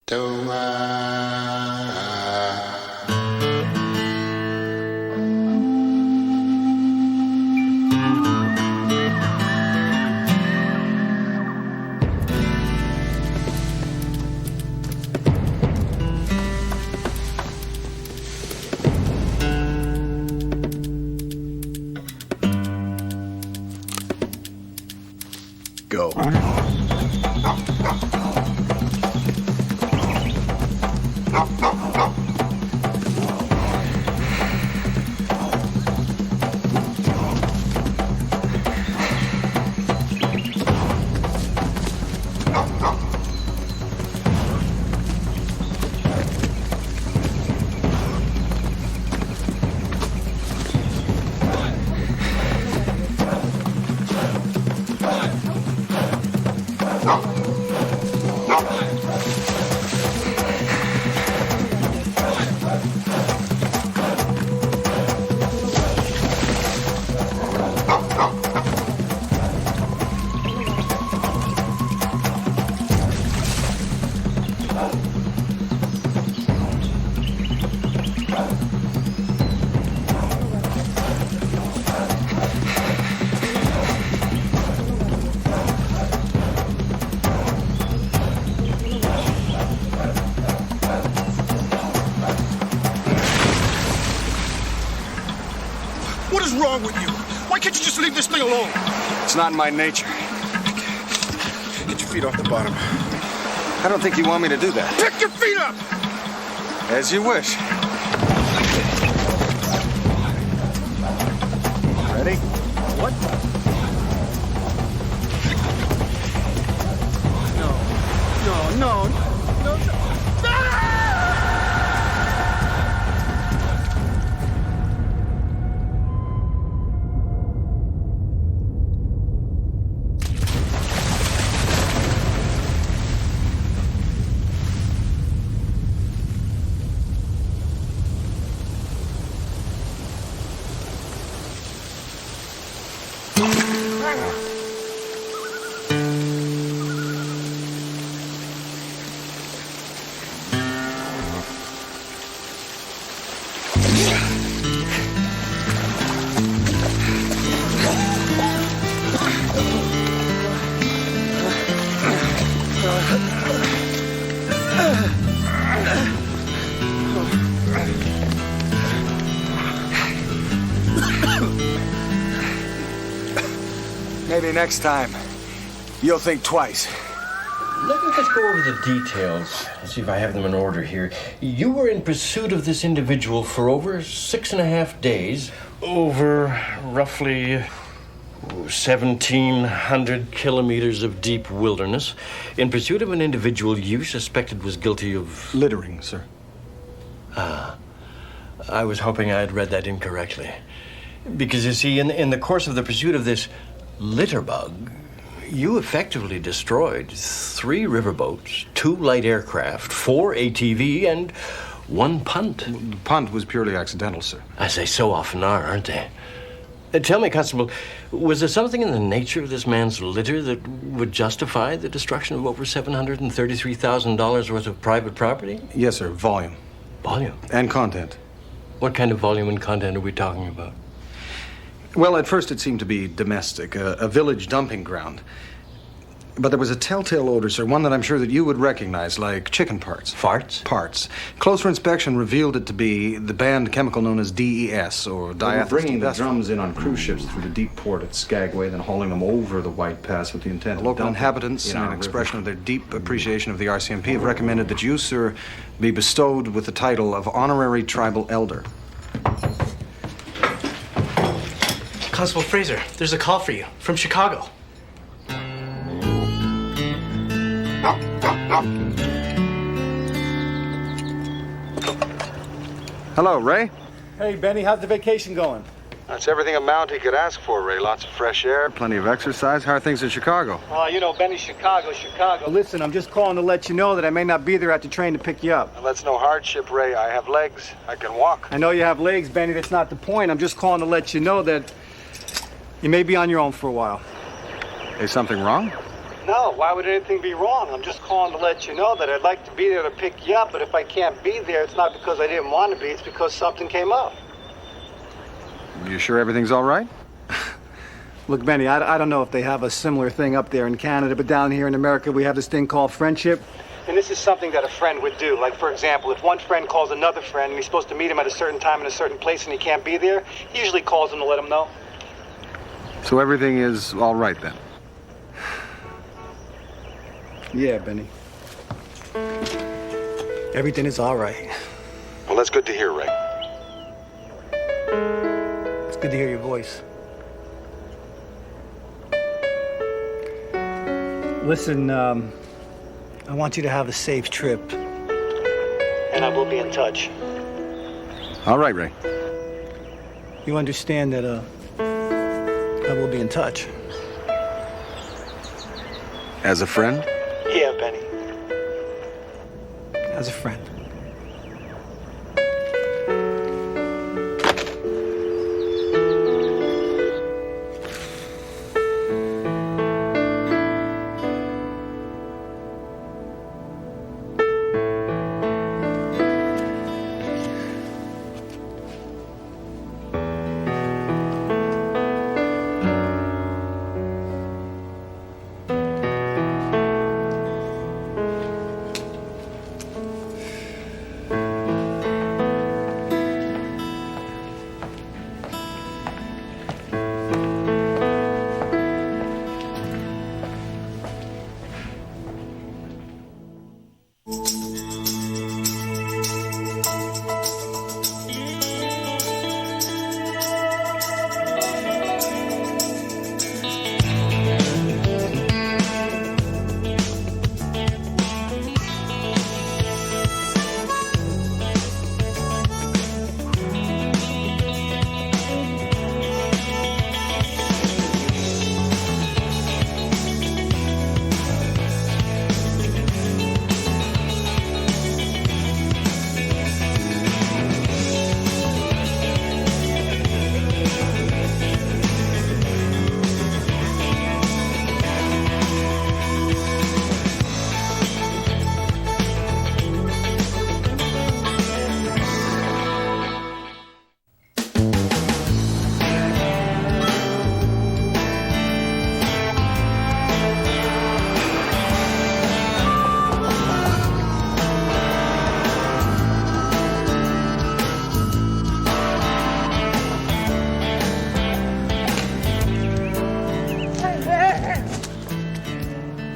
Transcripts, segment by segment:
Go. What is wrong with you? Why can't you just leave this thing alone? It's not in my nature. Get your feet off the bottom. I don't think you want me to do that. Pick your feet up! As you wish. Ready? What? No. Maybe next time, you'll think twice. Let me just go over the details. See if I have them in order here. You were in pursuit of this individual for over 6.5 days, over roughly 1,700 kilometers of deep wilderness, in pursuit of an individual you suspected was guilty of... Littering, sir. I was hoping I had read that incorrectly. Because, you see, in the course of the pursuit of this litter bug, you effectively destroyed 3 riverboats, 2 light aircraft, 4 ATV, and 1 punt. The punt was purely accidental, sir. As they so often are, aren't they? Tell me, Constable, was there something in the nature of this man's litter that would justify the destruction of over $733,000 worth of private property? Yes, sir. Volume. Volume? And content. What kind of volume and content are we talking about? Well, at first it seemed to be domestic, a village dumping ground. But there was a telltale odor, sir, one that I'm sure that you would recognize, like chicken parts. Farts? Parts. Closer inspection revealed it to be the banned chemical known as DES, or They were diethylene. bringing the drums in on cruise ships through the deep port at Skagway, then hauling them over the White Pass with the intent The of local dumping inhabitants, in in our an expression river. of their deep appreciation of the RCMP, have recommended that you, sir, be bestowed with the title of Honorary Tribal Elder. Constable Fraser, there's a call for you from Chicago. Hello, Ray. Hey, Benny, how's the vacation going? That's everything a Mountie could ask for, Ray. Lots of fresh air, plenty of exercise. How are things in Chicago? Benny, Chicago. Listen, I'm just calling to let you know that I may not be there at the train to pick you up. Well, that's no hardship, Ray. I have legs. I can walk. I know you have legs, Benny. That's not the point. I'm just calling to let you know that you may be on your own for a while. Is something wrong? No, why would anything be wrong? I'm just calling to let you know that I'd like to be there to pick you up, but if I can't be there, it's not because I didn't want to be, it's because something came up. You sure everything's all right? Look, Benny, I don't know if they have a similar thing up there in Canada, but down here in America, we have this thing called friendship. And this is something that a friend would do. Like, for example, if one friend calls another friend and he's supposed to meet him at a certain time in a certain place and he can't be there, he usually calls him to let him know. So everything is all right then? Yeah, Benny. Everything is all right. Well, that's good to hear, Ray. It's good to hear your voice. Listen, I want you to have a safe trip. And I will be in touch. All right, Ray. You understand that, I will be in touch. As a friend? Yeah, Benny. As a friend.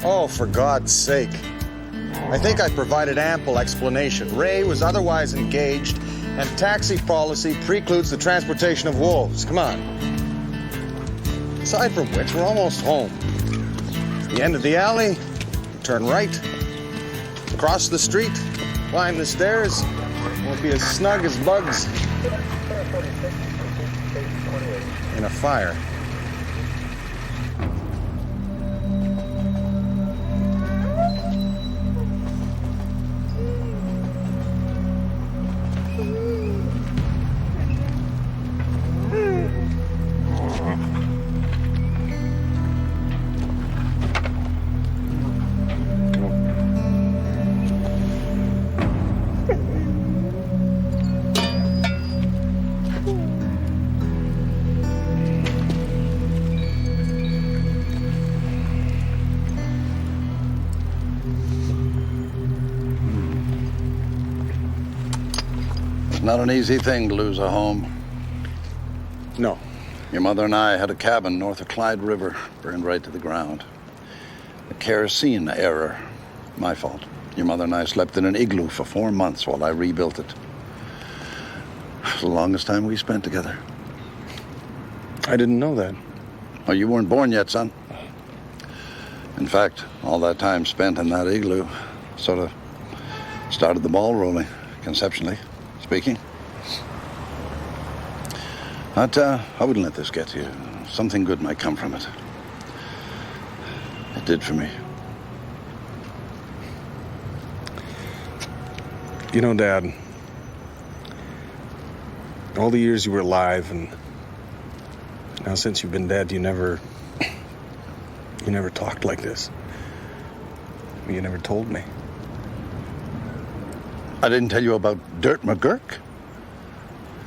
Oh, for God's sake. I think I provided ample explanation. Ray was otherwise engaged, and taxi policy precludes the transportation of wolves. Come on. Aside from which, we're almost home. The end of the alley, turn right, cross the street, climb the stairs. Won't be as snug as bugs in a fire. Not an easy thing to lose a home. No. Your mother and I had a cabin north of Clyde River, burned right to the ground. A kerosene error. My fault. Your mother and I slept in an igloo for 4 months while I rebuilt it. It was the longest time we spent together. I didn't know that. Oh, you weren't born yet, son. In fact, all that time spent in that igloo sort of started the ball rolling, conceptually speaking. But I wouldn't let this get to you. Something good might come from it. It did for me. You know, Dad, all the years you were alive and now since you've been dead, you never talked like this. You never told me. I didn't tell you about Dirt McGurk?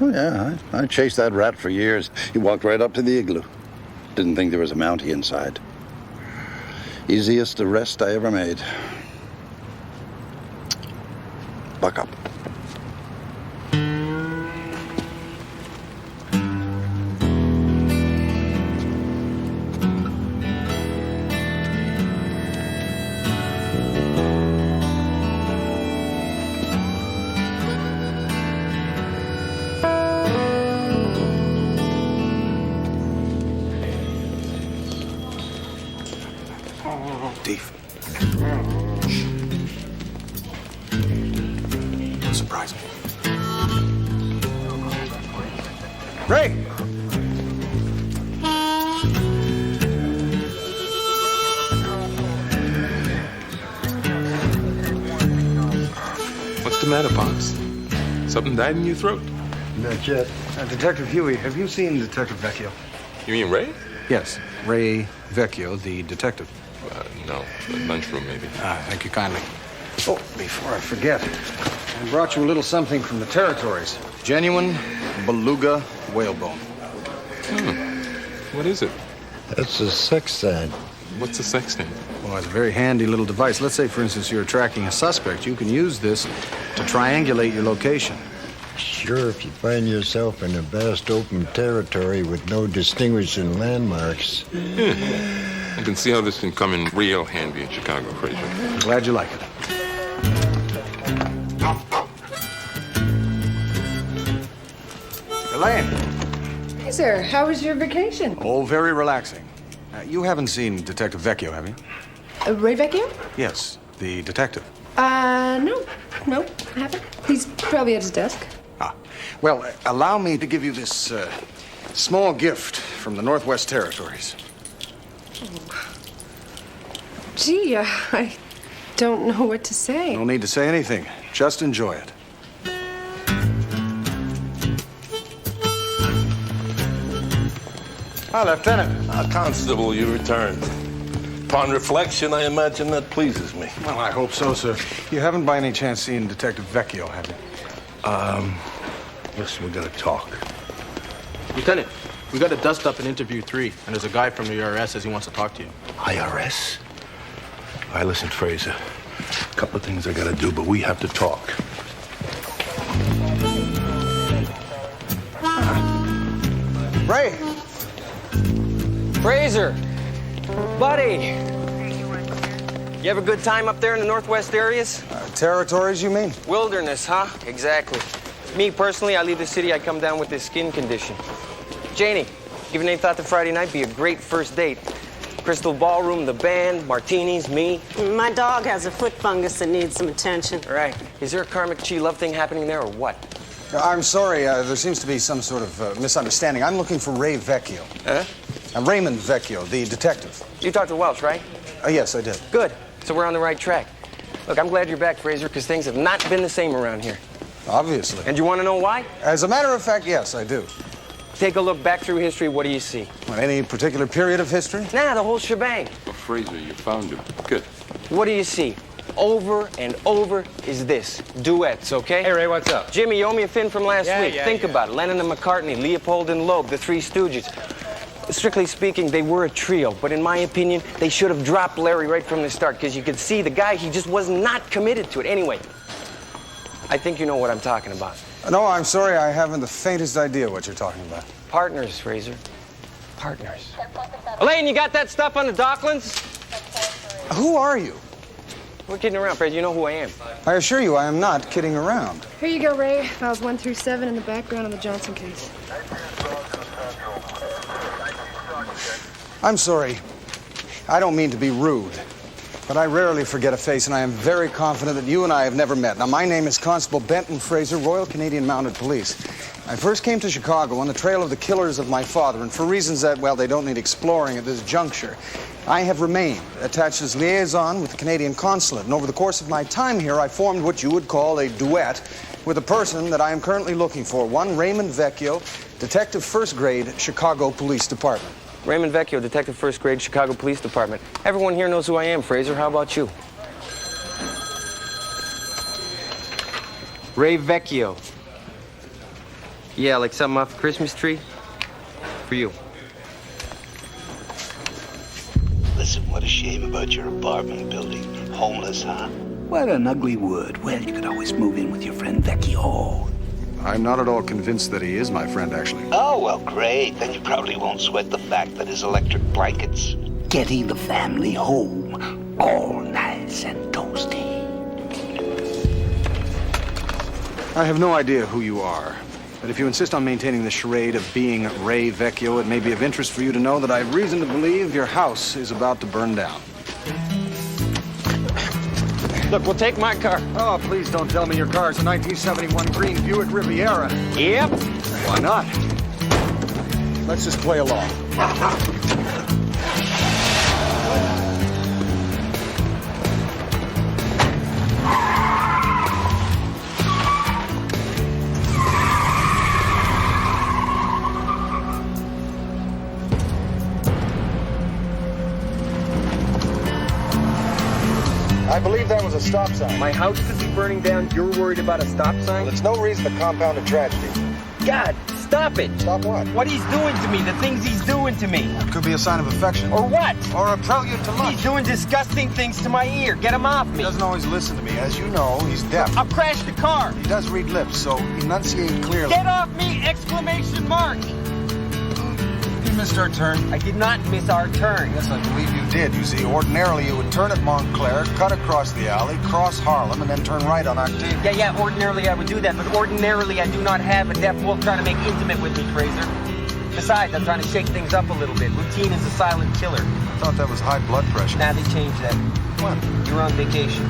Oh, yeah, I chased that rat for years. He walked right up to the igloo. Didn't think there was a Mountie inside. Easiest arrest I ever made. Buck up. Dave. Surprise me. Ray! What's the matter, Pops? Something died in your throat? Not yet. Detective Huey, have you seen Detective Vecchio? You mean Ray? Yes, Ray Vecchio, the detective. No. The lunchroom, maybe. Thank you kindly. Oh, before I forget, I brought you a little something from the territories. Genuine beluga whalebone. What is it? That's a sex sign. What's the sex thing? Well, it's a very handy little device. Let's say, for instance, you're tracking a suspect. You can use this to triangulate your location. Sure, if you find yourself in a vast open territory with no distinguishing landmarks. I can see how this can come in real handy in Chicago, Fraser. I'm glad you like it. Elaine. Hey, sir. How was your vacation? Oh, very relaxing. You haven't seen Detective Vecchio, have you? Ray Vecchio? Yes, the detective. No, I haven't. He's probably at his desk. Ah, well, allow me to give you this small gift from the Northwest Territories. Gee, I don't know what to say. No need to say anything. Just enjoy it. Hi, Lieutenant. Constable, you returned. Upon reflection, I imagine that pleases me. Well, I hope so, sir. You haven't by any chance seen Detective Vecchio, have you? Listen, we gotta talk. Lieutenant, we got to dust up in interview 3, and there's a guy from the IRS says he wants to talk to you. IRS? All right, listen, Fraser. A couple of things I gotta do, but we have to talk. Ray! Fraser! Buddy! You have a good time up there in the Northwest areas? Territories, you mean? Wilderness, huh? Exactly. Me, personally, I leave the city, I come down with this skin condition. Janie, given any thought to Friday night, be a great first date. Crystal Ballroom, the band, martinis, me. My dog has a foot fungus that needs some attention. Right. Is there a karmic chi love thing happening there or what? I'm sorry, there seems to be some sort of misunderstanding. I'm looking for Ray Vecchio. Huh? Raymond Vecchio, the detective. You talked to Welch, right? Yes, I did. Good. So we're on the right track. Look, I'm glad you're back, Fraser, because things have not been the same around here. Obviously. And you want to know why? As a matter of fact, yes, I do. Take a look back through history. What do you see? Well, any particular period of history? Nah, the whole shebang. Oh, Fraser, you found him. Good. What do you see? Over and over is this. Duets, okay? Hey, Ray, what's up? Jimmy, you owe me a fin from last week. Yeah, Think about it. Lennon and McCartney, Leopold and Loeb, the Three Stooges. Strictly speaking, they were a trio, but in my opinion, they should have dropped Larry right from the start, because you could see the guy, he just was not committed to it. Anyway, I think you know what I'm talking about. No, I'm sorry, I haven't the faintest idea what you're talking about. Partners, Fraser. Partners. Elaine, you got that stuff on the Docklands? Who are you? We're kidding around, Fraser. You know who I am. I assure you, I am not kidding around. Here you go, Ray. Files 1 through 7 in the background of the Johnson case. I'm sorry. I don't mean to be rude, but I rarely forget a face, and I am very confident that you and I have never met. Now, my name is Constable Benton Fraser, Royal Canadian Mounted Police. I first came to Chicago on the trail of the killers of my father, and for reasons that, well, they don't need exploring at this juncture, I have remained attached as liaison with the Canadian Consulate, and over the course of my time here, I formed what you would call a duet with a person that I am currently looking for, one Raymond Vecchio, Detective First Grade, Chicago Police Department. Raymond Vecchio, Detective First Grade, Chicago Police Department. Everyone here knows who I am, Fraser. How about you? Ray Vecchio. Yeah, like something off the Christmas tree? For you. Listen, what a shame about your apartment building. Homeless, huh? What an ugly word. Well, you could always move in with your friend Vecchio. I'm not at all convinced that he is my friend, actually. Oh, well, great. Then you probably won't sweat the fact that his electric blankets. Getting the family home, all nice and toasty. I have no idea who you are. But if you insist on maintaining the charade of being Ray Vecchio, it may be of interest for you to know that I have reason to believe your house is about to burn down. Look, we'll take my car. Oh, please don't tell me your car's a 1971 green Buick Riviera. Yep. Why not? Let's just play along. I believe that was a stop sign. My house could be burning down. You're worried about a stop sign? Well, it's no reason to compound a tragedy. God, stop it. Stop what? What he's doing to me, the things he's doing to me. It could be a sign of affection. Or what? Or a prelude to love. He's doing disgusting things to my ear. Get him off me. He doesn't always listen to me. As you know, he's deaf. I'll crash the car. He does read lips, so enunciate clearly. Get off me! Exclamation mark! You missed our turn. I did not miss our turn. Yes, I believe you did. You see, ordinarily you would turn at Montclair, cut across the alley, cross Harlem, and then turn right on Octavia. Yeah, ordinarily I would do that, but ordinarily I do not have a deaf wolf trying to make intimate with me, Fraser. Besides, I'm trying to shake things up a little bit. Routine is a silent killer. I thought that was high blood pressure. Now they changed that. What? You're on vacation.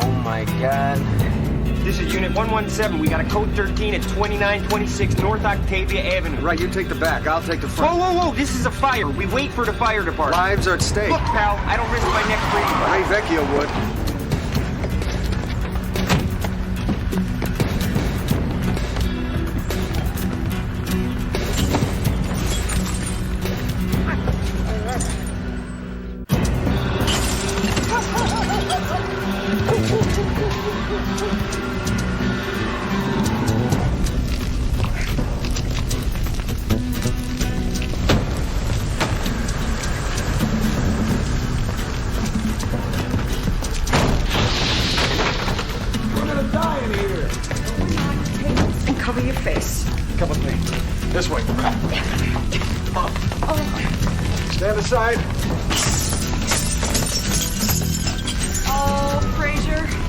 Oh my God. This is Unit 117. We got a code 13 at 2926 North Octavia Avenue. Right, you take the back. I'll take the front. Whoa. This is a fire. We wait for the fire department. Lives are at stake. Look, pal, I don't risk my neck for anybody. Ray Vecchio would. And cover your face. Come with me. This way. Stand aside. Oh,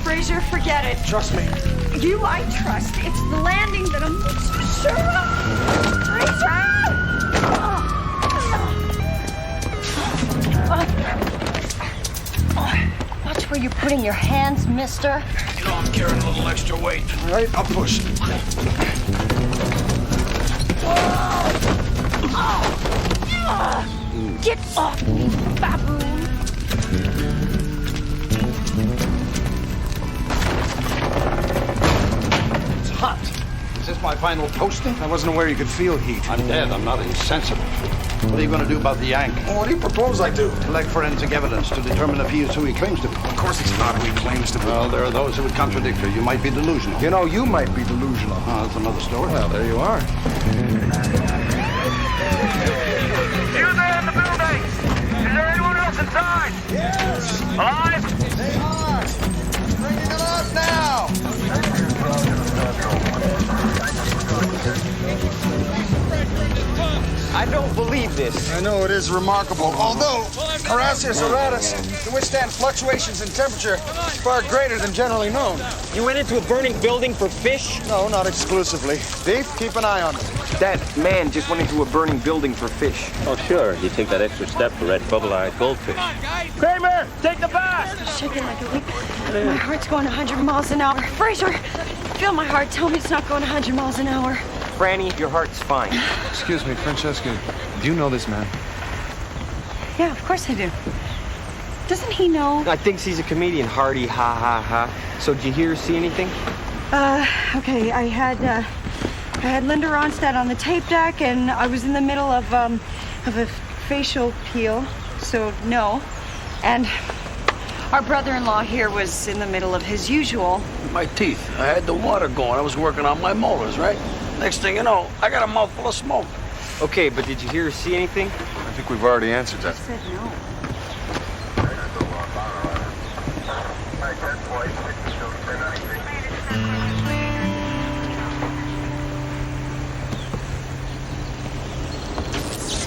Fraser, forget it. Trust me. You I trust. It's the landing that I'm so sure of. Fraser! Watch where you're putting your hands, mister. You know, I'm carrying a little extra weight. All right, I'll push. Get off me, baboon! It's hot. Is this my final toasting? I wasn't aware you could feel heat. I'm dead. I'm not insensible. What are you going to do about the Yank? Well, what do you propose I do? Collect forensic evidence to determine if he is who he claims to be. Of course he's not who he claims to be. Well, there are those who would contradict you. You might be delusional. You know, you might be delusional. Oh, that's another story. Well, there you are. You there in the building? Is there anyone else inside? Yes. Alive? They are. Bringing them out now. I don't believe this. I know it is remarkable. Although Carassius auratus can withstand fluctuations in temperature far greater than generally known. You went into a burning building for fish? No, not exclusively. Deep, keep an eye on them. That man just went into a burning building for fish. Oh, sure. You take that extra step for red bubble-eyed goldfish. Kramer, take the back! Shaking like a leaf. My heart's going 100 miles an hour. Fraser, feel my heart. Tell me it's not going 100 miles an hour. Franny, your heart's fine. Excuse me, Francesca. Do you know this man? Yeah, of course I do. Doesn't he know? I think he's a comedian. Hardy, ha, ha, ha. So did you hear or see anything? Okay, I had Linda Ronstadt on the tape deck, and I was in the middle of a facial peel, so no. And Our brother-in-law here was in the middle of his usual. My teeth. I had the water going. I was working on my molars, right? Next thing you know, I got a mouthful of smoke. Okay, but did you hear or see anything? I think we've already answered that. Said no.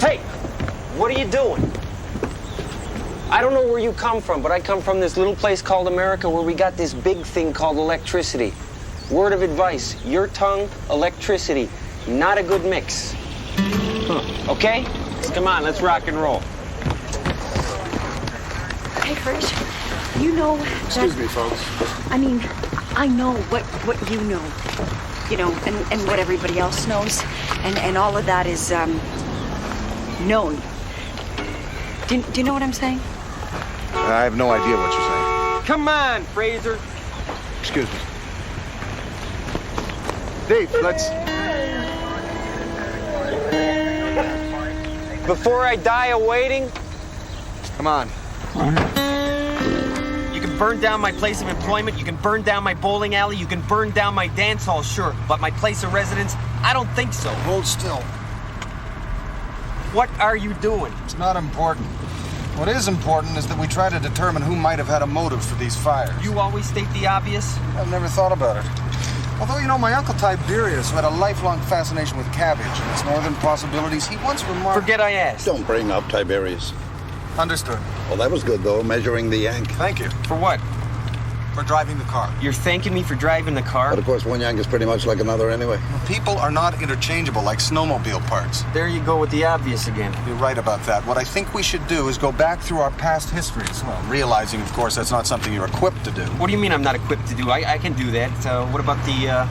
Hey, what are you doing? I don't know where you come from, but I come from this little place called America where we got this big thing called electricity. Word of advice, your tongue, electricity. Not a good mix. Okay? Come on, let's rock and roll. Hey, Fraser, you know that... Excuse me, folks. I mean, I know what you know. You know, and what everybody else knows. And all of that is, known. Do you know what I'm saying? I have no idea what you're saying. Come on, Fraser. Excuse me. Dave, let's... Before I die of waiting, Come on. you can burn down my place of employment, you can burn down my bowling alley, you can burn down my dance hall, sure. But my place of residence, I don't think so. Hold still. What are you doing? It's not important. What is important is that we try to determine who might have had a motive for these fires. You always state the obvious? I've never thought about it. Although, you know, my uncle Tiberius, who had a lifelong fascination with cabbage and its northern possibilities, he once remarked... Forget I asked. Don't bring up Tiberius. Understood. Well, that was good, though, measuring the yank. Thank you. For what? For driving the car. You're thanking me for driving the car? But, of course, one yank is pretty much like another anyway. People are not interchangeable like snowmobile parts. There you go with the obvious again. You're right about that. What I think we should do is go back through our past history as well, realizing, of course, that's not something you're equipped to do. What do you mean I'm not equipped to do? I can do that. What about the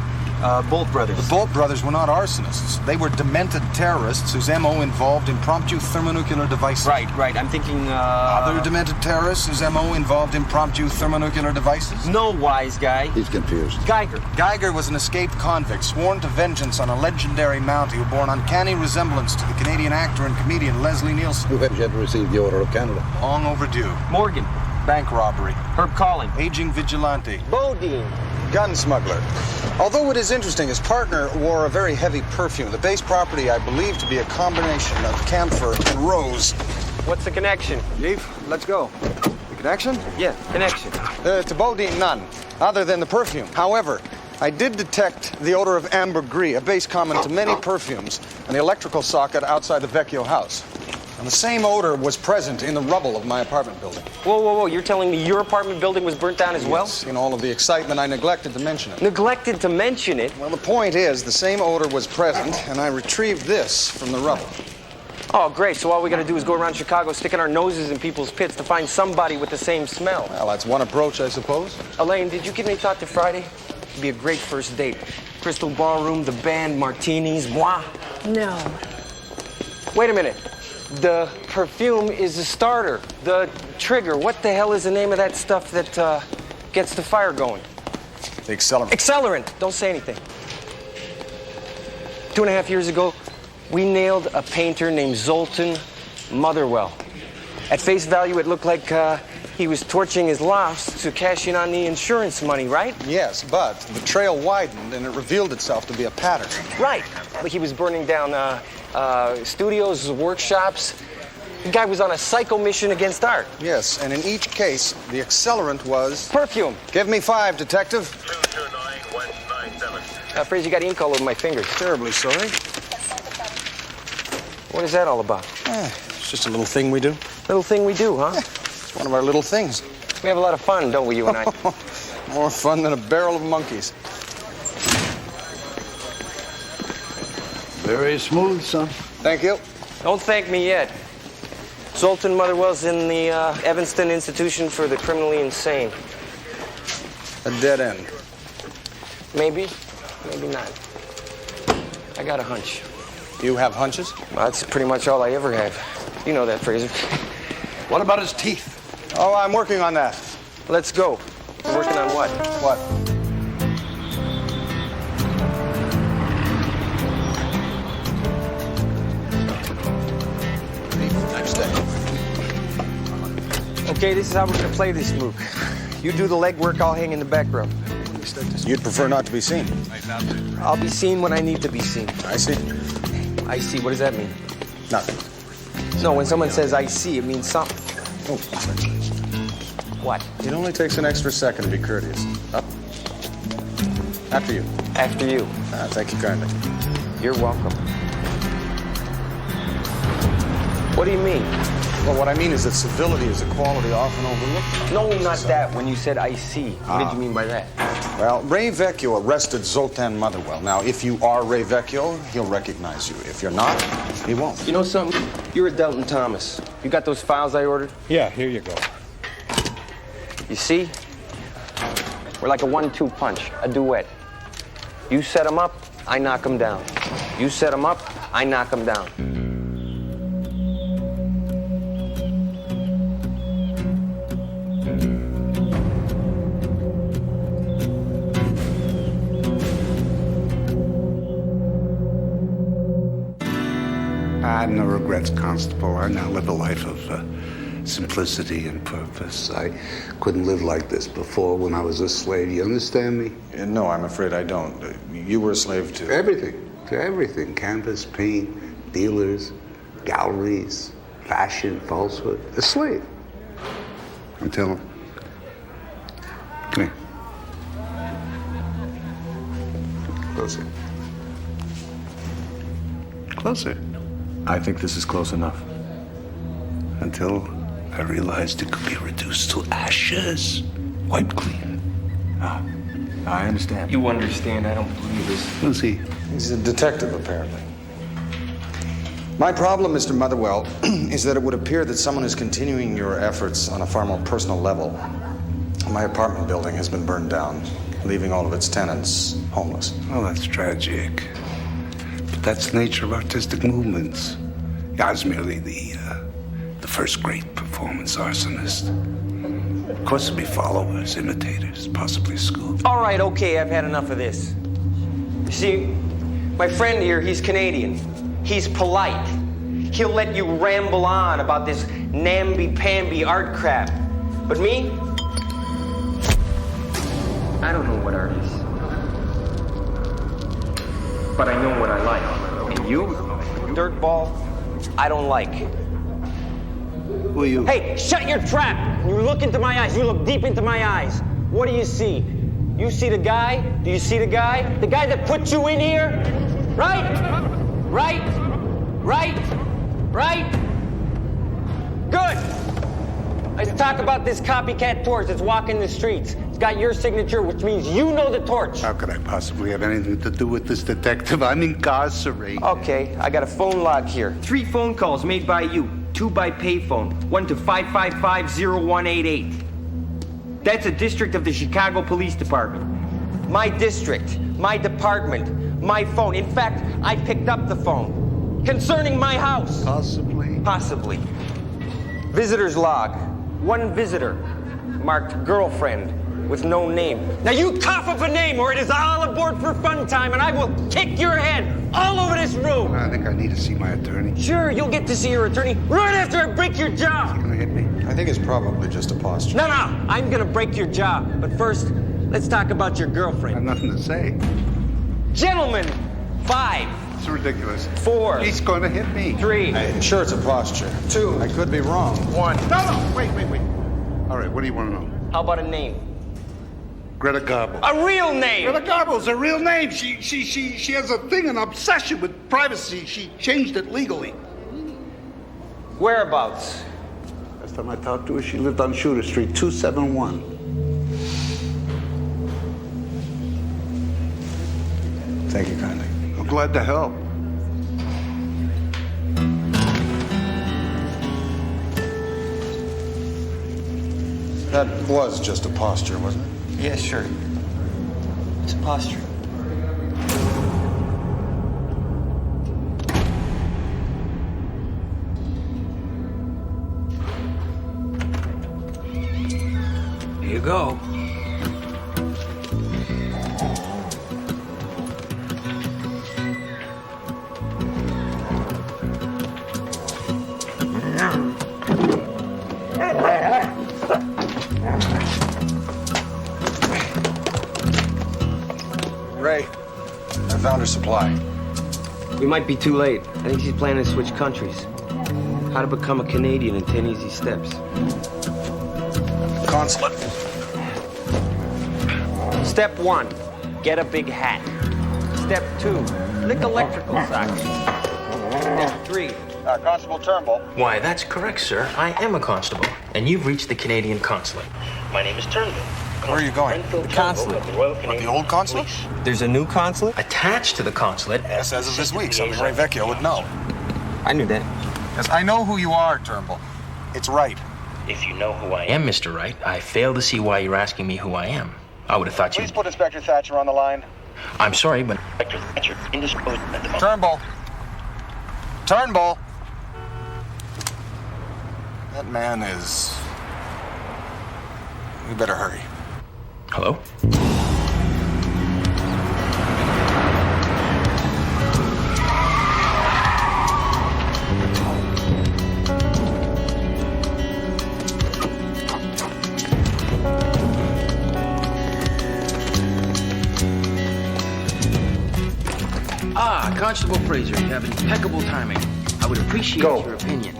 Bolt brothers? The Bolt brothers were not arsonists. They were demented terrorists whose M.O. involved impromptu thermonuclear devices. Right. I'm thinking, Other demented terrorists whose M.O. involved impromptu thermonuclear devices? No, wise guy. He's confused. Geiger. Geiger was an escaped convict, sworn to vengeance on a legendary Mountie who bore an uncanny resemblance to the Canadian actor and comedian Leslie Nielsen. Who has yet received the Order of Canada. Long overdue. Morgan. Bank robbery. Herb Collin. Aging vigilante. Bodine. Gun smuggler. Although it is interesting, his partner wore a very heavy perfume. The base property I believe to be a combination of camphor and rose. What's the connection? Chief, let's go. The connection? Yeah, connection. To Bodine, none, other than the perfume. However, I did detect the odor of ambergris, a base common to many perfumes, in the electrical socket outside the Vecchio house. And the same odor was present in the rubble of my apartment building. Whoa. You're telling me your apartment building was burnt down as well? Yes, in all of the excitement, I neglected to mention it. Neglected to mention it? Well, the point is, the same odor was present, and I retrieved this from the rubble. Oh, great. So all we got to do is go around Chicago sticking our noses in people's pits to find somebody with the same smell. Well, that's one approach, I suppose. Elaine, did you give any thought to Friday? It'd be a great first date. Crystal Ballroom, the band, martinis, moi. No. Wait a minute. The perfume is the starter. The trigger. What the hell is the name of that stuff that gets the fire going? The accelerant. Accelerant. Don't say anything. 2.5 years ago, we nailed a painter named Zoltan Motherwell. At face value, it looked like he was torching his lofts to cash in on the insurance money, right? Yes, but the trail widened and it revealed itself to be a pattern. Right. Like he was burning down studios, workshops. The guy was on a psycho mission against art. Yes, and in each case, the accelerant was... perfume. Give me 5, Detective. 229 West 97. Fraser, you got ink all over my fingers. Terribly sorry. What is that all about? It's just a little thing we do. Little thing we do, huh? It's one of our little things. We have a lot of fun, don't we, you and I? More fun than a barrel of monkeys. Very smooth, son. Thank you. Don't thank me yet. Zoltan Motherwell's in the Evanston Institution for the Criminally Insane. A dead end. Maybe, maybe not. I got a hunch. You have hunches? Well, that's pretty much all I ever have. You know that, Fraser. What about his teeth? Oh, I'm working on that. Let's go. You're working on what? What? Next day. Okay, this is how we're gonna play this, Mook. You do the legwork, I'll hang in the background. You'd prefer not to be seen. I'll be seen when I need to be seen. I see. I see, what does that mean? Nothing. No, when someone says I see, it means something. Oh, what? It only takes an extra second to be courteous. Up. After you. After you. Thank you kindly. You're welcome. What do you mean? Well, what I mean is that civility is a quality often overlooked. No, not that. When you said I see, what did you mean by that? Well, Ray Vecchio arrested Zoltan Motherwell. Now, if you are Ray Vecchio, he'll recognize you. If you're not, he won't. You know something? You're a Delton Thomas. You got those files I ordered? Yeah, here you go. You see? We're like a 1-2 punch, a duet. You set them up, I knock them down. You set them up, I knock them down. I have no regrets, Constable. I now live a life of simplicity and purpose. I couldn't live like this before when I was a slave. You understand me? No, I'm afraid I don't. You were a slave to... To everything. Canvas, paint, dealers, galleries, fashion, falsehood. A slave. Until... Come here. Closer. Closer. I think this is close enough. Until I realized it could be reduced to ashes. Wiped clean. I understand. You understand, I don't believe this. Who's he? He's a detective, apparently. My problem, Mr. Motherwell, is that it would appear that someone is continuing your efforts on a far more personal level. My apartment building has been burned down, leaving all of its tenants homeless. Oh, that's tragic. But that's the nature of artistic movements. I was merely the first great performance arsonist. Of course, there'll be followers, imitators, possibly schools. All right, okay, I've had enough of this. You see, my friend here, he's Canadian. He's polite. He'll let you ramble on about this namby-pamby art crap. But me? I don't know what art is. But I know what I like. And you? Dirtball, I don't like. Who are you? Hey, shut your trap! You look into my eyes. You look deep into my eyes. What do you see? You see the guy? Do you see the guy? The guy that put you in here? Right? Right? Right? Right? Good. Let's talk about this copycat torch that's walking the streets. It's got your signature, which means you know the torch. How could I possibly have anything to do with this detective? I'm incarcerated. Okay, I got a phone log here. 3 phone calls made by you. 2 by payphone, 1 to 555-0188. That's a district of the Chicago Police Department. My district, my department, my phone. In fact, I picked up the phone. Concerning my house. Possibly. Possibly. Visitor's log. 1 visitor, marked girlfriend, with no name. Now you cough up a name or it is all aboard for fun time and I will kick your head all over this room. I think I need to see my attorney. Sure, you'll get to see your attorney right after I break your jaw. You're gonna hit me? I think it's probably just a posture. No, I'm gonna break your jaw. But first, let's talk about your girlfriend. I have nothing to say. Gentlemen, 5. It's ridiculous. 4. He's gonna hit me. 3. I'm sure it's a posture. 2. I could be wrong. 1. No, wait. All right, what do you want to know? How about a name? Greta Garbo. A real name! Greta Garbo's a real name. She has a thing, an obsession with privacy. She changed it legally. Whereabouts? Last time I talked to her, she lived on Shooter Street, 271. Thank you kindly. I'm glad to help. That was just a posture, wasn't it? Yeah, sure. It's a posture. Here you go. Ray, I found her supply. We might be too late. I think she's planning to switch countries. How to become a Canadian in 10 easy steps. Consulate. Step 1, get a big hat. Step 2, lick electrical sockets. Step 3. Constable Turnbull. Why, that's correct, sir. I am a constable, and you've reached the Canadian consulate. My name is Turnbull. Where are you going? The consulate. What, the old consulate? There's a new consulate? Attached to the consulate. Yes, as of this week, something Ray Vecchio would know. I knew that. Yes, I know who you are, Turnbull. It's right. If you know who I am, Mr. Wright, I fail to see why you're asking me who I am. I would have thought Please put Inspector Thatcher on the line. I'm sorry, but Inspector Thatcher indisposed at the moment. Turnbull. Turnbull. That man is... We better hurry. Hello? Constable Fraser, you have impeccable timing. I would appreciate your opinion.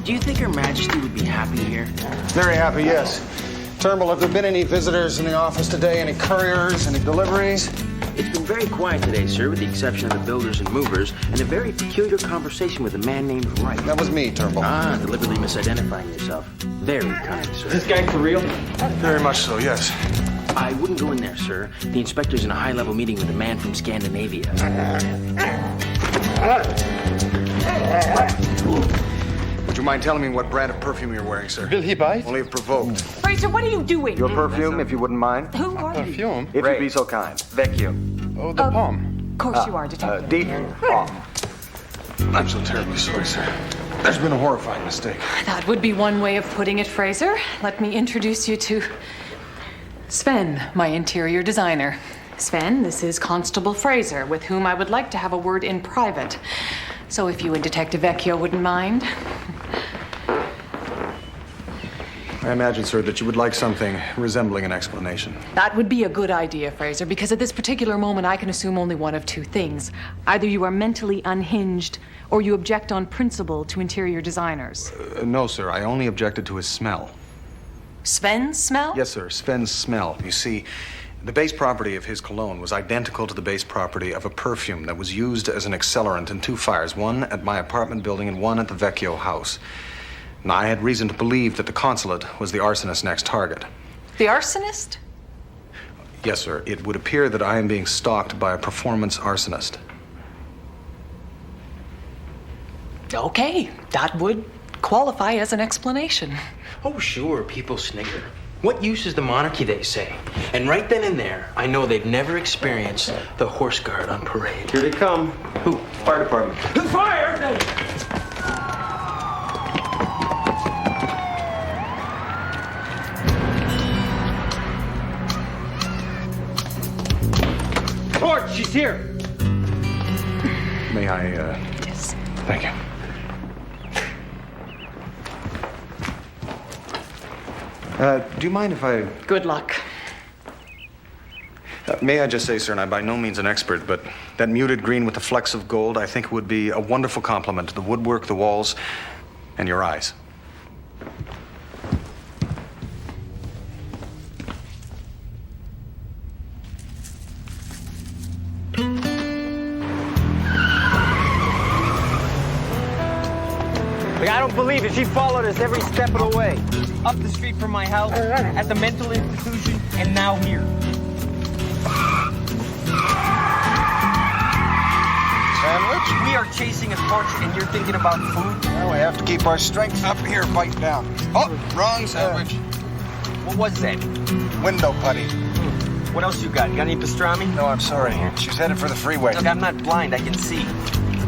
Do you think Her Majesty would be happy here? Very happy, yes. Turnbull, have there been any visitors in the office today? Any couriers? Any deliveries? It's been very quiet today, sir, with the exception of the builders and movers, and a very peculiar conversation with a man named Wright. That was me, Turnbull. Ah, deliberately misidentifying yourself. Very kind, sir. Is this guy for real? Very much so, yes. I wouldn't go in there, sir. The inspector's in a high-level meeting with a man from Scandinavia. Would you mind telling me what brand of perfume you're wearing, sir? Will he bite? Only if provoked. Fraser, what are you doing? Your perfume, if you wouldn't mind. Who are you? Perfume? If you'd be so kind. Vecchio. Oh, the palm. Of course you are, Detective. Deep palm. I'm so terribly sorry, sir. There's been a horrifying mistake. That would be one way of putting it, Fraser. Let me introduce you to Sven, my interior designer. Sven, this is Constable Fraser, with whom I would like to have a word in private. So if you and Detective Vecchio wouldn't mind. I imagine, sir, that you would like something resembling an explanation. That would be a good idea, Fraser, because at this particular moment I can assume only one of two things. Either you are mentally unhinged, or you object on principle to interior designers. No, sir. I only objected to his smell. Sven's smell? Yes, sir. Sven's smell. You see, the base property of his cologne was identical to the base property of a perfume that was used as an accelerant in two fires, one at my apartment building and one at the Vecchio house. Now, I had reason to believe that the consulate was the arsonist's next target. The arsonist? Yes, sir. It would appear that I am being stalked by a performance arsonist. Okay, that would qualify as an explanation. Oh, sure, people snigger. What use is the monarchy, they say? And right then and there, I know they've never experienced the horse guard on parade. Here they come. Who? Fire department. Fire! Torch, she's here. May I, Yes. Thank you. Do you mind if I... Good luck. May I just say, sir, and I'm by no means an expert, but that muted green with the flecks of gold, I think would be a wonderful compliment to the woodwork, the walls, and your eyes. Like, I don't believe it. She followed us every step of the way. Up the street from my house, at the mental institution, and now here. Sandwich? We are chasing a torch, and you're thinking about food? Well, we have to keep our strength up here, bite down. Oh, wrong sandwich. What was that? Window putty. What else you got? You got any pastrami? No, I'm sorry. She's headed for the freeway. Look, I'm not blind. I can see.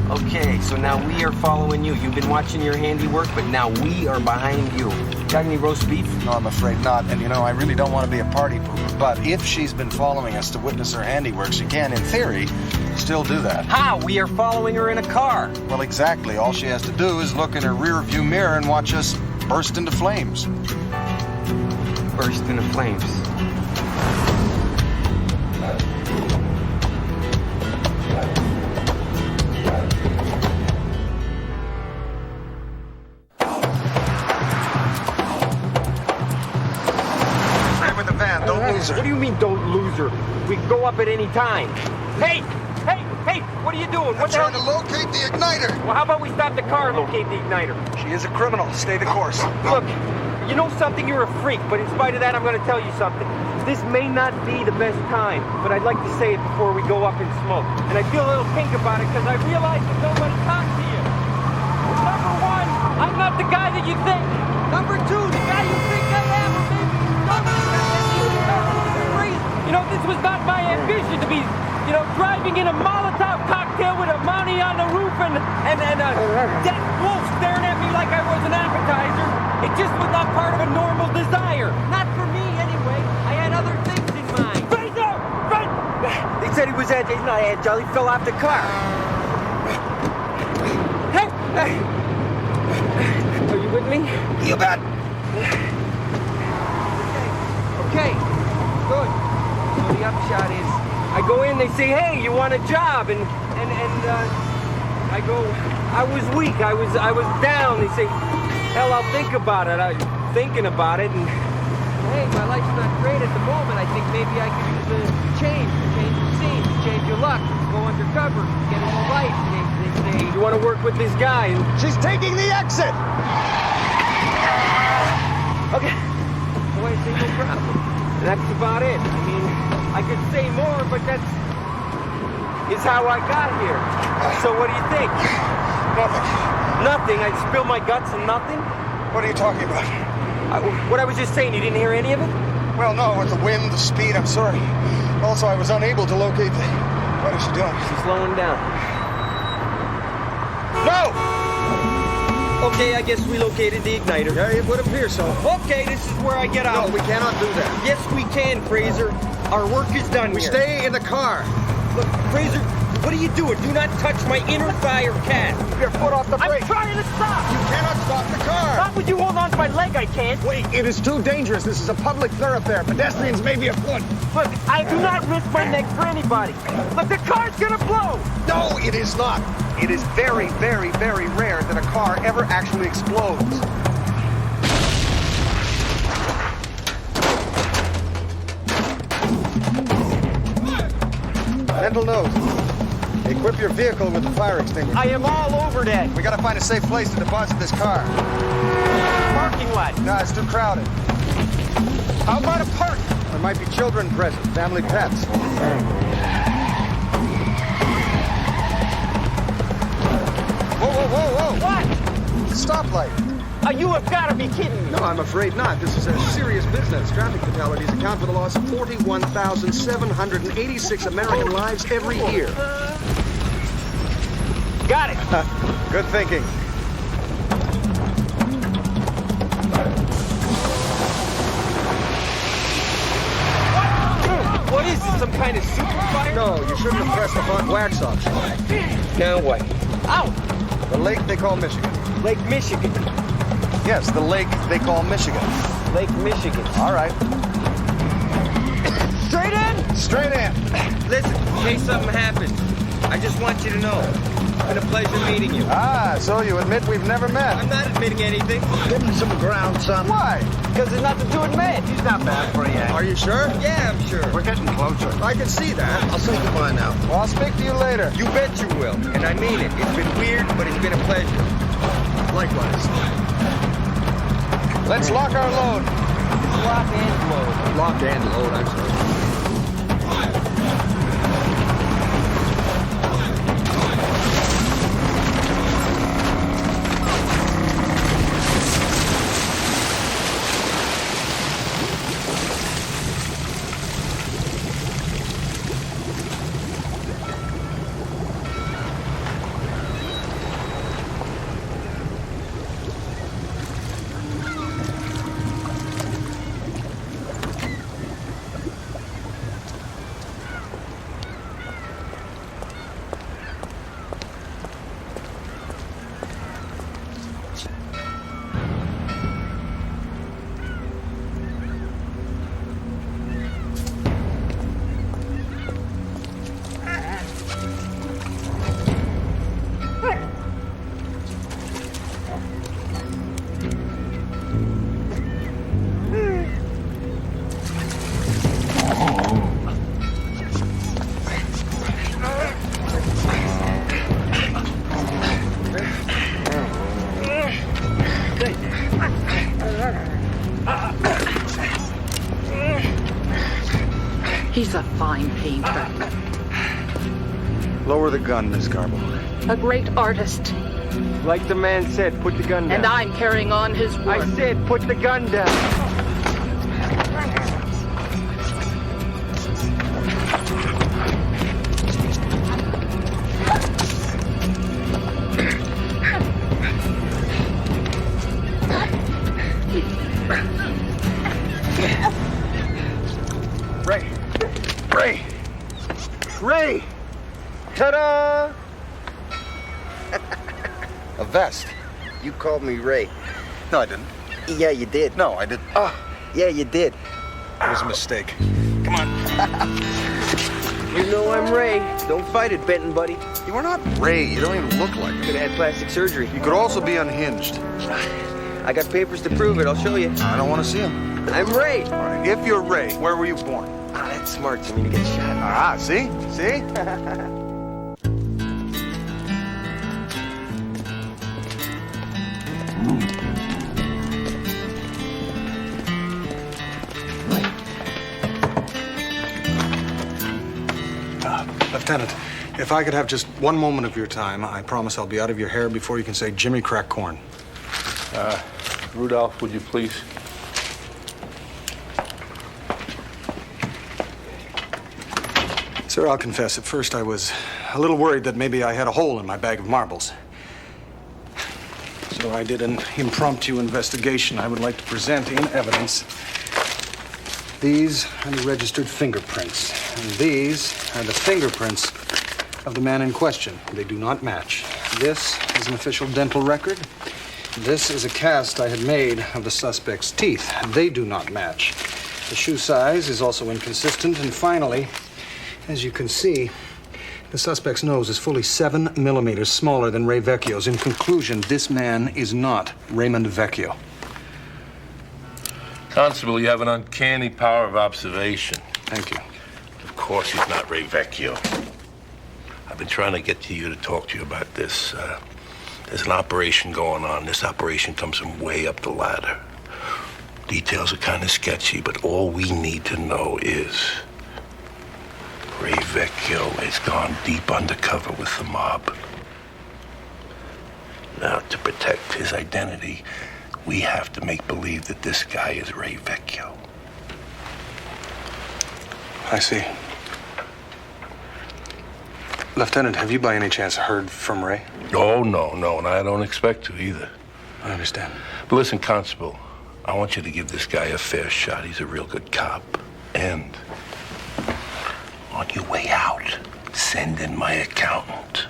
Okay, so now we are following you. You've been watching your handiwork, but now we are behind you. Got any roast beef? No, I'm afraid not. And, you know, I really don't want to be a party pooper, but if she's been following us to witness her handiwork, she can, in theory, still do that. How? We are following her in a car. Well, exactly. All she has to do is look in her rear view mirror and watch us burst into flames. Burst into flames. lose her. What do you mean, don't lose her? We can go up at any time. Hey! Hey! Hey! What are you doing? I'm trying to locate the igniter. Well, how about we stop the car and locate the igniter? She is a criminal. Stay the course. Look, you know something? You're a freak, but in spite of that, I'm going to tell you something. This may not be the best time, but I'd like to say it before we go up and smoke. And I feel a little pink about it because I realize that nobody talks to you. Number one, I'm not the guy that you think. Number two, the guy you think I am, or maybe you know, this was not my ambition to be, you know, driving in a Molotov cocktail with a Mountie on the roof and a dead wolf staring at me like I was an appetizer. It just was not part of a normal desire. Not for me, anyway. I had other things in mind. Fraser! They said he was agile. He's not agile. He fell off the car. Hey! Are you with me? You bet. Okay. Good. So the upshot is, I go in, they say, hey, you want a job? And I go, I was weak, I was down. They say, hell, I'll think about it. I'm thinking about it, and hey, my life's not great at the moment. I think maybe I could use a change the scene, change your luck, go undercover, get a new life. They say, you want to work with this guy? And She's taking the exit. okay. So I say, no problem. And that's about it. I mean, I could say more, but that's how I got here. So what do you think? Nothing. Nothing? I spill my guts and nothing? What are you talking about? What I was just saying, you didn't hear any of it? Well, no, with the wind, the speed, I'm sorry. Also, I was unable to locate the... What is she doing? She's slowing down. No! Okay, I guess we located the igniter. Yeah, it would appear so. Okay, this is where I get out. No, we cannot do that. Yes, we can, Fraser. Our work is done We here. stay in the car. Look, Fraser, what are you doing? Do not touch my inner thigh or calf. Your foot off the brake. I'm trying to stop. You cannot stop the car. Not with you hold on to my leg, I can't. Wait, it is too dangerous. This is a public thoroughfare. Pedestrians may be afoot. Look, I do not risk my neck for anybody. Look, the car's gonna blow. No, it is not. It is very, very, very rare that a car ever actually explodes. Mental note. Equip your vehicle with a fire extinguisher. I am all over that. We gotta find a safe place to deposit this car. Parking lot. No, it's too crowded. How about a park? There might be children present, family pets. Whoa, whoa, whoa, whoa! What? Stoplight. You have got to be kidding me. No, I'm afraid not. This is a serious business. Traffic fatalities account for the loss of 41,786 American lives every year. Got it. Good thinking. What is this, some kind of super fire? No, you shouldn't have pressed the hot wax option. Now what? Ow! The lake they call Michigan. Lake Michigan. Yes, the lake they call Michigan. Lake Michigan. All right. Straight in? Straight in. Listen, in case something happens, I just want you to know, it's been a pleasure meeting you. Ah, so you admit we've never met. I'm not admitting anything. Give him some ground, son. Why? Because there's nothing to admit. He's not bad for you. Are you sure? Yeah, I'm sure. We're getting closer. I can see that. I'll say goodbye now. Well, I'll speak to you later. You bet you will. And I mean it. It's been weird, but it's been a pleasure. Likewise. Let's lock our load. Lock and load. Lock and load, I'm sorry. He's a fine painter. Lower the gun, Miss Garbo. A great artist. Like the man said, put the gun down. And I'm carrying on his work. I said, put the gun down. Ray! Ta-da! A vest. You called me Ray. No, I didn't. Yeah, you did. No, I didn't. Oh, yeah, you did. It was a mistake. Come on. You know I'm Ray. Don't fight it, Benton, buddy. You are not Ray. You don't even look like it. Could have had plastic surgery. You could also be unhinged. I got papers to prove it. I'll show you. I don't want to see them. I'm Ray. All right, if you're Ray, where were you born? Ah, that's smart to me to get shot. Ah, see? See? Lieutenant, if I could have just one moment of your time, I promise I'll be out of your hair before you can say Jimmy crack corn. Rudolph, would you please? Sir, I'll confess, at first I was a little worried that maybe I had a hole in my bag of marbles. So I did an impromptu investigation. I would like to present in evidence. These are the registered fingerprints. And these are the fingerprints of the man in question. They do not match. This is an official dental record. This is a cast I had made of the suspect's teeth. They do not match. The shoe size is also inconsistent. And finally, as you can see, the suspect's nose is fully 7 millimeters smaller than Ray Vecchio's. In conclusion, this man is not Raymond Vecchio. Constable, you have an uncanny power of observation. Thank you. Of course he's not Ray Vecchio. I've been trying to get to you to talk to you about this. There's an operation going on. This operation comes from way up the ladder. Details are kind of sketchy, but all we need to know is Ray Vecchio has gone deep undercover with the mob. Now, to protect his identity, we have to make believe that this guy is Ray Vecchio. I see. Lieutenant, have you by any chance heard from Ray? Oh, no, and I don't expect to either. I understand. But listen, Constable, I want you to give this guy a fair shot. He's a real good cop. And on your way out, send in my accountant.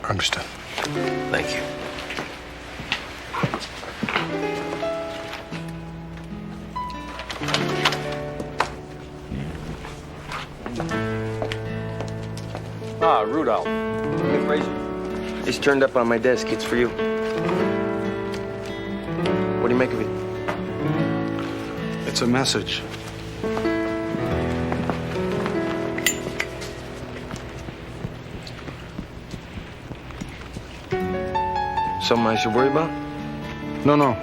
Understood. Thank you. Ah, Rudolph. Hey, Fraser. It's turned up on my desk. It's for you. What do you make of it? It's a message. Something I should worry about? No. No,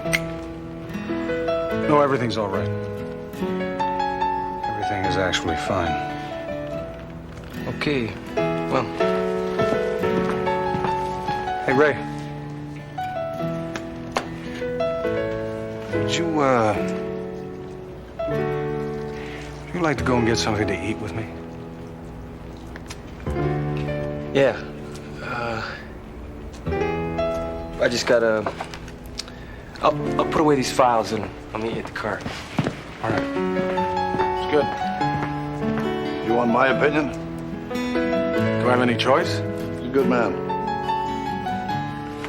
everything's all right. Everything is actually fine. Okay. Well. Hey, Ray. Would you like to go and get something to eat with me? Yeah. I just gotta... I'll put away these files and I'll meet you at the car. All right. It's good. You want my opinion? Do I have any choice? He's a good man.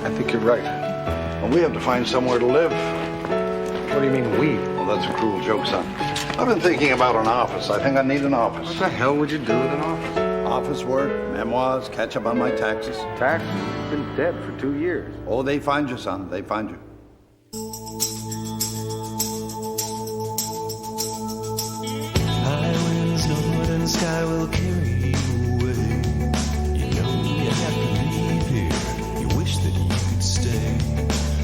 I think you're right. Well, we have to find somewhere to live. What do you mean, we? Well, that's a cruel joke, son. I've been thinking about an office. I think I need an office. What the hell would you do with an office? Office work, memoirs, catch up on my taxes. Taxes? You've been dead for 2 years. Oh, they find you, son. They find you. High winds, northern sky will carry you away. You know you have to leave here. You wish that you could stay.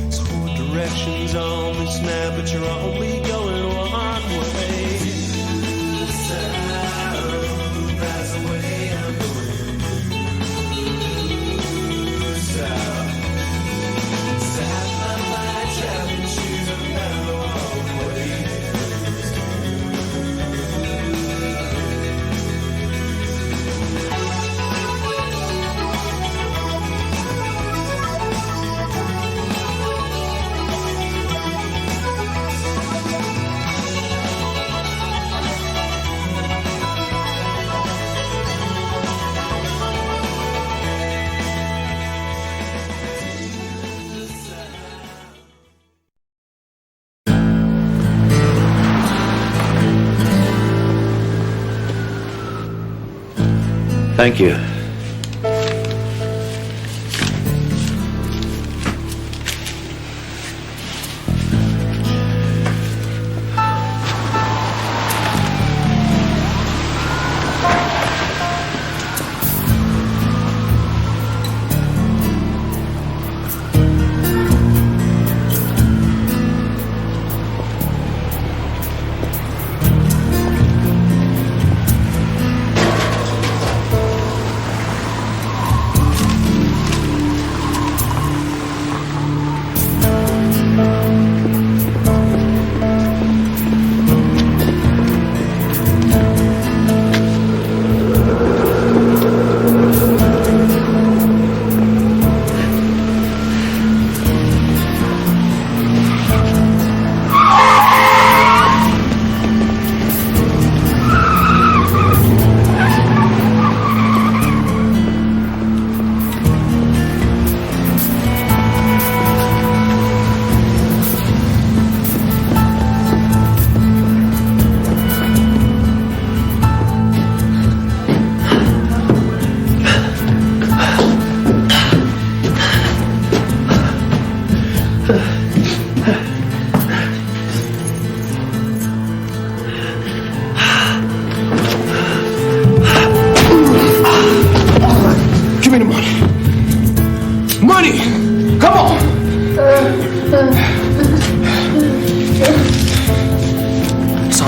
It's 4 directions on this map, but you're only going one way. Thank you.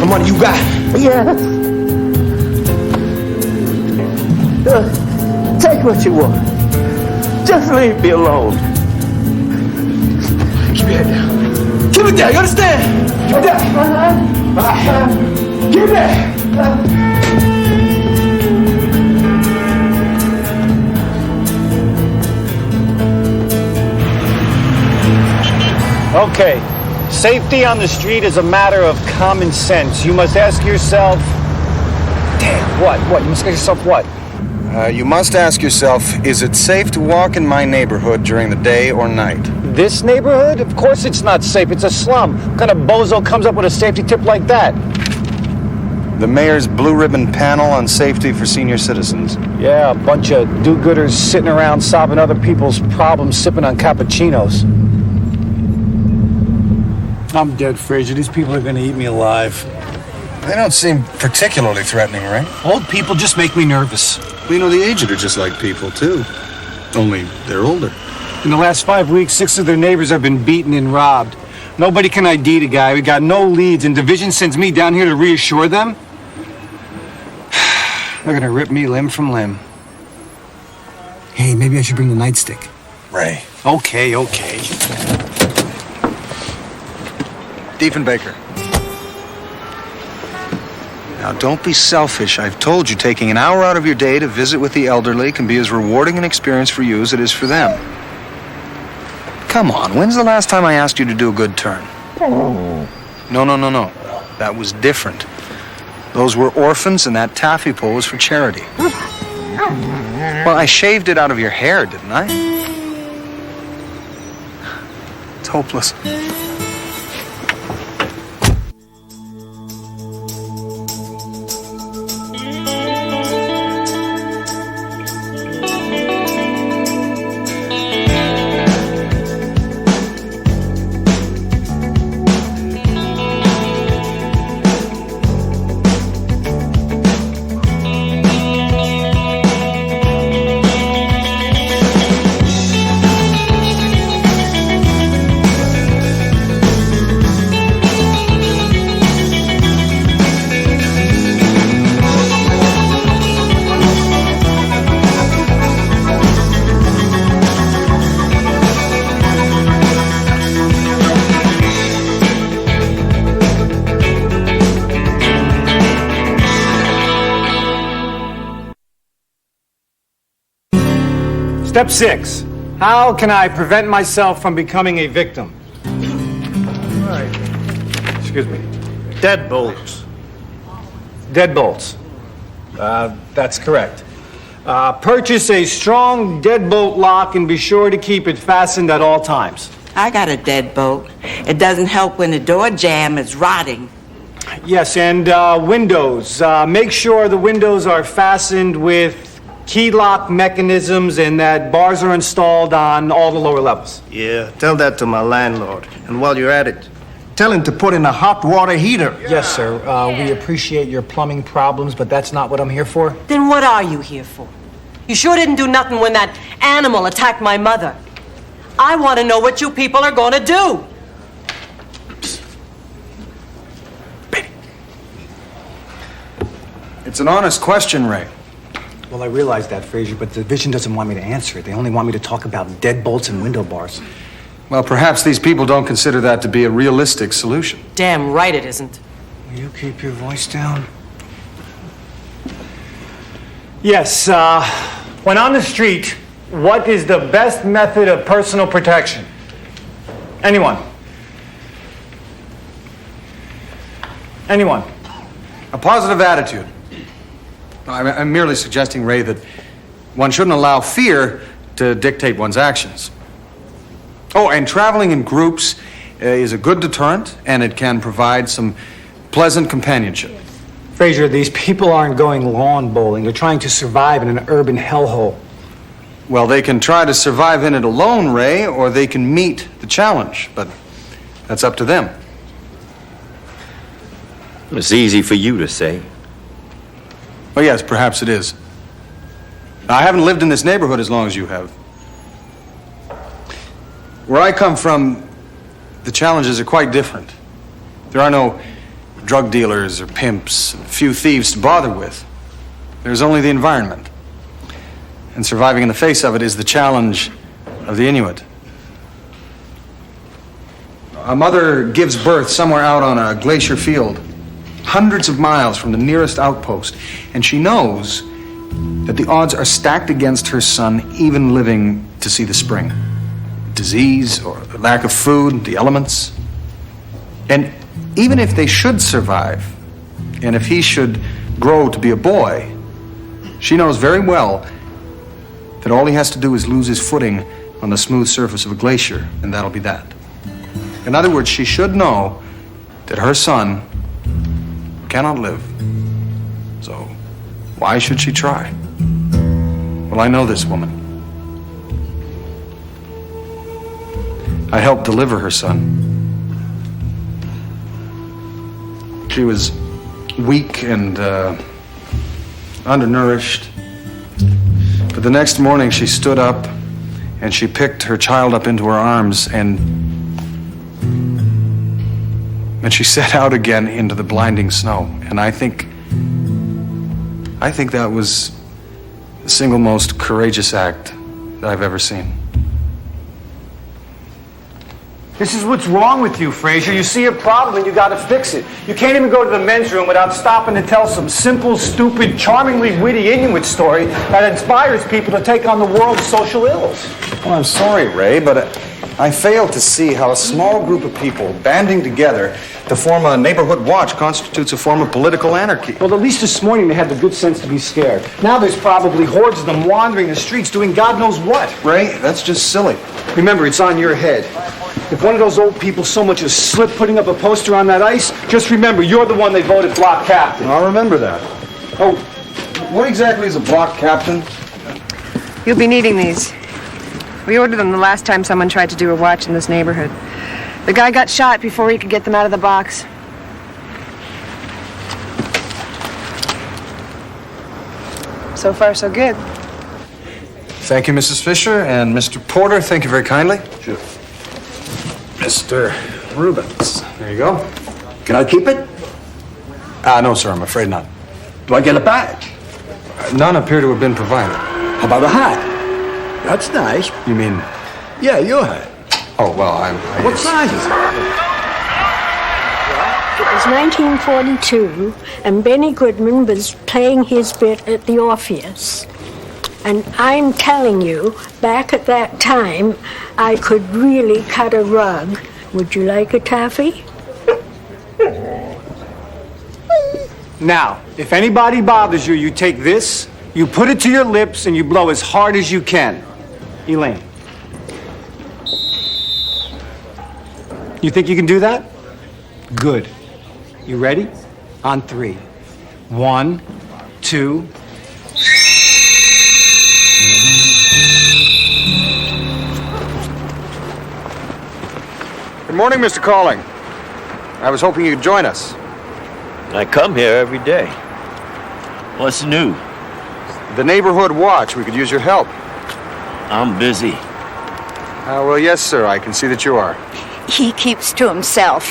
money you got? Yes. Take what you want. Just leave me alone. Keep your head down. Keep it down, you understand? Keep it down. Bye. Keep it. Okay, safety on the street is a matter of common sense. You must ask yourself... Damn, what? You must ask yourself what? You must ask yourself, is it safe to walk in my neighborhood during the day or night? This neighborhood? Of course it's not safe. It's a slum. What kind of bozo comes up with a safety tip like that? The mayor's blue ribbon panel on safety for senior citizens. Yeah, a bunch of do-gooders sitting around solving other people's problems, sipping on cappuccinos. I'm dead, Fraser. These people are gonna eat me alive. They don't seem particularly threatening, right? Old people just make me nervous. Well, you know, the aged are just like people, too. Only they're older. In the last 5 weeks, 6 of their neighbors have been beaten and robbed. Nobody can ID the guy. We got no leads, and Division sends me down here to reassure them. They're gonna rip me limb from limb. Hey, maybe I should bring the nightstick. Ray. Okay. Diefenbaker. Now, don't be selfish. I've told you, taking an hour out of your day to visit with the elderly can be as rewarding an experience for you as it is for them. Come on, when's the last time I asked you to do a good turn? No. That was different. Those were orphans, and that taffy pole was for charity. Well, I shaved it out of your hair, didn't I? It's hopeless. Step 6. How can I prevent myself from becoming a victim? Excuse me. Deadbolts. Deadbolts. That's correct. Purchase a strong deadbolt lock and be sure to keep it fastened at all times. I got a deadbolt. It doesn't help when the door jamb is rotting. Yes, and windows. Make sure the windows are fastened with key lock mechanisms and that bars are installed on all the lower levels. Yeah, tell that to my landlord. And while you're at it, tell him to put in a hot water heater. Yes, sir. We appreciate your plumbing problems, but that's not what I'm here for. Then what are you here for? You sure didn't do nothing when that animal attacked my mother. I want to know what you people are going to do. It's an honest question, Ray. Well, I realize that, Fraser, but the division doesn't want me to answer it. They only want me to talk about deadbolts and window bars. Well, perhaps these people don't consider that to be a realistic solution. Damn right it isn't. Will you keep your voice down? Yes, when on the street, what is the best method of personal protection? Anyone? Anyone? A positive attitude. I'm merely suggesting, Ray, that one shouldn't allow fear to dictate one's actions. Oh, and traveling in groups is a good deterrent, and it can provide some pleasant companionship. Fraser, these people aren't going lawn bowling. They're trying to survive in an urban hellhole. Well, they can try to survive in it alone, Ray, or they can meet the challenge, but that's up to them. It's easy for you to say. Well, yes, perhaps it is. I haven't lived in this neighborhood as long as you have. Where I come from, the challenges are quite different. There are no drug dealers or pimps, and few thieves to bother with. There's only the environment. And surviving in the face of it is the challenge of the Inuit. A mother gives birth somewhere out on a glacier field, hundreds of miles from the nearest outpost, and she knows that the odds are stacked against her son even living to see the spring. Disease or lack of food, the elements. And even if they should survive, and if he should grow to be a boy, she knows very well that all he has to do is lose his footing on the smooth surface of a glacier, and that'll be that. In other words, she should know that her son cannot live. So why should she try? Well, I know this woman. I helped deliver her son. She was weak and undernourished. But the next morning she stood up and she picked her child up into her arms and she set out again into the blinding snow. And I think that was the single most courageous act that I've ever seen. This is what's wrong with you, Fraser. You see a problem and you gotta fix it. You can't even go to the men's room without stopping to tell some simple, stupid, charmingly witty Inuit story that inspires people to take on the world's social ills. Well, I'm sorry, Ray, but I fail to see how a small group of people banding together to form a neighborhood watch constitutes a form of political anarchy. Well, at least this morning they had the good sense to be scared. Now there's probably hordes of them wandering the streets doing God knows what. Ray, that's just silly. Remember, it's on your head. If one of those old people so much as slipped putting up a poster on that ice, just remember, you're the one they voted block captain. I'll remember that. Oh, what exactly is a block captain? You'll be needing these. We ordered them the last time someone tried to do a watch in this neighborhood. The guy got shot before he could get them out of the box. So far, so good. Thank you, Mrs. Fisher, and Mr. Porter, thank you very kindly. Sure. Mr. Rubens, there you go. Can I keep it? No, sir, I'm afraid not. Do I get a badge? None appear to have been provided. How about a hat? That's nice. You mean? Yeah, your hat. Oh, well, What size is it? It was 1942, and Benny Goodman was playing his bit at the Orpheus. And I'm telling you, back at that time, I could really cut a rug. Would you like a taffy? Now, if anybody bothers you, you take this, you put it to your lips, and you blow as hard as you can. Elaine. You think you can do that? Good. You ready? On 3. 1, 2... Good morning, Mr. Calling. I was hoping you'd join us. I come here every day. What's new? The Neighborhood Watch. We could use your help. I'm busy. Well, yes, sir. I can see that you are. He keeps to himself.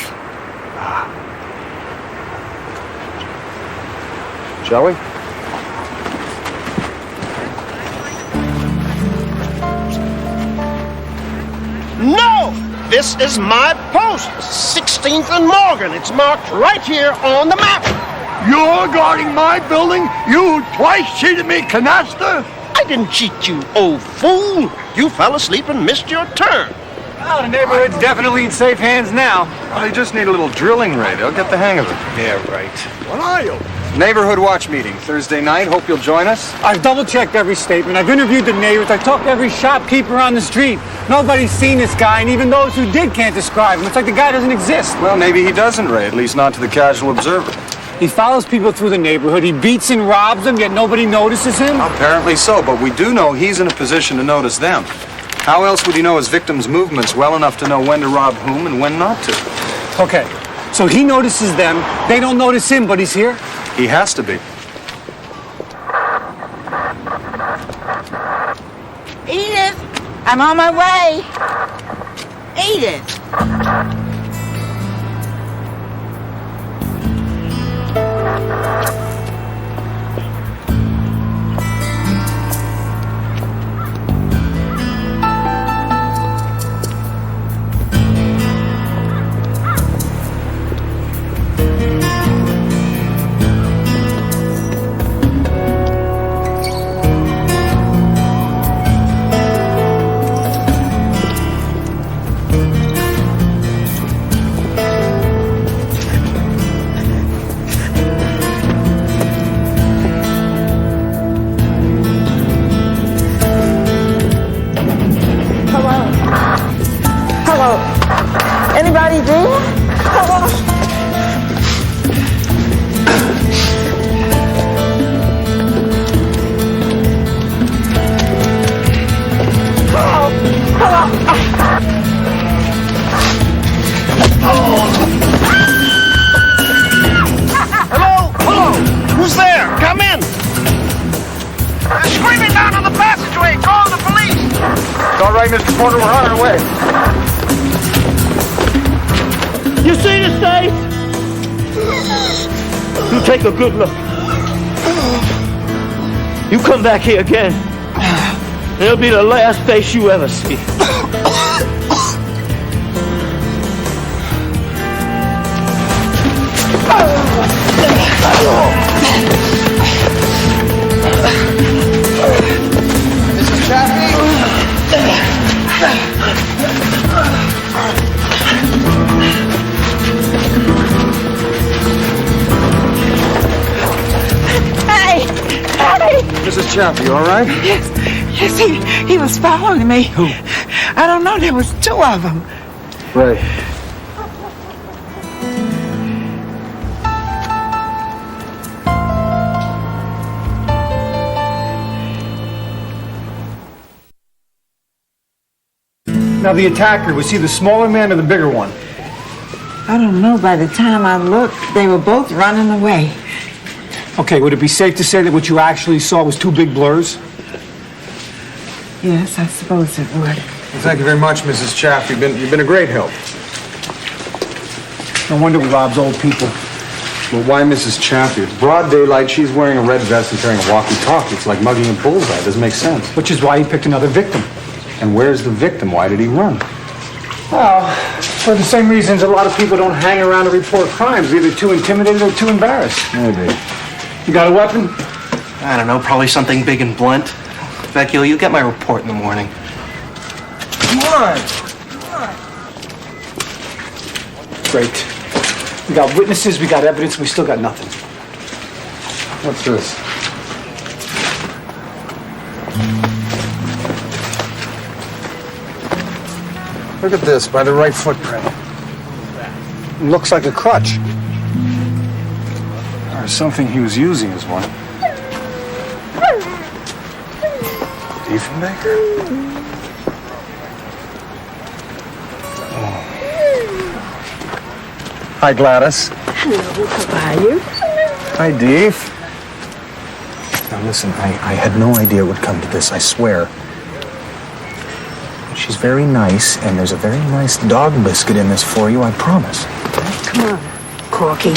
Shall we? No! This is my post, 16th and Morgan. It's marked right here on the map. You're guarding my building? You twice cheated me, canasta? I didn't cheat you, old fool. You fell asleep and missed your turn. Well, the neighborhood's definitely in safe hands now. Well, you just need a little drilling, Ray. They'll get the hang of it. Yeah, right. What are you? Neighborhood Watch meeting, Thursday night. Hope you'll join us. I've double-checked every statement. I've interviewed the neighbors. I've talked to every shopkeeper on the street. Nobody's seen this guy, and even those who did can't describe him. It's like the guy doesn't exist. Well, maybe he doesn't, Ray. At least not to the casual observer. He follows people through the neighborhood. He beats and robs them, yet nobody notices him. Apparently so, but we do know he's in a position to notice them. How else would he know his victims' movements well enough to know when to rob whom and when not to? Okay, so he notices them. They don't notice him, but he's here? He has to be. Edith, I'm on my way. Edith. Anybody there? Hello? Hello? Who's there? Come in. They're screaming down on the passageway. Call the police. It's all right, Mr. Porter. We're on our way. You see this face? You take a good look. You come back here again, it'll be the last face you ever see. Mrs. Chaffee? Mrs. Chaffee, you all right? Yes, he was following me. Who? I don't know, there was two of them. Ray. Now, the attacker, was he the smaller man or the bigger one? I don't know. By the time I looked, they were both running away. Okay, would it be safe to say that what you actually saw was two big blurs? Yes, I suppose it would. Well, thank you very much, Mrs. Chaffee. You've been a great help. No wonder he robs old people. Well, why Mrs. Chaffee? It's broad daylight. She's wearing a red vest and carrying a walkie-talkie. It's like mugging a bullseye. It doesn't make sense. Which is why he picked another victim. And where's the victim? Why did he run? Well, for the same reasons a lot of people don't hang around to report crimes. Either too intimidated or too embarrassed. Maybe. You got a weapon? I don't know, probably something big and blunt. Vecchio, you get my report in the morning. Come on. Great. We got witnesses, we got evidence, we still got nothing. What's this? Look at this, by the right footprint. Looks like a crutch. Or something he was using as one. Do Diefenbaker? Hi, Gladys. Hello, how are you? Hi, Deef. Now, listen, I had no idea it would come to this, I swear. She's very nice, and there's a very nice dog biscuit in this for you, I promise. Come on, Corky.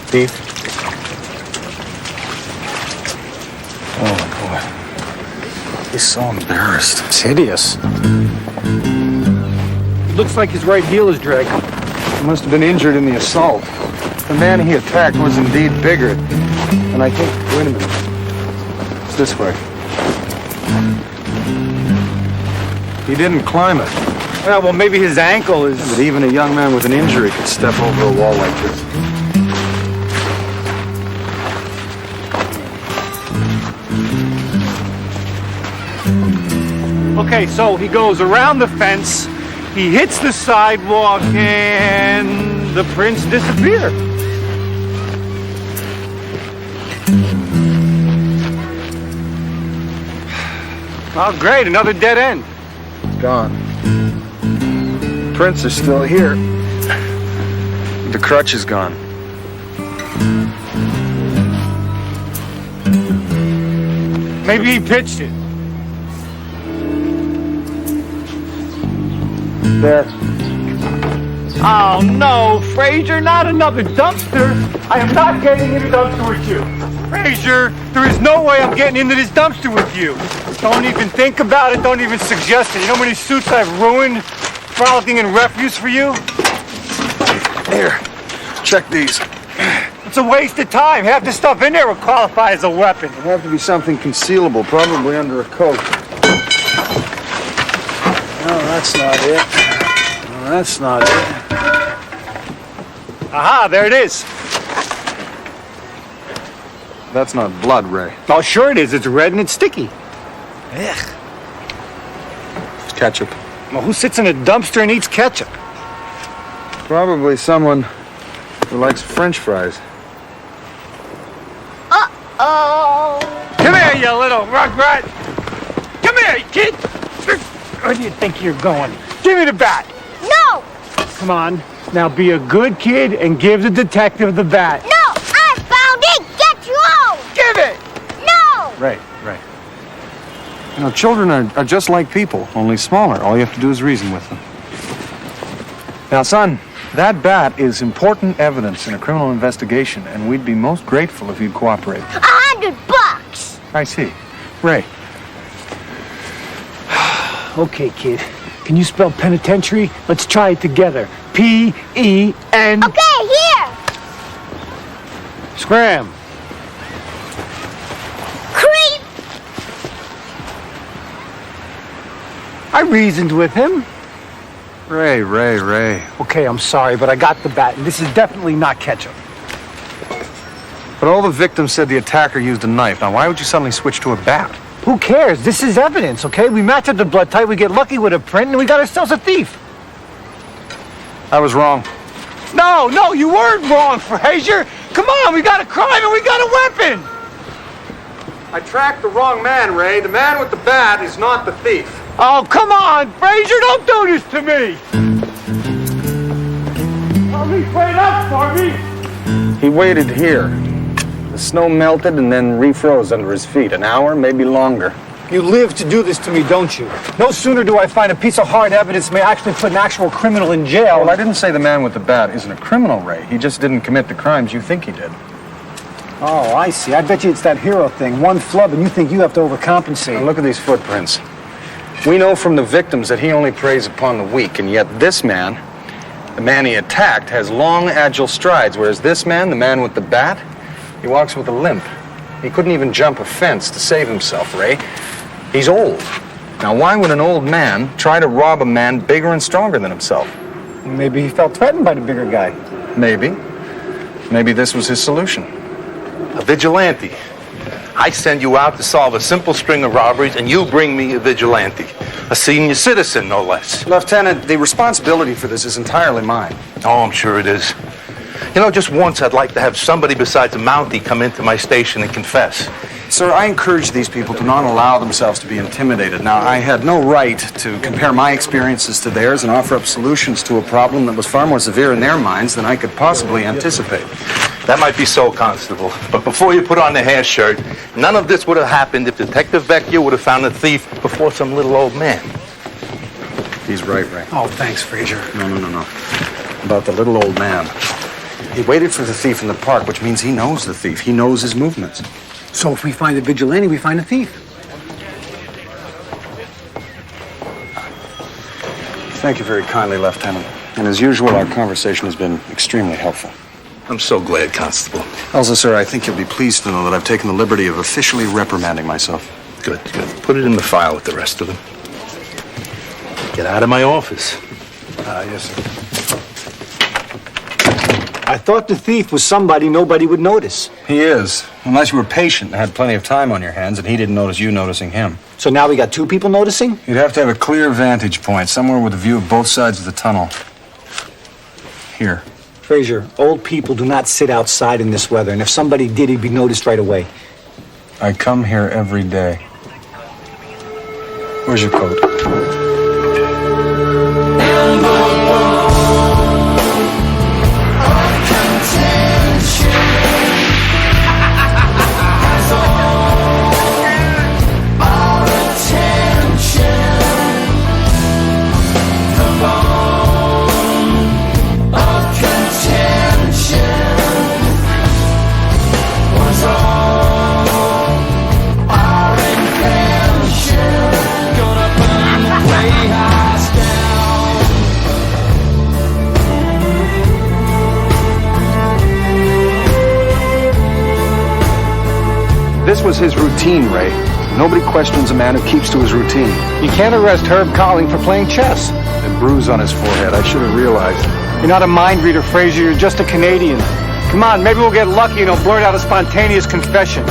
Deef. Oh, boy. He's so embarrassed. It's hideous. It looks like his right heel is dragging. He must have been injured in the assault. The man he attacked was indeed bigger. And I think, wait a minute. It's this way. He didn't climb it. Yeah, well, maybe his ankle is... But even a young man with an injury could step over a wall like this. Okay, so he goes around the fence, he hits the sidewalk, and the prints disappear. Oh, great, another dead end. Gone. Prints are still here. The crutch is gone. Maybe he pitched it. There. Oh, no, Fraser, not another dumpster. I am not getting in a dumpster with you. Fraser, there is no way I'm getting into this dumpster with you. Don't even think about it. Don't even suggest it. You know how many suits I've ruined frolicking in refuse for you? Here, check these. It's a waste of time. Half the stuff in there would qualify as a weapon. It'll have to be something concealable, probably under a coat. No, that's not it. No, that's not it. Aha, there it is. That's not blood, Ray. Oh, sure it is. It's red and it's sticky. Ugh. It's ketchup. Well, who sits in a dumpster and eats ketchup? Probably someone who likes French fries. Uh-oh. Come here, you little rugrat. Come here, kid. Where do you think you're going? Give me the bat. No! Come on. Now be a good kid and give the detective the bat. No! I found it! Get you home! Give it! No! Right. You know, children are just like people, only smaller. All you have to do is reason with them. Now, son, that bat is important evidence in a criminal investigation, and we'd be most grateful if you'd cooperate. $100! I see. Ray. Okay, kid. Can you spell penitentiary? Let's try it together. P-E-N... Okay, here! Scram. Creep! I reasoned with him. Ray. Okay, I'm sorry, but I got the bat, and this is definitely not ketchup. But all the victims said the attacker used a knife. Now, why would you suddenly switch to a bat? Who cares? This is evidence, okay? We match up the blood type, we get lucky with a print, and we got ourselves a thief. I was wrong. No, you weren't wrong, Fraser. Come on, we got a crime and we got a weapon. I tracked the wrong man, Ray. The man with the bat is not the thief. Oh, come on, Fraser, don't do this to me. Wait up for me. He waited here. The snow melted and then refroze under his feet. An hour, maybe longer. You live to do this to me, don't you? No sooner do I find a piece of hard evidence that may actually put an actual criminal in jail. Well, I didn't say the man with the bat isn't a criminal, Ray. He just didn't commit the crimes you think he did. Oh, I see. I bet you it's that hero thing. One flub and you think you have to overcompensate. Now look at these footprints. We know from the victims that he only preys upon the weak, and yet this man, the man he attacked, has long, agile strides, whereas this man, the man with the bat, he walks with a limp. He couldn't even jump a fence to save himself, Ray. He's old. Now, why would an old man try to rob a man bigger and stronger than himself? Maybe he felt threatened by the bigger guy. Maybe. Maybe this was his solution. A vigilante. I send you out to solve a simple string of robberies, and you bring me a vigilante. A senior citizen, no less. Lieutenant, the responsibility for this is entirely mine. Oh, I'm sure it is. You know, just once I'd like to have somebody besides a Mountie come into my station and confess. Sir, I encourage these people to not allow themselves to be intimidated. Now, I had no right to compare my experiences to theirs and offer up solutions to a problem that was far more severe in their minds than I could possibly anticipate. That might be so, Constable. But before you put on the hair shirt, none of this would have happened if Detective Vecchio would have found the thief before some little old man. He's right, Ray. Oh, thanks, Frazier. No. About the little old man. He waited for the thief in the park, which means he knows the thief. He knows his movements. So if we find the vigilante, we find the thief. Thank you very kindly, Lieutenant. And as usual, our conversation has been extremely helpful. I'm so glad, Constable. Also, sir, I think you'll be pleased to know that I've taken the liberty of officially reprimanding myself. Good. Put it in the file with the rest of them. Get out of my office. Yes, sir. I thought the thief was somebody nobody would notice. He is. Unless you were patient and had plenty of time on your hands and he didn't notice you noticing him. So now we got two people noticing? You'd have to have a clear vantage point, somewhere with a view of both sides of the tunnel. Here. Frazier, old people do not sit outside in this weather, and if somebody did, he'd be noticed right away. I come here every day. Where's your coat? This was his routine, Ray. Nobody questions a man who keeps to his routine. You can't arrest Herb Colling for playing chess. A bruise on his forehead. I should have realized. You're not a mind reader, Frazier. You're just a Canadian. Come on, maybe we'll get lucky and he'll blurt out a spontaneous confession.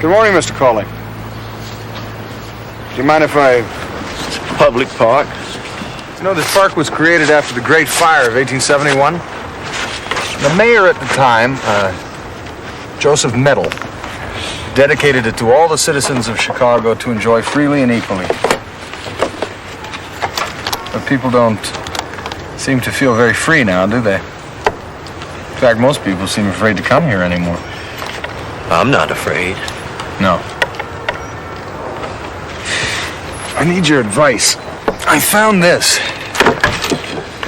Good morning, Mr. Colling. Do you mind if I... Public park. You know, this park was created after the Great Fire of 1871. The mayor at the time, Joseph Medal, dedicated it to all the citizens of Chicago to enjoy freely and equally. But people don't seem to feel very free now, do they? In fact, most people seem afraid to come here anymore. I'm not afraid. No. I need your advice. I found this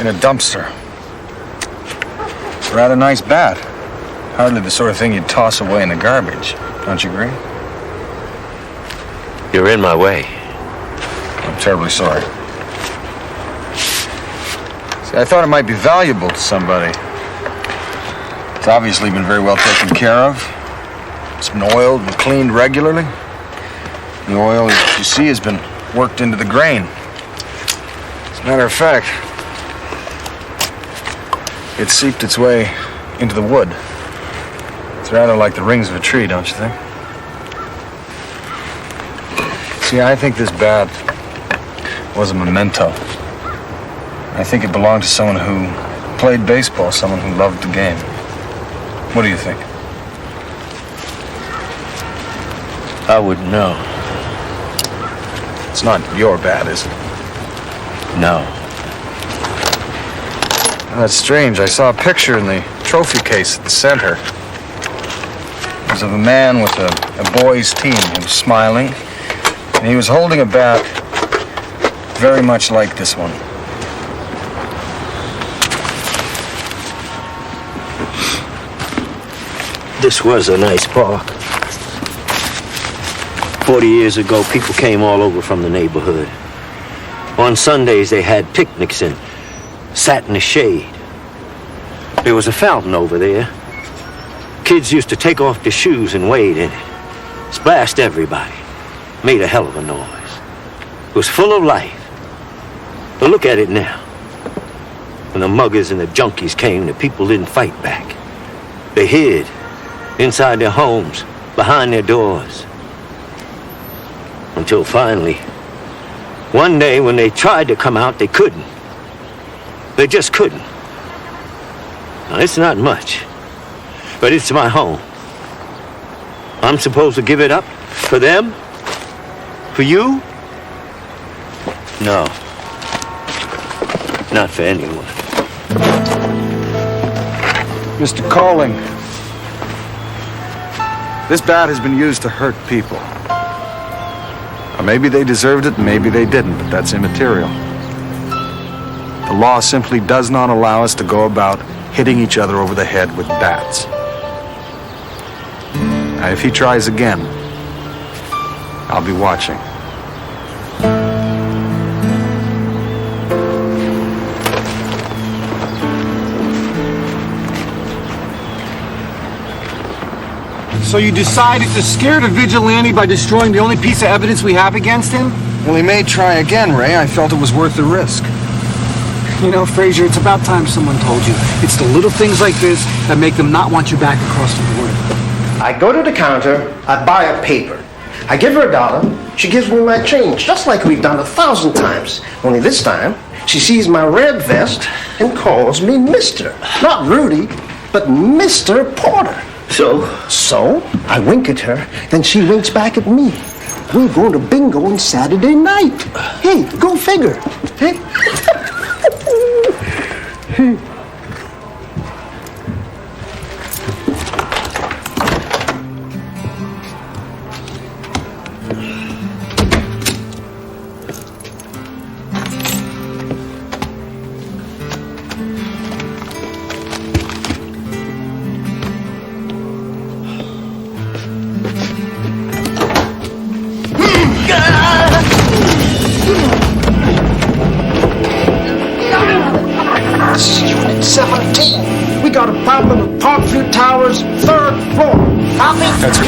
in a dumpster. It's a rather nice bat. Hardly the sort of thing you'd toss away in the garbage. Don't you agree? You're in my way. I'm terribly sorry. See, I thought it might be valuable to somebody. It's obviously been very well taken care of. It's been oiled and cleaned regularly. The oil, as you see, has been worked into the grain. As a matter of fact, it seeped its way into the wood. It's rather like the rings of a tree, don't you think? See, I think this bat was a memento. I think it belonged to someone who played baseball, someone who loved the game. What do you think? I wouldn't know. It's not your bat, is it? No. That's strange. I saw a picture in the trophy case at the center. It was of a man with a boys' team. He was smiling, and he was holding a bat very much like this one. This was a nice park. 40 years ago, people came all over from the neighborhood. On Sundays, they had picnics and sat in the shade. There was a fountain over there. Kids used to take off their shoes and wade in it. Splashed everybody. Made a hell of a noise. It was full of life. But look at it now. When the muggers and the junkies came, the people didn't fight back. They hid inside their homes, behind their doors. Until finally, one day when they tried to come out, they couldn't. They just couldn't. Now, it's not much, but it's my home. I'm supposed to give it up for them? For you? No. Not for anyone. Mr. Calling, this bat has been used to hurt people. Now, maybe they deserved it, maybe they didn't, but that's immaterial. The law simply does not allow us to go about hitting each other over the head with bats. Now, if he tries again, I'll be watching. So you decided to scare the vigilante by destroying the only piece of evidence we have against him? Well, he may try again, Ray. I felt it was worth the risk. You know, Fraser, it's about time someone told you. It's the little things like this that make them not want you back across the border. I go to the counter, I buy a paper. I give her $1, she gives me my change, just like we've done 1,000 times. Only this time, she sees my red vest and calls me Mr. Not Rudy, but Mr. Porter. So, I wink at her, then she winks back at me. We're going to bingo on Saturday night. Hey, go figure. Hey. This is Unit 17. We got a problem at Parkview Towers, 3rd floor. Copy? That's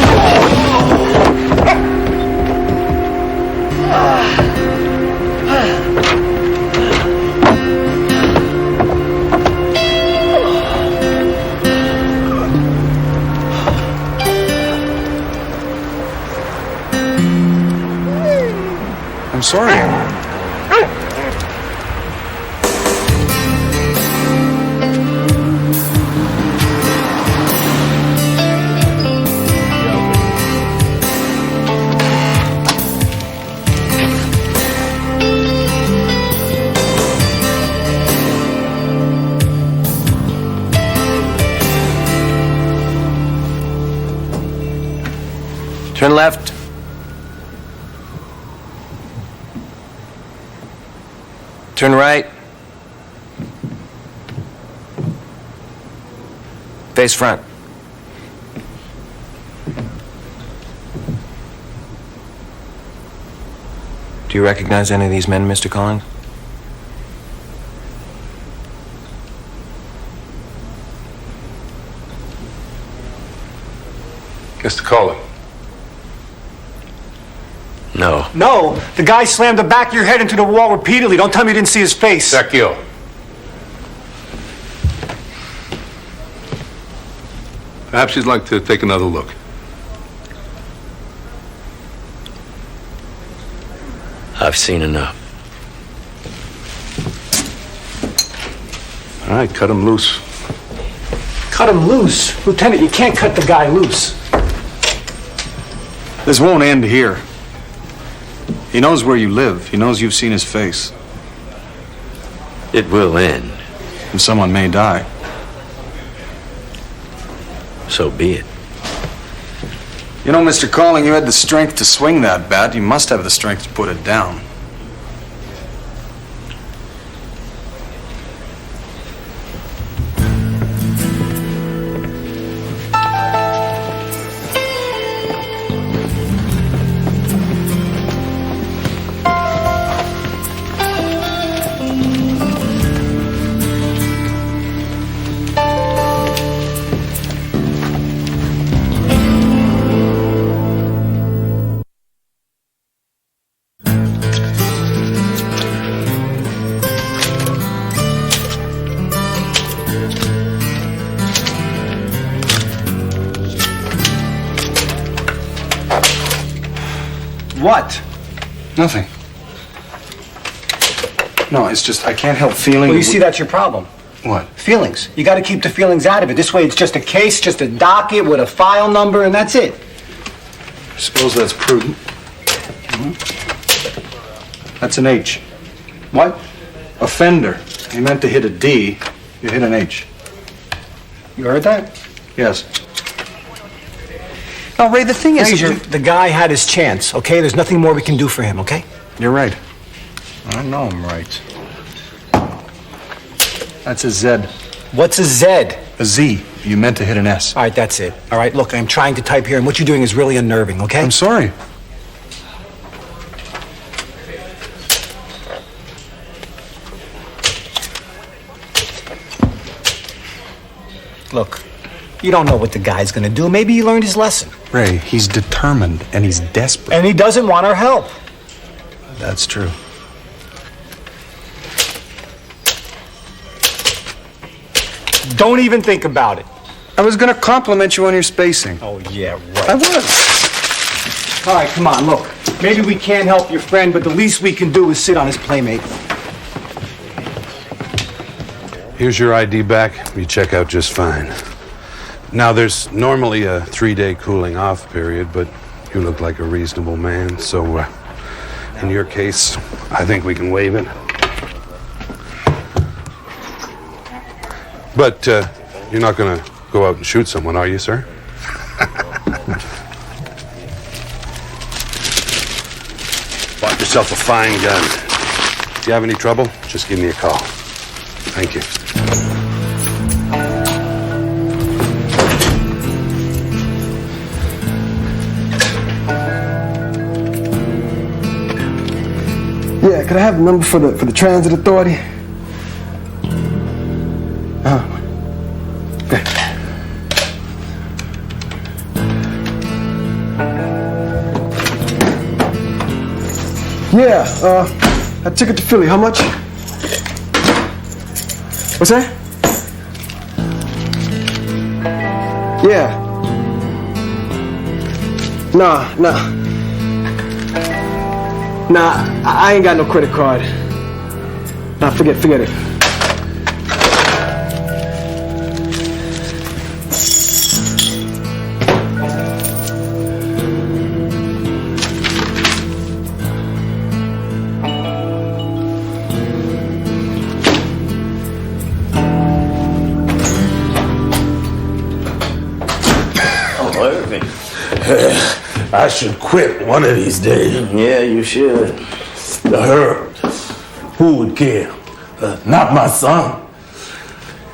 I'm sorry. Turn left. Turn right. Face front. Do you recognize any of these men, Mr. Collins? Mr. Calling. No. No, the guy slammed the back of your head into the wall repeatedly. Don't tell me you didn't see his face. Vecchio. Perhaps you'd like to take another look. I've seen enough. All right, cut him loose. Cut him loose? Lieutenant, you can't cut the guy loose. This won't end here. He knows where you live. He knows you've seen his face. It will end. And someone may die. So be it. You know, Mr. Calling, you had the strength to swing that bat. You must have the strength to put it down. What? Nothing. No, it's just I can't help feeling... Well, you see, that's your problem. What? Feelings. You got to keep the feelings out of it. This way it's just a case, just a docket with a file number, and that's it. I suppose that's prudent. That's an H. What? Offender. You meant to hit a D, you hit an H. You heard that? Yes. No, Ray, the thing is, the guy had his chance, okay? There's nothing more we can do for him, okay? You're right. I know I'm right. That's a Z. What's a Z? A Z. You meant to hit an S. All right, that's it. All right, look, I'm trying to type here, and what you're doing is really unnerving, okay? I'm sorry. Look, you don't know what the guy's gonna do. Maybe he learned his lesson. Ray, he's determined and he's desperate. And he doesn't want our help. That's true. Don't even think about it. I was gonna compliment you on your spacing. Oh, yeah, right. I was. All right, come on, look. Maybe we can't help your friend, but the least we can do is sit on his playmate. Here's your ID back. You check out just fine. Now, there's normally a 3-day cooling off period, but you look like a reasonable man, so in your case, I think we can waive it. But you're not going to go out and shoot someone, are you, sir? Bought yourself a fine gun. If you have any trouble, just give me a call. Thank you. Yeah, could I have the number for the transit authority? Okay. Yeah, a ticket to Philly, how much? What's that? Yeah. Nah, I ain't got no credit card. Nah, forget it. I should quit one of these days. Yeah, you should. The Herb. Who would care? Not my son.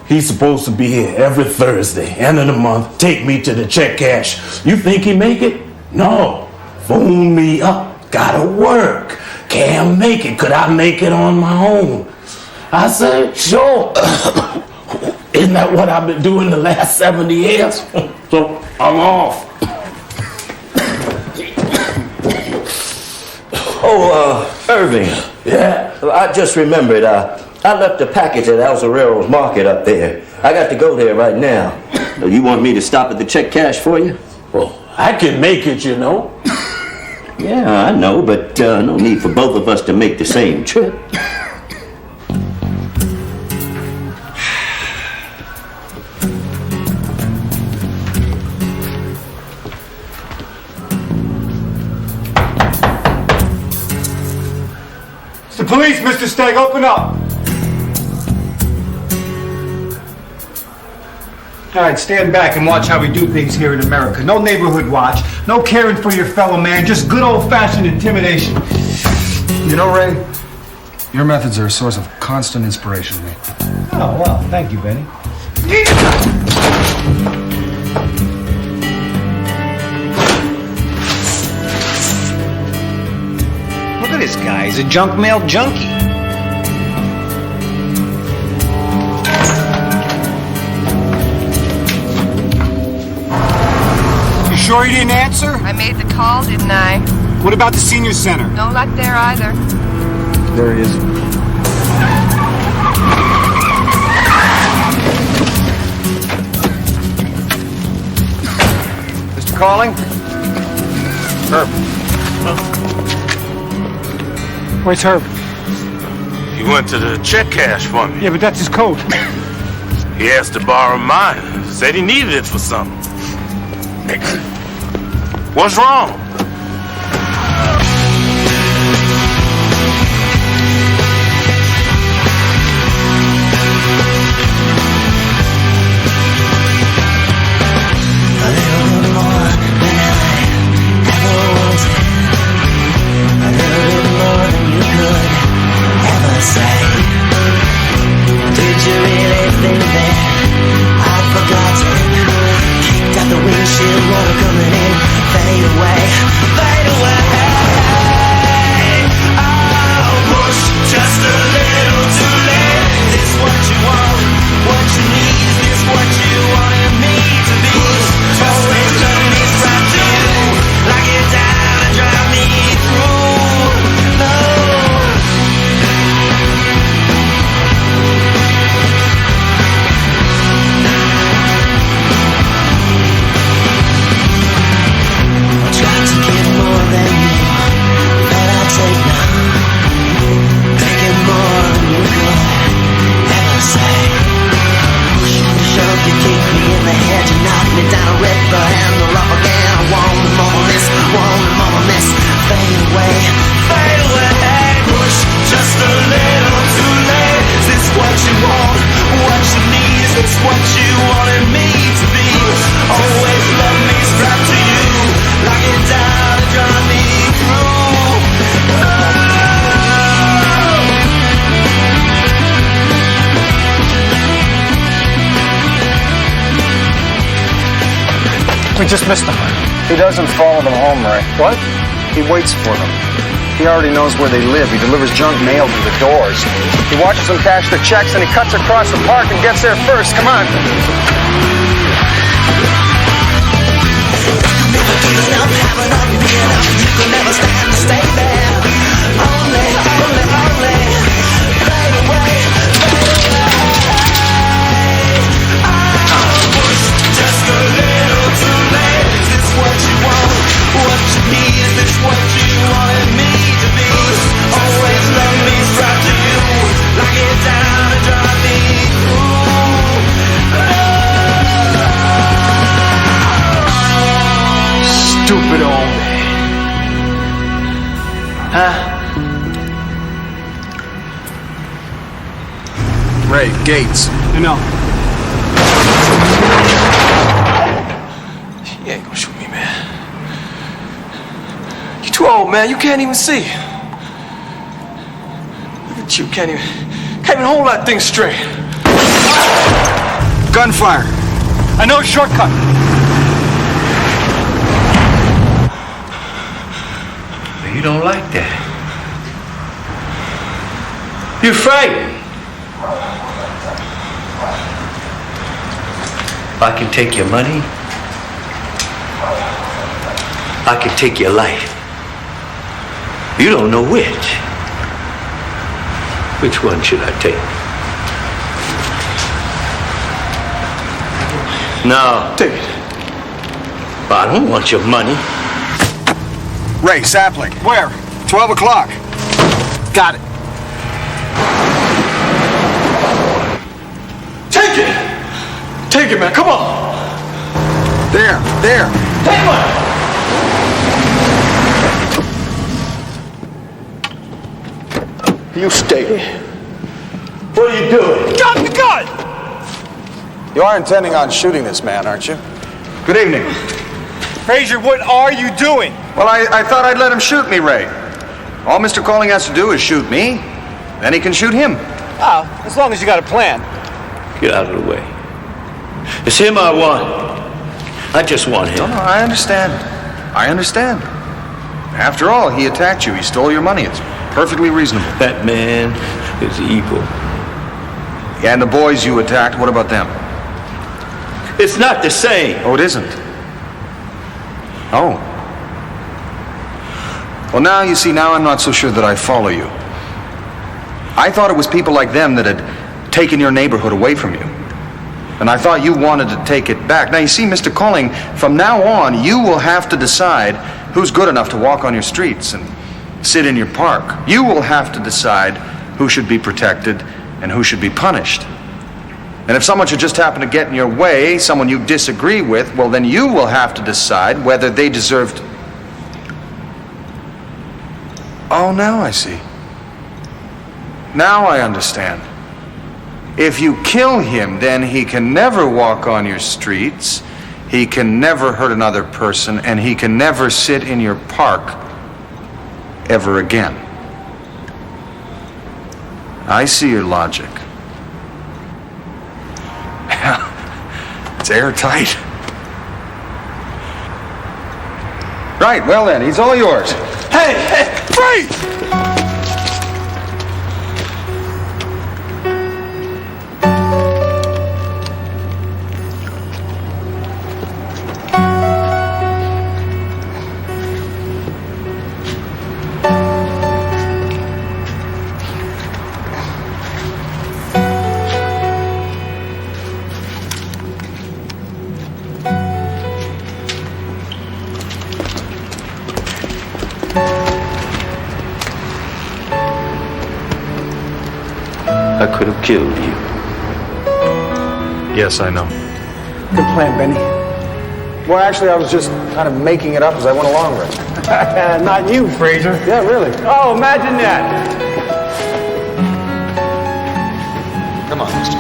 He's supposed to be here every Thursday, end of the month, take me to the check cash. You think he make it? No. Phone me up. Gotta work. Can't make it. Could I make it on my own? I said, sure. Isn't that what I've been doing the last 70 years? So I'm off. Irving. Yeah? I just remembered. I left a package at Alzarero's Market up there. I got to go there right now. You want me to stop at the check cash for you? Well, I can make it, you know. Yeah, I know, but no need for both of us to make the same trip. It's the police, Mr. Stegg. Open up. All right, stand back and watch how we do things here in America. No neighborhood watch, no caring for your fellow man, just good old-fashioned intimidation. You know, Ray, your methods are a source of constant inspiration to me. Oh, well, thank you, Benny. Look at this guy. He's a junk mail junkie. You sure you didn't answer? I made the call, didn't I? What about the senior center? No luck there either. There he is. Mr. Calling? Herb. Where's Herb? He went to the check cash for me. Yeah, but that's his code. He asked to borrow mine. Said he needed it for something. What's wrong? Did you really think that I'd forgotten? Kicked out the windshield, water coming in. Fade away, fade away. Oh, push just a little too late. Is this what you want? What you need? Is this what you wanted me to be? Always love me right to you. Lock it down and drive me through. No. You kick me in the head, you knock me down, I rip the handle up again. I want more miss, fade away, fade away. Push just a little too late. Is this what you want, what you need? Is this what you wanted me to be? Always love me strapped to you. Lock it down and drive me through. We just missed him. He doesn't follow them home, Ray. What? He waits for them. He already knows where they live. He delivers junk mail to the doors. He watches them cash their checks, and he cuts across the park and gets there first. Come on. You could never stand to stay there. Only fade away, fade away. Push just a little too late. Is this what you want? What you need? Is this what you wanted me to be? Always love me strapped to you. Lock it down and drive me through. Stupid old. Huh? Ray, Gates. I know. You ain't gonna shoot me, man. You're too old, man. You can't even see. Look at you, can't even hold that thing straight. Gunfire. I know a shortcut. You don't like that. You're frightened. I can take your money. I can take your life. You don't know which. Which one should I take? No. Take it. I don't want your money. Ray, Sapling. Where? 12 o'clock. Got it. Take it! Take it, man. Come on. There. Take one. You stay here. What are you doing? Drop the gun! You are intending on shooting this man, aren't you? Good evening. Frazier, what are you doing? Well, I thought I'd let him shoot me, Ray. All Mr. Colling has to do is shoot me, then he can shoot him. Oh, as long as you got a plan. Get out of the way. It's him I want. I just want him. No, I understand. I understand. After all, he attacked you. He stole your money. It's perfectly reasonable. That man is evil. And the boys you attacked, what about them? It's not the same. Oh, it isn't? Oh. Well, now, you see, now I'm not so sure that I follow you. I thought it was people like them that had taken your neighborhood away from you. And I thought you wanted to take it back. Now, you see, Mr. Colling, from now on, you will have to decide who's good enough to walk on your streets and sit in your park. You will have to decide who should be protected and who should be punished. And if someone should just happen to get in your way, someone you disagree with, well, then you will have to decide whether they deserve to... Oh, now I see. Now I understand. If you kill him, then he can never walk on your streets, he can never hurt another person, and he can never sit in your park ever again. I see your logic. It's airtight. Right, well then, he's all yours. Hey, freeze! I could have killed you. Yes, I know. Good plan, Benny. Well, actually, I was just kind of making it up as I went along with it. Not you, Frazier. Yeah, really. Oh, imagine that. Come on, Mr.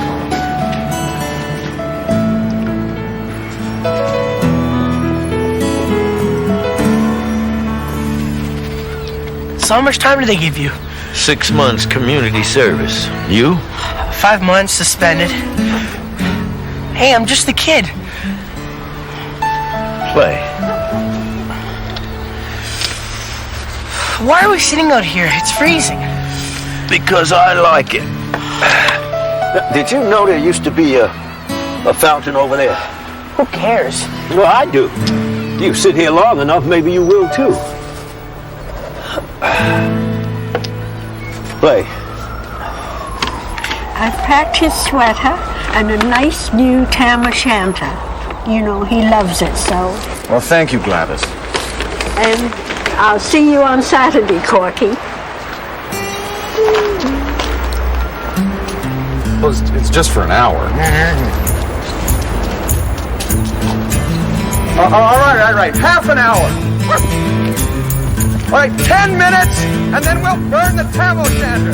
Colling. So how much time do they give you? 6 months community service. You? 5 months suspended. Hey, I'm just a kid. Play. Why are we sitting out here? It's freezing. Because I like it. Did you know there used to be a fountain over there? Who cares? Well, I do. You sit here long enough, maybe you will too. Play. I've packed his sweater and a nice new tam o' shanter. You know, he loves it so. Well, thank you, Gladys. And I'll see you on Saturday, Corky. Well, it's just for an hour. All right. Half an hour. All right, 10 minutes, and then we'll burn the tam o' shanter.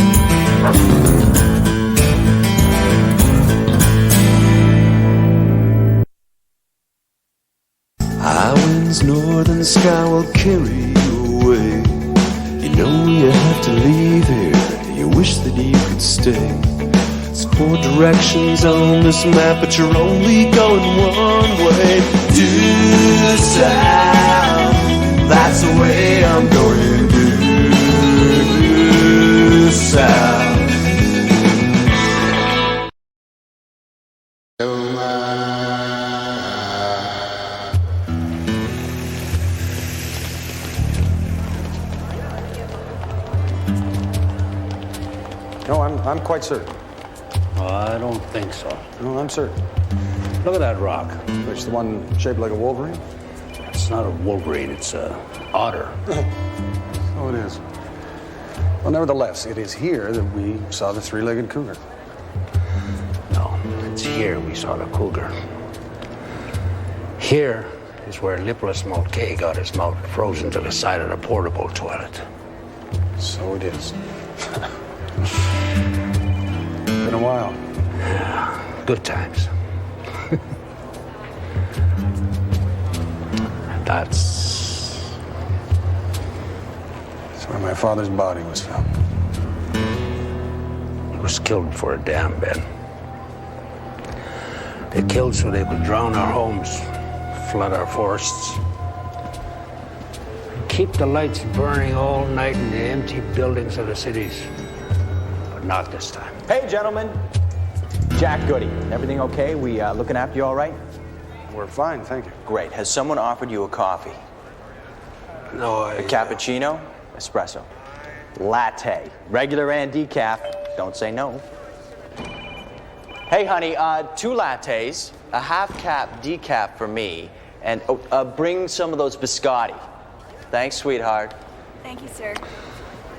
High winds, northern sky will carry you away. You know you have to leave here. You wish that you could stay. There's 4 directions on this map, but you're only going one way. Due south, that's the way I'm going. Due south. No, I'm quite certain. I don't think so. No, I'm certain. Look at that rock. Which, the one shaped like a wolverine? It's not a wolverine, it's a otter. Oh, it is. Well, nevertheless, it is here that we saw the 3-legged cougar. No, it's here we saw the cougar. Here is where Lipolis Mulcahy got his mouth frozen to the side of the portable toilet. So it is. Been a while. Yeah, good times. That's where my father's body was found. He was killed for a dam, Ben. They killed so they could drown our homes, flood our forests, keep the lights burning all night in the empty buildings of the cities. But not this time. Hey, gentlemen. Jack Goody. Everything okay? We looking after you all right? We're fine, thank you. Great. Has someone offered you a coffee? No, A cappuccino? Espresso? Latte. Regular and decaf. Don't say no. Hey, honey, 2 lattes, a half-cap decaf for me, and bring some of those biscotti. Thanks, sweetheart. Thank you, sir.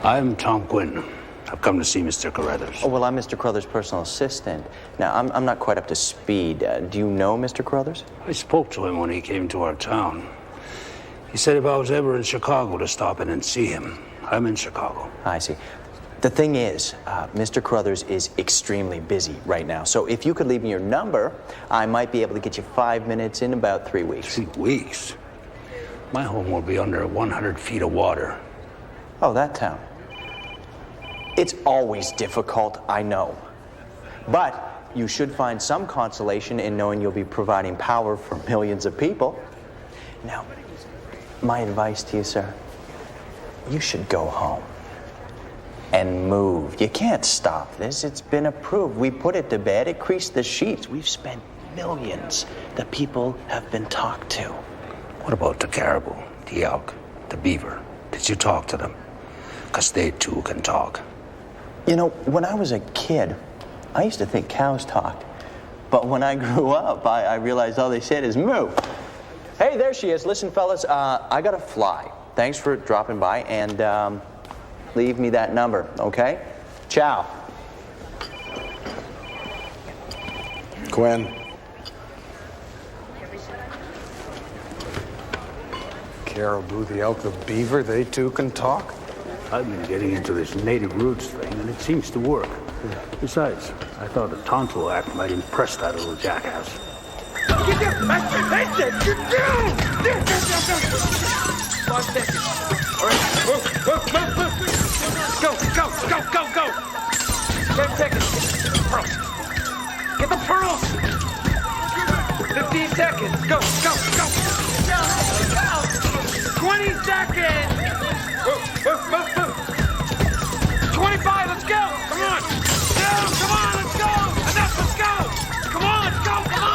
I'm Tom Quinn. I've come to see Mr. Carruthers. Oh, well, I'm Mr. Carruthers' personal assistant. Now, I'm not quite up to speed. Do you know Mr. Carruthers? I spoke to him when he came to our town. He said if I was ever in Chicago to stop in and see him. I'm in Chicago. I see. The thing is, Mr. Carruthers is extremely busy right now. So if you could leave me your number, I might be able to get you 5 minutes in about 3 weeks. 3 weeks? My home will be under 100 feet of water. Oh, that town. It's always difficult, I know. But you should find some consolation in knowing you'll be providing power for millions of people. Now, my advice to you, sir, you should go home and move. You can't stop this. It's been approved. We put it to bed. It creased the sheets. We've spent millions. The people have been talked to. What about the caribou, the elk, the beaver? Did you talk to them? Because they too can talk. You know, when I was a kid, I used to think cows talked. But when I grew up, I realized all they said is moo. Hey, there she is. Listen, fellas, I gotta fly. Thanks for dropping by, and leave me that number, okay? Ciao. Quinn. Caribou, the elk, the beaver, they too can talk? I've been getting into this native roots thing, and it seems to work. Besides, I thought the Tonto Act might impress that little jackass. Get down! I said, get down! Down! 5 seconds. All right, move. Go. 10 seconds. Pearls. Get the pearls. 15 seconds. Go. 20 seconds. Move. 25, let's go. Come on. Come on, let's go. Enough, let's go. Come on, let's go. Come on.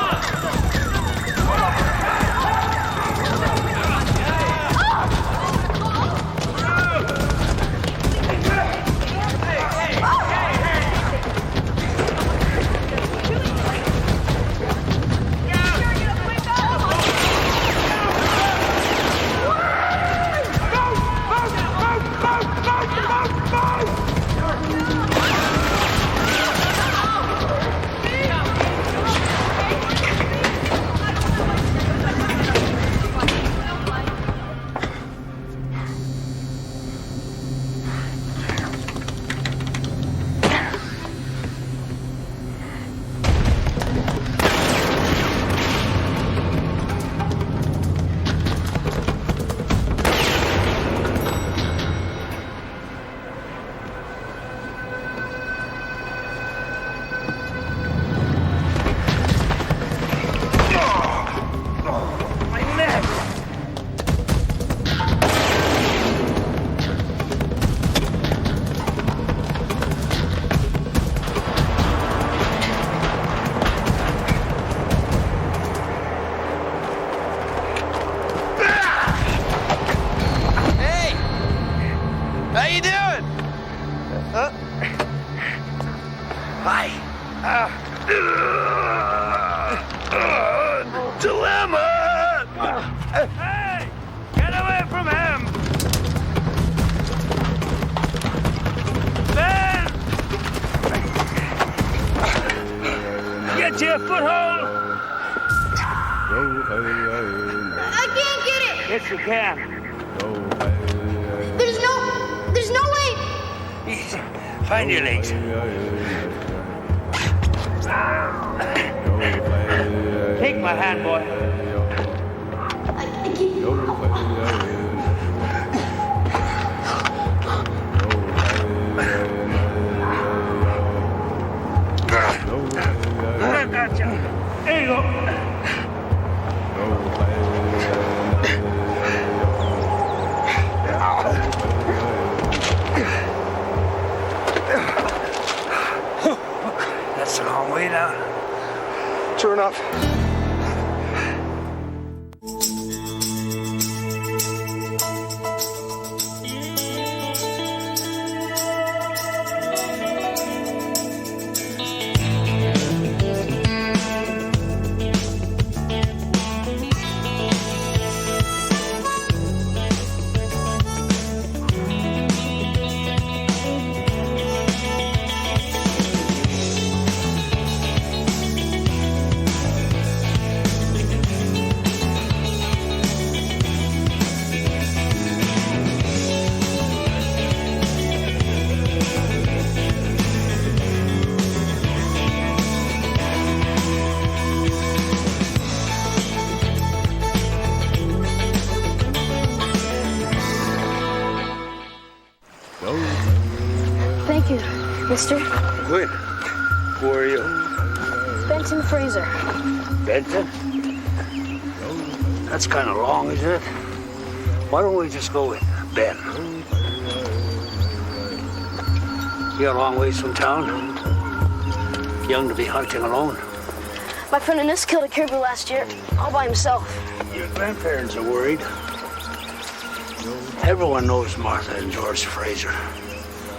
Find your legs. my hand, boy. I got you. There you go. That's a long way down. Sure enough. Thank you, mister. Good. Who are you? Benton Fraser. Benton? That's kind of long, isn't it? Why don't we just go with Ben? You're a long ways from town. Young to be hunting alone. My friend Innes killed a caribou last year, all by himself. Your grandparents are worried. Everyone knows Martha and George Fraser.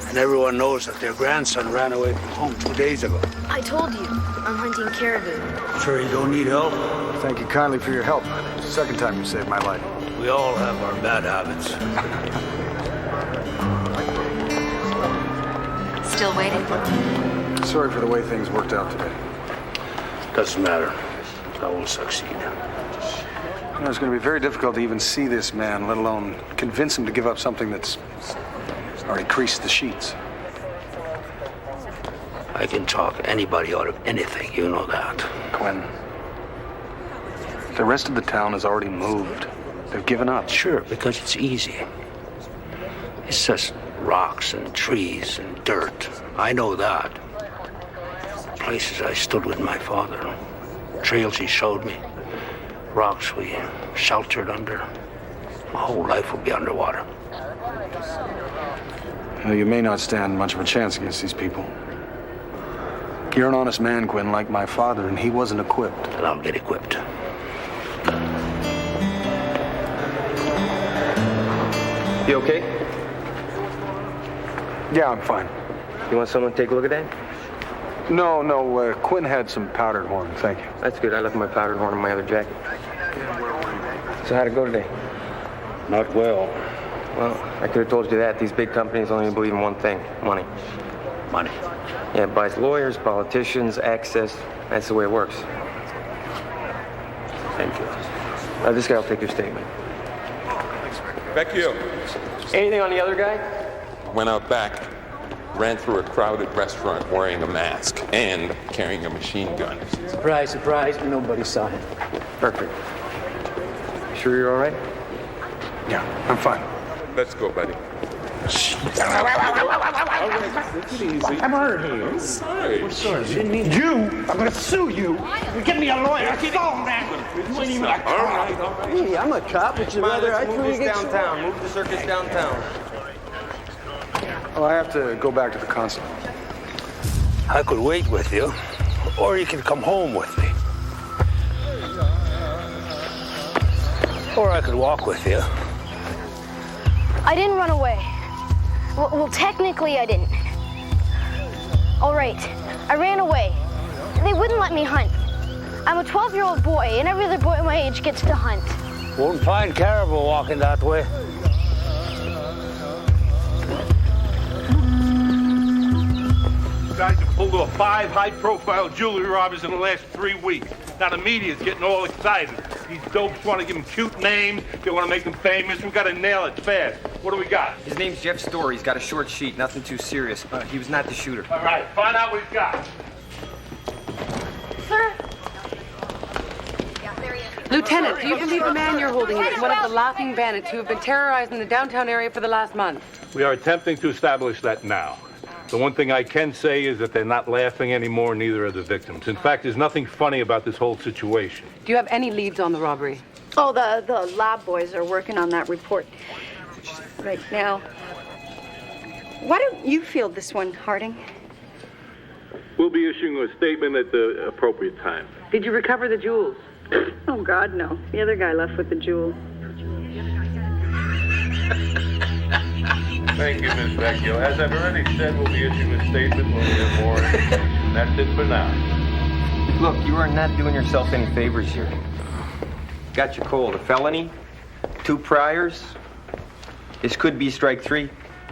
And everyone knows that their grandson ran away from home 2 days ago. I told you, I'm hunting caribou. Sure you don't need help? Thank you kindly for your help. It's the second time you saved my life. We all have our bad habits. Still waiting? Sorry for the way things worked out today. Doesn't matter. I will succeed. You know, it's going to be very difficult to even see this man, let alone convince him to give up something that's already creased the sheets. I can talk anybody out of anything, you know that. Quinn, the rest of the town has already moved. They've given up. Sure, because it's easy. It's just rocks and trees and dirt. I know that. Places I stood with my father. Trails he showed me. Rocks we sheltered under. My whole life will be underwater. You may not stand much of a chance against these people. You're an honest man, Quinn, like my father, and he wasn't equipped. And I'll get equipped. You okay? Yeah, I'm fine. You want someone to take a look at that? No, Quinn had some powdered horn, thank you. That's good. I left my powdered horn in my other jacket. So how'd it go today? Not well. Well, I could have told you that. These big companies only believe in one thing, money. Money. Yeah, it buys lawyers, politicians, access. That's the way it works. Thank you. This guy will take your statement. Vecchio. Anything on the other guy? Went out back, ran through a crowded restaurant wearing a mask and carrying a machine gun. Surprise, surprise, nobody saw him. Perfect. Sure you're all right? Yeah, I'm fine. Let's go, buddy. I'm hurt here. I'm sorry. We're sorry. You didn't mean you. I'm going to sue you. Get me a lawyer. I saw that. You ain't even a cop. All right. Hey, I'm a cop, but you'd rather I move this downtown. Move the circus downtown. Oh, I have to go back to the consulate. I could wait with you, or you can come home with me. Or I could walk with you. I didn't run away. Well, technically I didn't. All right, I ran away. They wouldn't let me hunt. I'm a 12-year-old boy, and every other boy my age gets to hunt. Won't find caribou walking that way. You guys have pulled off 5 high-profile jewelry robberies in the last 3 weeks. Now the media's getting all excited. These dopes want to give them cute names. They want to make them famous. We got to nail it fast. What do we got? His name's Jeff Story. He's got a short sheet. Nothing too serious. He was not the shooter. All right, find out what he's got. Sir? Lieutenant, do you believe the man you're holding is one of the laughing bandits who have been terrorizing the downtown area for the last month? We are attempting to establish that now. The one thing I can say is that they're not laughing anymore, neither are the victims. In fact, there's nothing funny about this whole situation. Do you have any leads on the robbery? Oh, the lab boys are working on that report right now. Why don't you field this one, Harding? We'll be issuing a statement at the appropriate time. Did you recover the jewels? Oh, God, no. The other guy left with the jewel. Thank you, Miss Vecchio. As I've already said, we'll be issuing a statement when we have more information. That's it for now. Look, you are not doing yourself any favors here. Got your cold. A felony, 2 priors. This could be strike 3.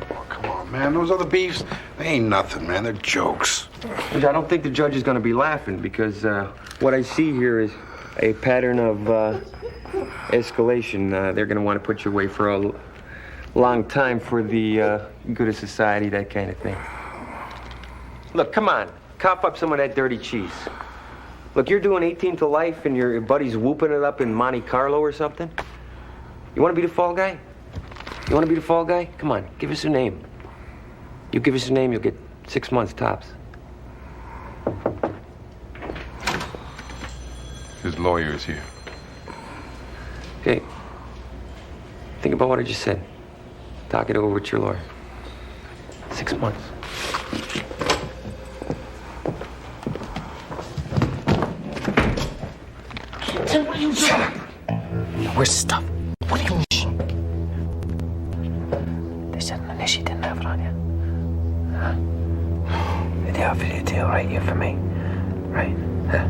Oh, come on, man. Those other beefs, they ain't nothing, man. They're jokes. I don't think the judge is going to be laughing because what I see here is a pattern of escalation. They're going to want to put you away for a long time for the good of society, that kind of thing. Look, come on. Cough up some of that dirty cheese. Look, you're doing 18 to life and your buddy's whooping it up in Monte Carlo or something. You want to be the fall guy? You want to be the fall guy? Come on, give us a name. You give us a name, you'll get 6 months tops. His lawyer is here. Okay. Think about what I just said. Talk it over with your lawyer. 6 months. What are you doing? Where's the stuff? What are you doing? They said Manishi didn't have it on you. Huh? Did they offer you a deal right here for me? Right? Huh?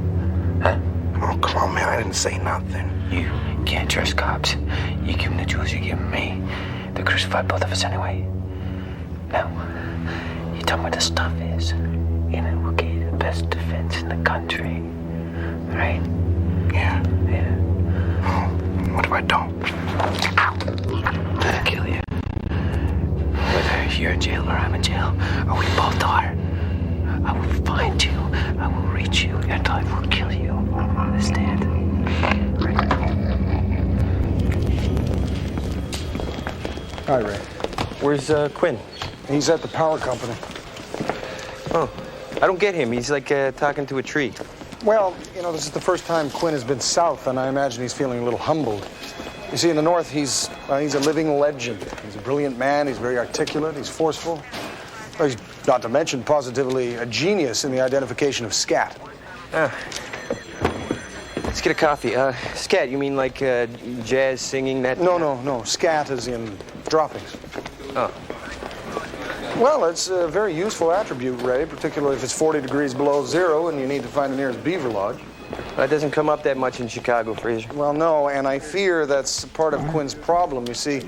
Huh? Oh, come on, man. I didn't say nothing. You can't trust cops. You give them the jewels, you give them me. They crucified both of us anyway. Now, you tell me where the stuff is, and it will get you the best defense in the country. Right? Yeah. Yeah. What if I don't? I'll kill you. Whether you're in jail or I'm in jail, or we both are, I will find you, I will reach you, and I will kill you. Understand? Right. Hi, Ray. Where's Quinn? He's at the power company. Oh, I don't get him. He's like talking to a tree. Well, you know, this is the first time Quinn has been south, and I imagine he's feeling a little humbled. You see, in the north, he's a living legend. He's a brilliant man. He's very articulate. He's forceful. Well, he's not to mention positively a genius in the identification of scat. Let's get a coffee. Scat, you mean like jazz singing, that? No. Scat is in droppings. Oh. Well, it's a very useful attribute, Ray, particularly if it's 40 degrees below zero and you need to find the nearest beaver lodge. That doesn't come up that much in Chicago, Fraser. Well, no, and I fear that's part of Quinn's problem. You see,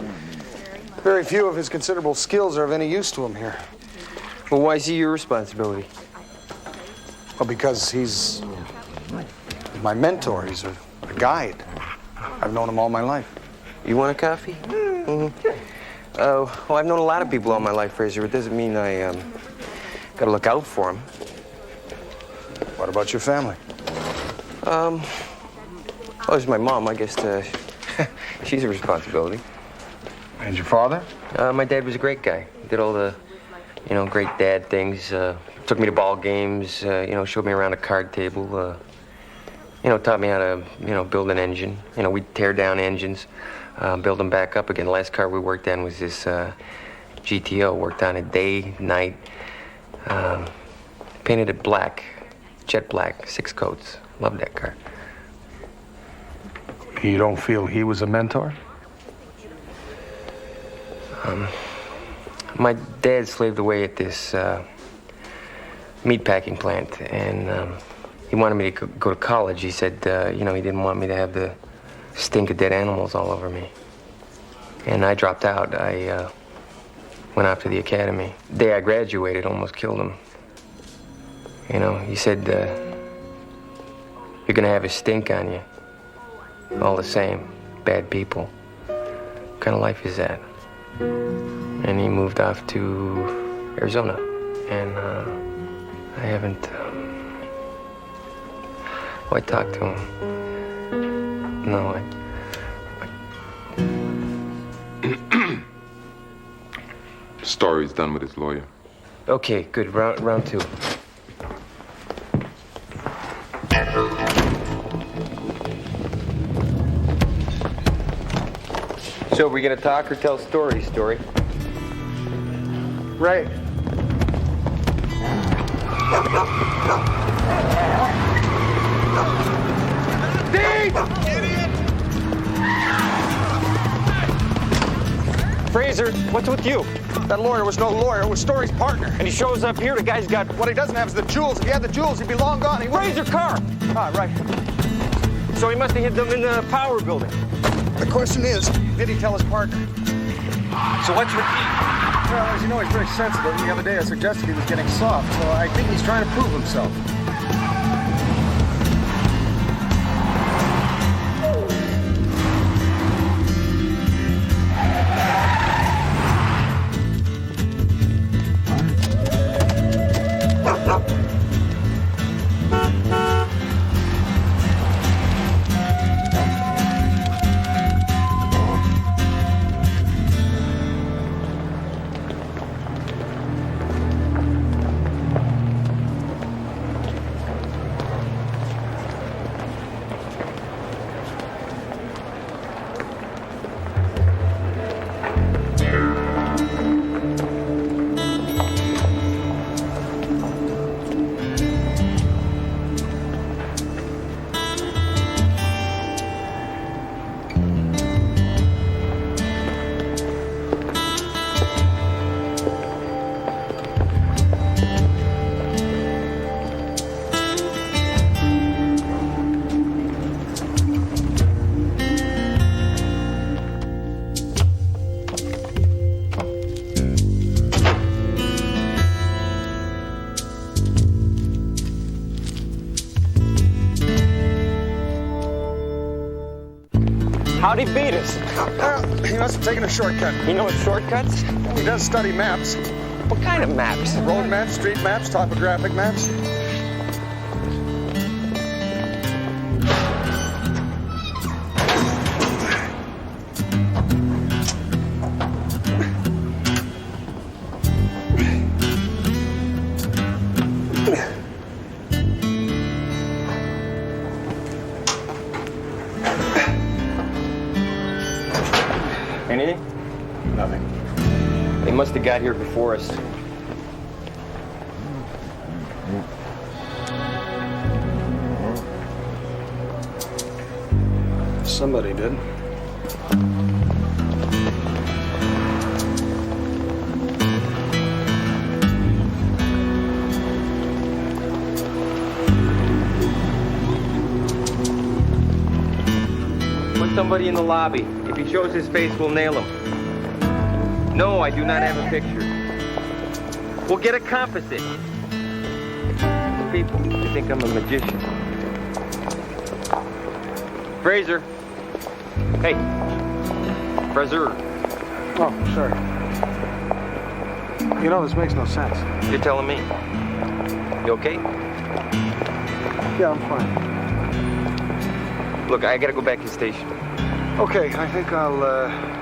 very few of his considerable skills are of any use to him here. Well, why is he your responsibility? Well, because he's my mentor. He's a guide. I've known him all my life. You want a coffee? Mm-hmm. Well, I've known a lot of people all my life, Fraser. It doesn't mean I gotta look out for them. What about your family? Well, there's my mom. I guess she's a responsibility. And your father? My dad was a great guy. Did all the, great dad things. Took me to ball games. Showed me around a card table. Taught me how to, build an engine. We'd tear down engines. Build them back up again. The last car we worked on was this GTO. Worked on it day, night. Painted it black, jet black, 6 coats. Loved that car. You don't feel he was a mentor? My dad slaved away at this meatpacking plant, and he wanted me to go to college. He said, he didn't want me to have the stink of dead animals all over me. And I dropped out. I went off to the academy. The day I graduated, almost killed him. He said, you're gonna have a stink on you. All the same, bad people. What kind of life is that? And he moved off to Arizona. And I haven't, I talked to him. No, Story's done with his lawyer. Okay, good. Round two. So, we gonna talk or tell stories, Story? Right. Fraser, what's with you? That lawyer was no lawyer. It was Story's partner. And he shows up here. The guy's got... What he doesn't have is the jewels. If he had the jewels, he'd be long gone. He Fraser car! Ah, right. So he must have hid them in the power building. The question is, did he tell his partner? So what's with you? Well, as you know, he's very sensitive. And the other day I suggested he was getting soft, so I think he's trying to prove himself. How'd he beat us? He must have taken a shortcut. You know what shortcuts? He does study maps. What kind of maps? Road maps, street maps, topographic maps. Anything? Nothing. They must have got here before us. Somebody did. Put somebody in the lobby. If he shows his face, we'll nail him. No, I do not have a picture. We'll get a composite. People, they think I'm a magician. Fraser. Hey. Fraser. Oh, sorry. You know, this makes no sense. You're telling me. You okay? Yeah, I'm fine. Look, I gotta go back to the station. Okay, I think I'll,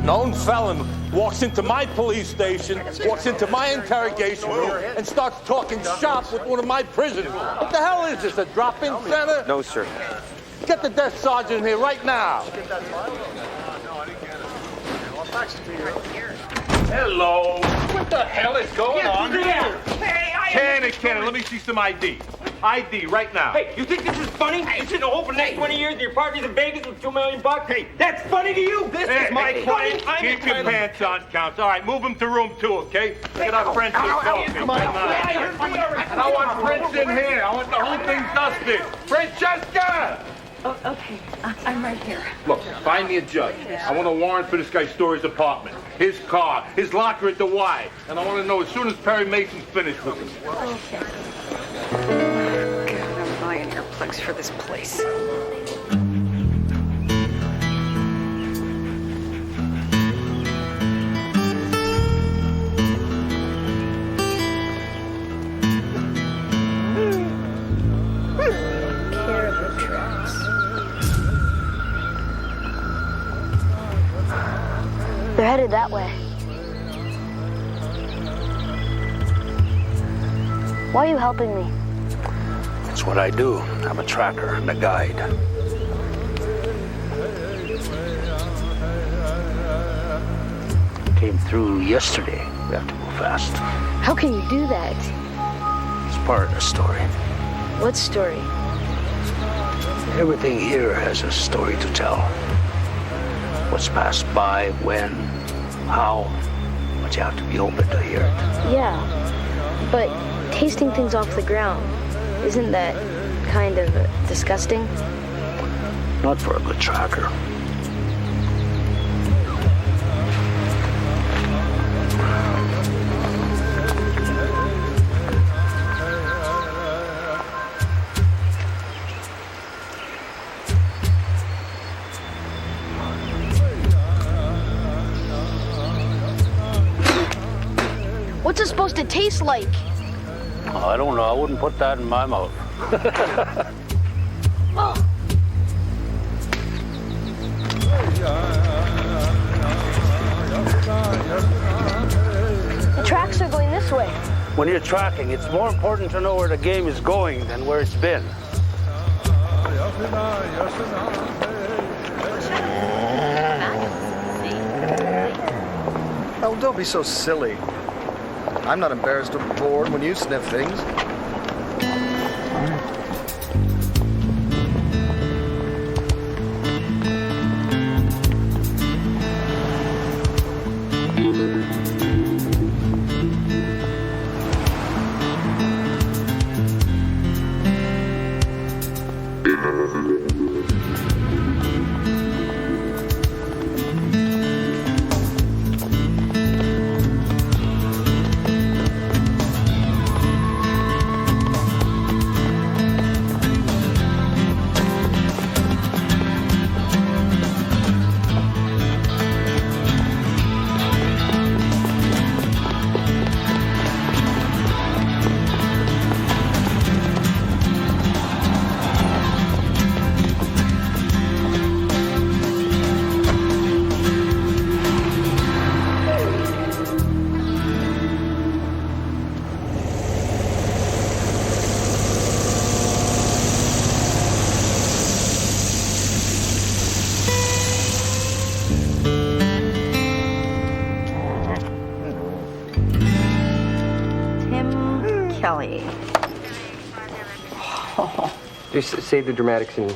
Known felon walks into my police station, walks into my interrogation room, and starts talking shop with one of my prisoners. What the hell is this, a drop-in center? No, sir. Get the desk sergeant here right now. Hello. What the hell is going on here? Cannon, let me see some ID. ID right now. Hey, you think this is funny? You should hope for the next 20 years your party's in Vegas with $2 million. Hey, that's funny to you. This is my client. Keep your pants on, Counts. All right, move him to room 2, okay? Get our friends to coffee. Come on. I want Prince in here. I want the whole thing dusted. Francesca! Oh, okay. I'm right here. Look, find me a judge. I want a warrant for this guy Story's apartment, his car, his locker at the Y. And I want to know as soon as Perry Mason's finished with him. Okay. God, I'm buying earplugs for this place. They're headed that way. Why are you helping me? That's what I do. I'm a tracker and a guide. Came through yesterday. We have to go fast. How can you do that? It's part of the story. What story? Everything here has a story to tell. What's passed by, when, how, but you have to be open to hear it. Yeah, but tasting things off the ground, isn't that kind of disgusting? Not for a good tracker. What's it supposed to taste like? Oh, I don't know. I wouldn't put that in my mouth. The tracks are going this way. When you're tracking, it's more important to know where the game is going than where it's been. Oh, don't be so silly. I'm not embarrassed or bored when you sniff things. Kelly. Just save the dramatics and...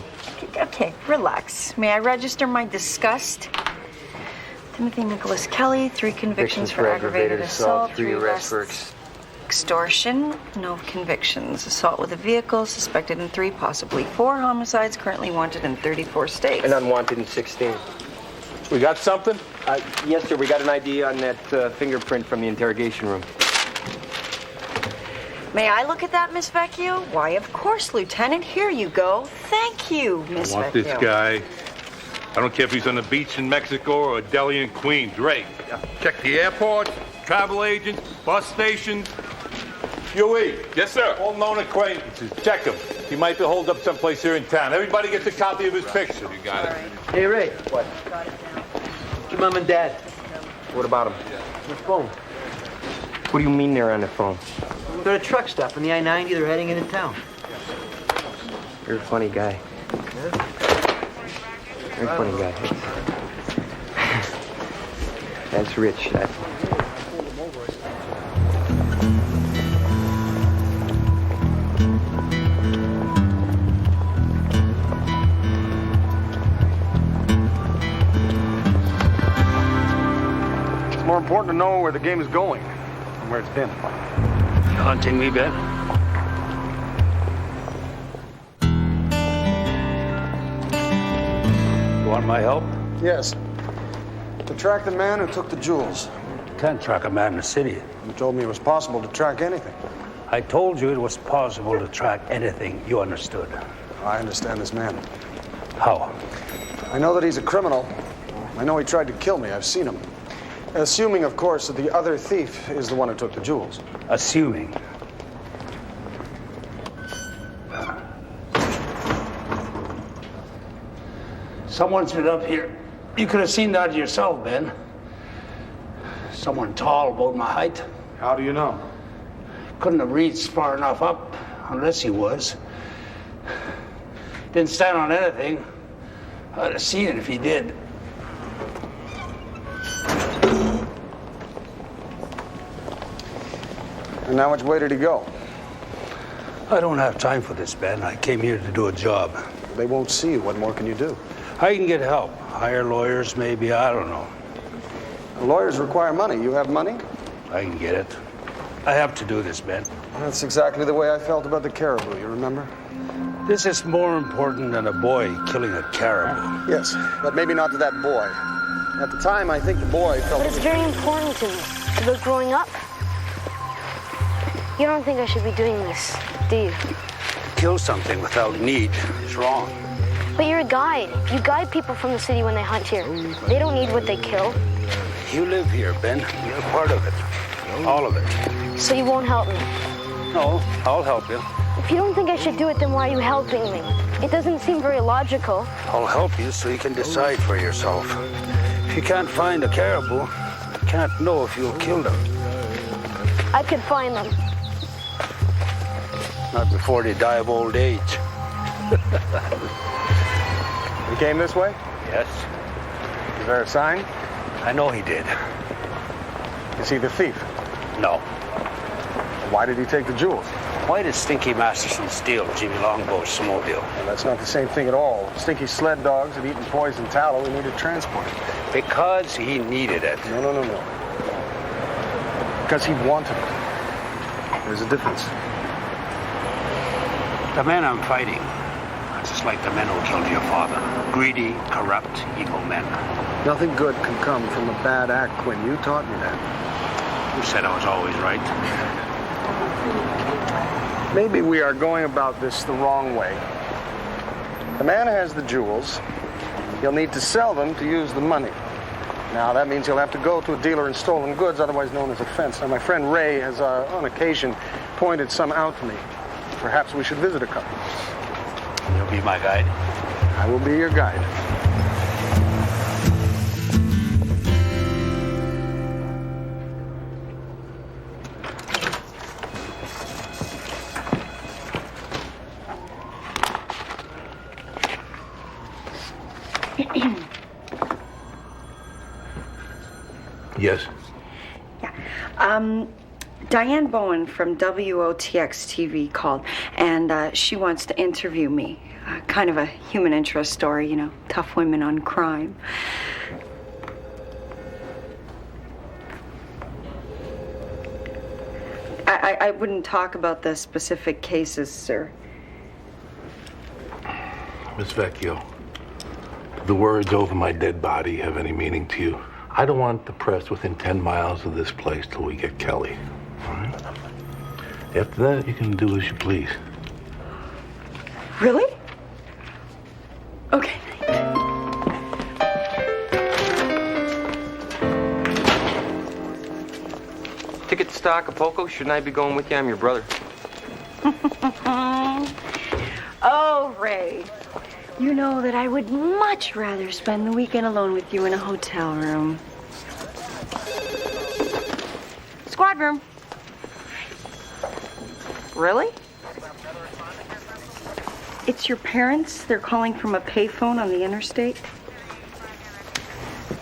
Okay, relax. May I register my disgust? Timothy Nicholas Kelly, 3 convictions for aggravated assault, 3 arrests for extortion, no convictions. Assault with a vehicle, suspected in 3, possibly 4 homicides, currently wanted in 34 states. And unwanted in 16. We got something? Yes, sir. We got an ID on that fingerprint from the interrogation room. May I look at that, Miss Vecchio? Why, of course, Lieutenant. Here you go. Thank you, Miss Vecchio. I want this guy. I don't care if he's on the beach in Mexico or a deli in Queens. Ray, check the airports, travel agents, bus stations. Huey. Yes, sir. All known acquaintances. Check him. He might be holed up someplace here in town. Everybody gets a copy of his picture. You got it. Hey, Ray. What? Your mom and dad. What about him? The phone. What do you mean they're on the phone? They're at a truck stop on the I-90. They're heading into town. You're a funny guy. You're a funny guy. That's rich. It's more important to know where the game is going and where it's been. You hunting me, Ben? want my help? Yes. To track the man who took the jewels. Can't track a man in the city. You told me it was possible to track anything. I told you it was possible to track anything. You understood. I understand this man. How? I know that he's a criminal. I know he tried to kill me. I've seen him. Assuming, of course, that the other thief is the one who took the jewels. Assuming. Someone's been up here. You could have seen that yourself, Ben. Someone tall, about my height. How do you know? Couldn't have reached far enough up, unless he was. Didn't stand on anything. I'd have seen it if he did. And now which way did he go? I don't have time for this, Ben. I came here to do a job. They won't see you. What more can you do? I can get help. Hire lawyers, maybe. I don't know. Lawyers require money. You have money? I can get it. I have to do this, Ben. That's exactly the way I felt about the caribou, you remember? This is more important than a boy killing a caribou. Yes, but maybe not to that boy. At the time, I think the boy felt... But it's very important to me. About growing up. You don't think I should be doing this, do you? Kill something without need is wrong. But you're a guide. You guide people from the city when they hunt here. They don't need what they kill. You live here, Ben. You're part of it. All of it. So you won't help me? No, I'll help you. If you don't think I should do it, then why are you helping me? It doesn't seem very logical. I'll help you so you can decide for yourself. If you can't find a caribou, you can't know if you'll kill them. I could find them. Not before they die of old age. He came this way? Yes. Is there a sign? I know he did. Is he the thief? No. Why did he take the jewels? Why did Stinky Masterson steal Jimmy Longbow's snowmobile? Well, that's not the same thing at all. Stinky sled dogs had eaten poison tallow. We needed transport. Because he needed it. No. Because he wanted it. There's a difference. The men I'm fighting are just like the men who killed your father. Greedy, corrupt, evil men. Nothing good can come from a bad act, Quinn. You taught me that. You said I was always right. Maybe we are going about this the wrong way. The man has the jewels. He'll need to sell them to use the money. Now, that means he'll have to go to a dealer in stolen goods, otherwise known as a fence. Now, my friend Ray has, on occasion, pointed some out to me. Perhaps we should visit a couple. You'll be my guide? I will be your guide. Yes. Yeah. Diane Bowen from WOTX TV called, and she wants to interview me. Kind of a human interest story, you know, tough women on crime. I wouldn't talk about the specific cases, sir. Miss Vecchio, do the words over my dead body have any meaning to you? I don't want the press within 10 miles of this place till we get Kelly. All right? After that, you can do as you please. Really? Okay. Tickets to Acapulco? Shouldn't I be going with you? I'm your brother. Oh, Ray. You know that I would much rather spend the weekend alone with you in a hotel room. Squad room. Really? It's your parents? They're calling from a payphone on the interstate?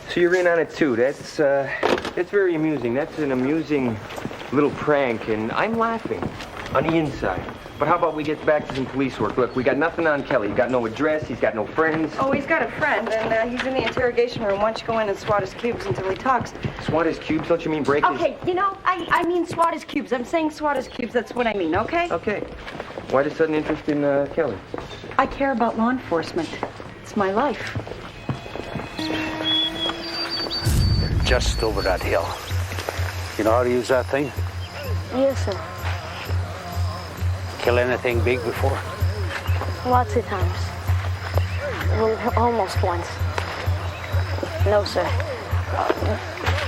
So you're in on it too. That's very amusing. That's an amusing little prank, and I'm laughing on the inside. But how about we get back to some police work? Look, we got nothing on Kelly. He's got no address. He's got no friends. Oh, he's got a friend, and he's in the interrogation room. Why don't you go in and swat his cubes until he talks? Swat his cubes? Don't you mean break his... Okay, you know, I mean swat his cubes. I'm saying swat his cubes. That's what I mean, okay? Okay. Why the sudden interest in Kelly? I care about law enforcement. It's my life. Just over that hill. You know how to use that thing? Yes, sir. Kill anything big before? Lots of times. Well, almost once. No, sir.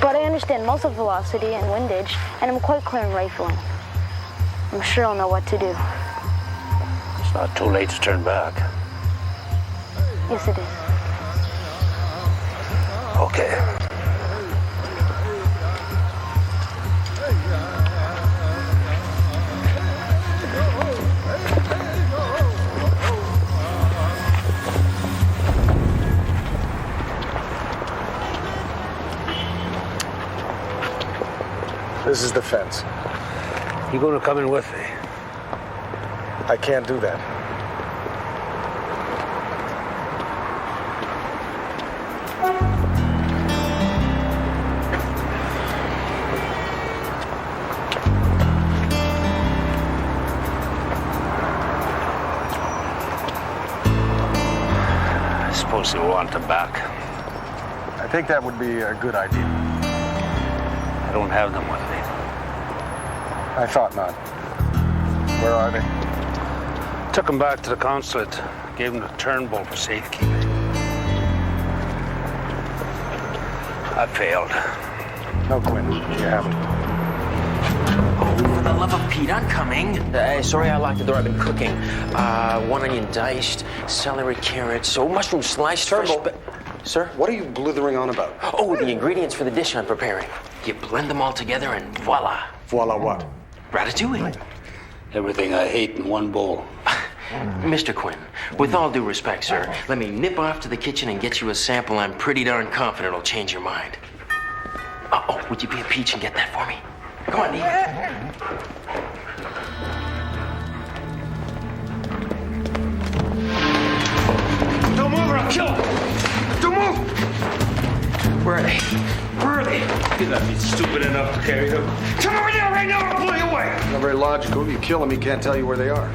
But I understand muzzle velocity and windage, and I'm quite clear in rifling. I'm sure I'll know what to do. It's not too late to turn back. Yes, it is. Okay. This is the fence. You gonna come in with me? I can't do that. I suppose you want them back. I think that would be a good idea. I don't have them with me. I thought not. Where are they? Took them back to the consulate. Gave them to Turnbull for safekeeping. I failed. No, Quinn, you haven't. For the love of Pete, I'm coming. Sorry I locked the door. I've been cooking. 1 onion diced, celery, carrots, mushroom sliced. Turnbull. Sir? What are you blithering on about? Oh, the ingredients for the dish I'm preparing. You blend them all together and voila. Voila what? Ratatouille. Everything I hate in one bowl. Mr. Quinn, with all due respect, sir, let me nip off to the kitchen and get you a sample. I'm pretty darn confident it'll change your mind. Would you be a peach and get that for me? Come on, Neve. Don't move or I'll kill him. Don't move. Where are they? Where are they? You're not be stupid enough to carry them. Come over there right now, I'll blow you away. Not very logical. If you kill them, he can't tell you where they are.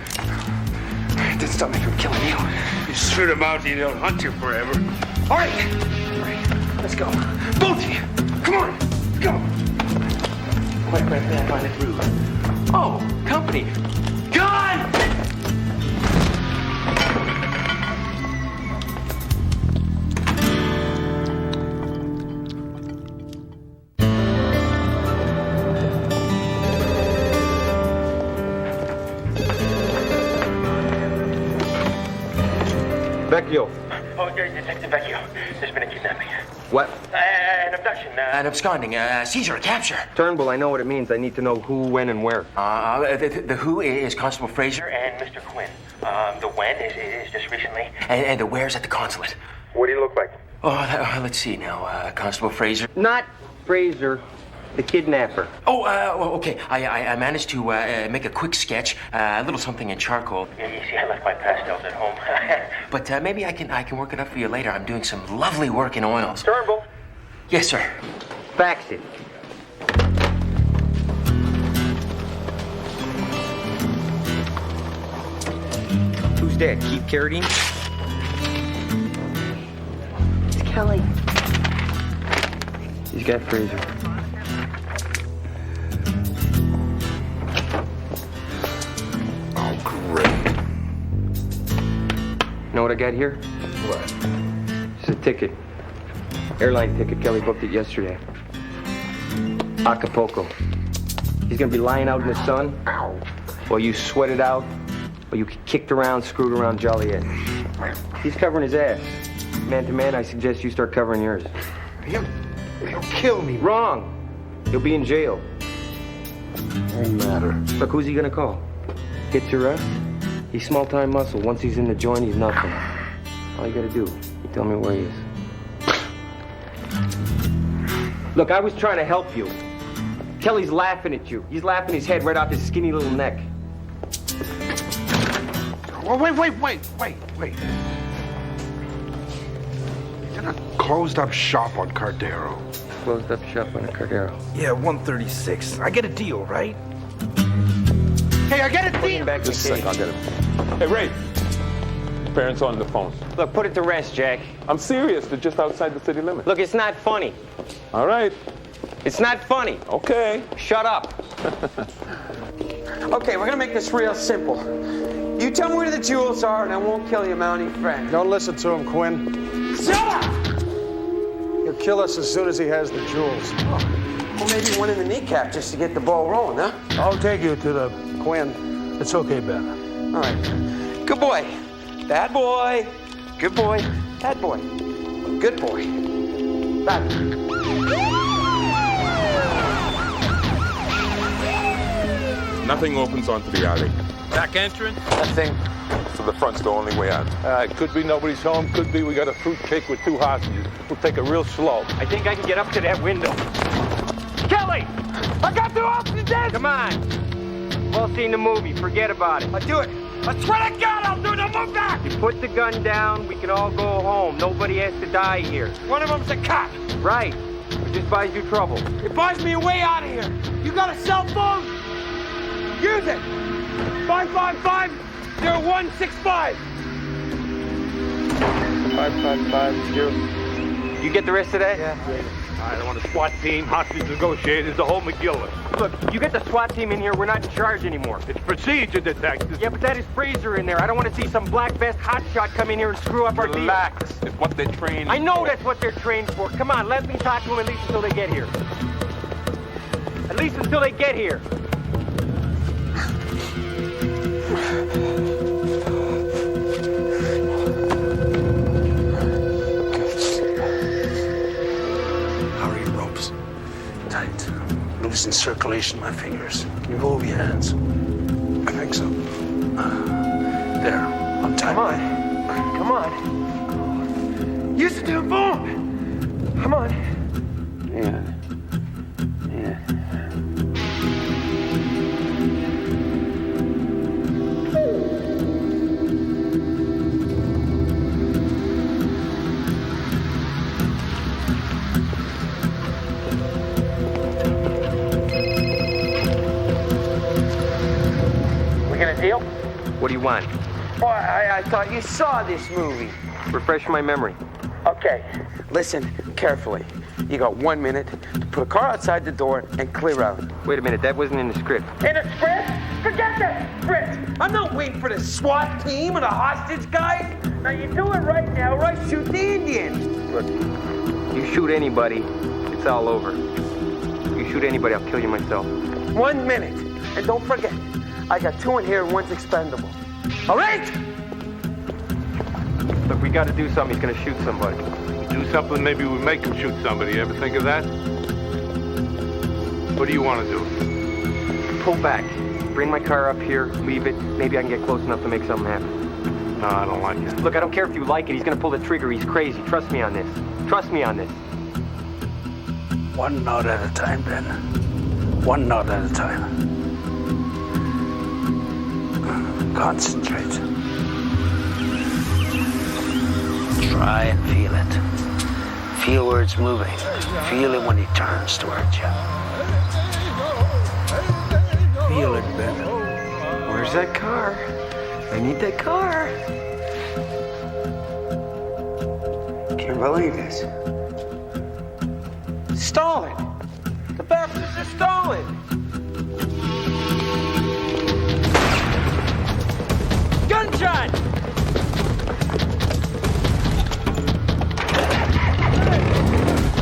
Didn't stop me from killing you. You shoot them out, they'll hunt you forever. All right. Let's go. Both of you. Come on. Go. Quite frankly, I find it rude. Oh, company. Gone! Vecchio. Oh, Detective Vecchio. There's been a kidnapping. What? An abduction. An absconding, seizure, a capture. Turnbull, I know what it means. I need to know who, when, and where. The who is Constable Fraser. And Mr. Quinn. The when is just recently. And the where's at the consulate. What do you look like? Oh, let's see now. Constable Fraser. Not Fraser, the kidnapper. Okay. I managed to make a quick sketch, a little something in charcoal. You see, I left my pastels at home. But maybe I can work it up for you later. I'm doing some lovely work in oils. Turnbull. Yes, sir. Fax it. Who's that? Keith Carradine? It's Kelly. He's got Fraser. Oh, great. Know what I got here? What? It's a ticket. Airline ticket. Kelly booked it yesterday. Acapulco. He's gonna be lying out in the sun while you sweat it out, while you get kicked around, screwed around Joliet. He's covering his ass. Man to man, I suggest you start covering yours. He'll kill me. Wrong. You'll be in jail. Won't matter. Look, who's he gonna call? Gets your rest? He's small-time muscle. Once he's in the joint, he's nothing. All you gotta do, you tell me where he is. Look, I was trying to help you. Kelly's laughing at you. He's laughing his head right off his skinny little neck. Oh, wait. You're in a closed-up shop on Cardero. Closed up shop on a Cardero. Yeah, 136. I get a deal, right? Hey, I get a deal! Back Just a second, I'll get it. Hey, Ray. Parents on the phone. Look, put it to rest, Jack. I'm serious. They're just outside the city limits. Look, it's not funny. All right. It's not funny. Okay. Shut up. Okay, we're gonna make this real simple. You tell me where the jewels are, and I won't kill your mounting friend. Don't listen to him, Quinn. Shut up! He'll kill us as soon as he has the jewels. Well, maybe one in the kneecap just to get the ball rolling, huh? I'll take you to the... Quinn. It's okay, Ben. All right. Good boy. Bad boy. Good boy. Bad boy. Good boy. Bad boy. Nothing opens onto the alley. Back entrance? Nothing. So the front's the only way out. It could be nobody's home. Could be we got a fruit cake with 2 hostages. We'll take it real slow. I think I can get up to that window. Kelly! I got 2 hostages! Come on. Well seen the movie. Forget about it. I'll do it. I swear to God, I'll do it. I'll move back! You put the gun down, we can all go home. Nobody has to die here. One of them's a cop. Right. It just buys you trouble. It buys me a way out of here. You got a cell phone? Use it. 555-0165. 5550. You get the rest of that? Yeah. I don't want a SWAT team, hostage negotiators, the whole McGillis. Look, you get the SWAT team in here, we're not in charge anymore. It's procedure, detectives. Yeah, but that is Fraser in there. I don't want to see some black vest hotshot come in here and screw up our deal. Relax. It's what they're trained I know for. that's what they're trained for. Come on, let me talk to them at least until they get here. At least until they get here. How are your ropes? Tight. Loosen circulation in my fingers. Can you move your hands? I think so. There. I'm tight. Come on. Come on. Use the damn phone. Come on. Yeah. Deal? What do you want? Boy, I thought you saw this movie. Refresh my memory. Okay, listen carefully. You got 1 minute to put a car outside the door and clear out. Wait a minute, that wasn't in the script. In a script? Forget that script! I'm not waiting for the SWAT team or the hostage guys. Now you do it right now, or I shoot the Indians. Look, you shoot anybody, it's all over. You shoot anybody, I'll kill you myself. 1 minute. And don't forget, I got 2 in here and 1's expendable. All right? Look, we got to do something. He's going to shoot somebody. Do something, maybe we make him shoot somebody. You ever think of that? What do you want to do? Pull back. Bring my car up here, leave it. Maybe I can get close enough to make something happen. No, I don't like it. Look, I don't care if you like it. He's going to pull the trigger. He's crazy. Trust me on this. Trust me on this. One knot at a time, Ben. One knot at a time. Concentrate. Try and feel it. Feel where it's moving. Feel it when he turns towards you. Feel it, Ben. Where's that car? I need that car. Can't believe this. Stalin! The bastards are Stalin! Gunshot!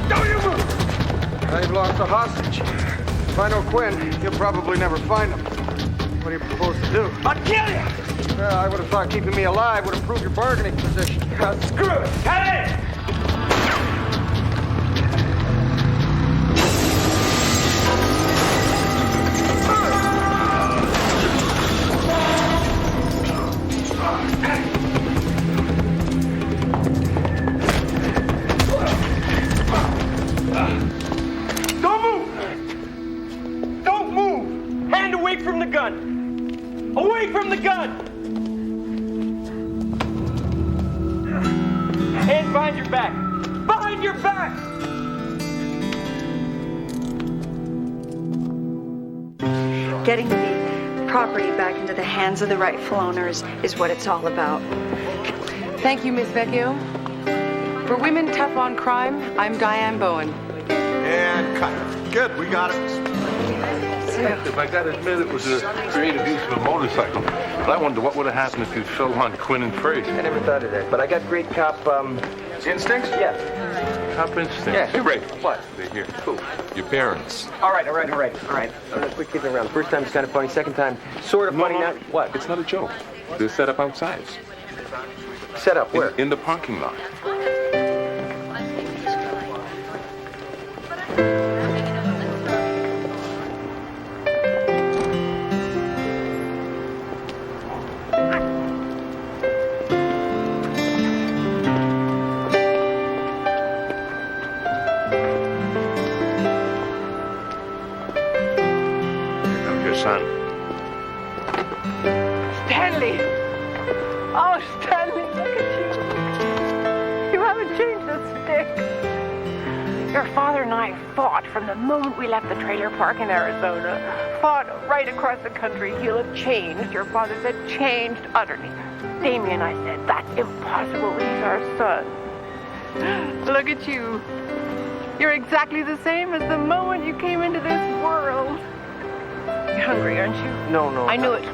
Don't you move! They've lost a hostage. If I know Quinn, he'll probably never find him. What do you propose to do? I'll kill you! Well, I would have thought keeping me alive would improve your bargaining position. Screw it! Cut it! Don't move! Don't move! Hand away from the gun! Away from the gun! Hands behind your back! Behind your back! Getting the property back into the hands of the rightful owners is what it's all about. Thank you, Miss Vecchio. For Women Tough on Crime, I'm Diane Bowen. And cut. Good, we got it. If I gotta admit, it was a creative use of a motorcycle. But I wonder what would have happened if you fell on Quinn and Fraser. I never thought of that, but I got great cop, instincts? Yeah. Cop instincts. Yeah. Hey, Ray. What? They're here. Cool. Your parents. All right. We're keeping around. First time it's kind of funny. Second time, sort of funny. Now, what? It's not a joke. They're set up outside. Set up where? In the parking lot. Stanley! Oh, Stanley, look at you. You haven't changed a stick. Your father and I fought from the moment we left the trailer park in Arizona. Fought right across the country. He'll have changed. Your father said changed utterly. Damien, I said, that's impossible. He's our son. Look at you. You're exactly the same as the moment you came into this world. You're hungry, aren't you? No. I knew it.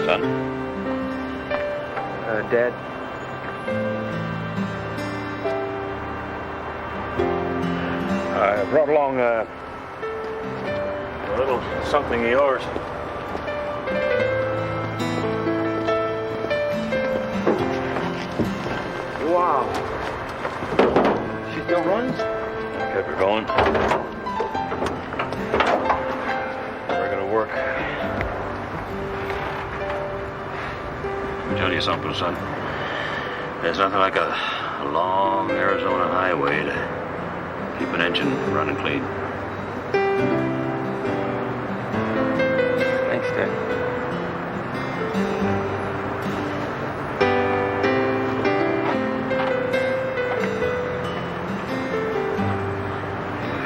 Son? Dad? I brought along a little something of yours. Wow. She still runs? Kept her going. We're gonna work. Let me tell you something, son. There's nothing like a long Arizona highway to keep an engine running clean. Thanks, Dad.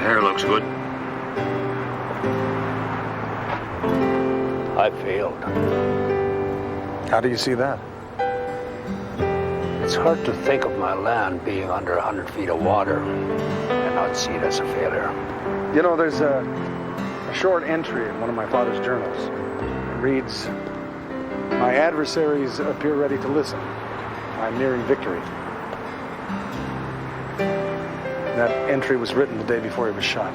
Hair looks good. I failed. How do you see that? It's hard to think of my land being under 100 feet of water and not see it as a failure. You know, there's a short entry in one of my father's journals. It reads, "My adversaries appear ready to listen. I'm nearing victory." That entry was written the day before he was shot.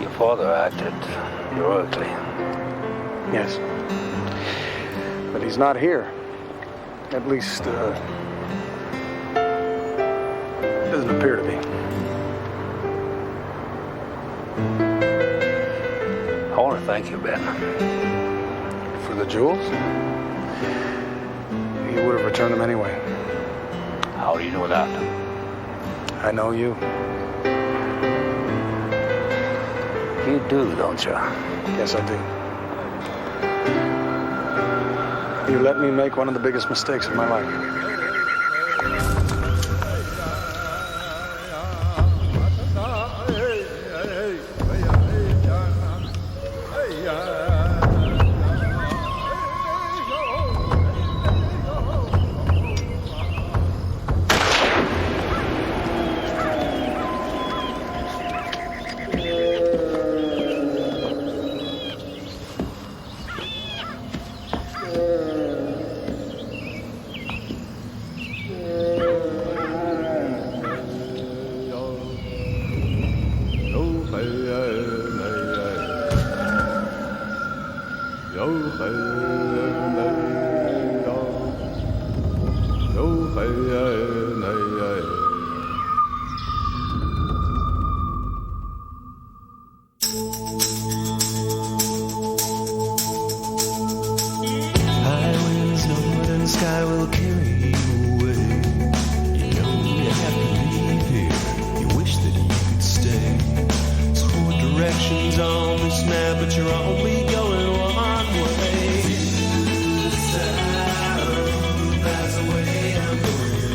Your father acted heroically. Yes. But he's not here. At least, doesn't appear to be. I want to thank you, Ben. For the jewels? He would have returned them anyway. How do you know that? I know you. You do, don't you? Yes, I do. You let me make one of the biggest mistakes of my life. Highwinds northern sky will carry you away. You know you have to leave here. You wish that you could stay. There's 4 directions on this map, but you're only going one way. South, that's the way I'm going.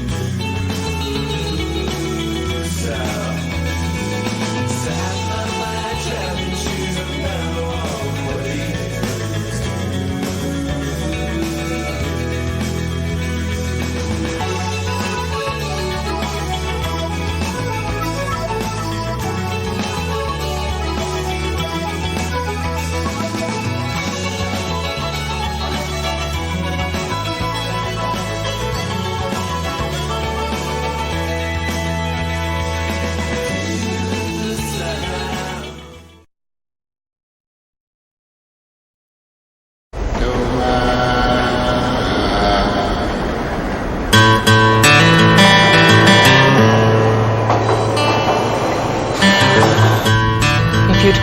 South, south.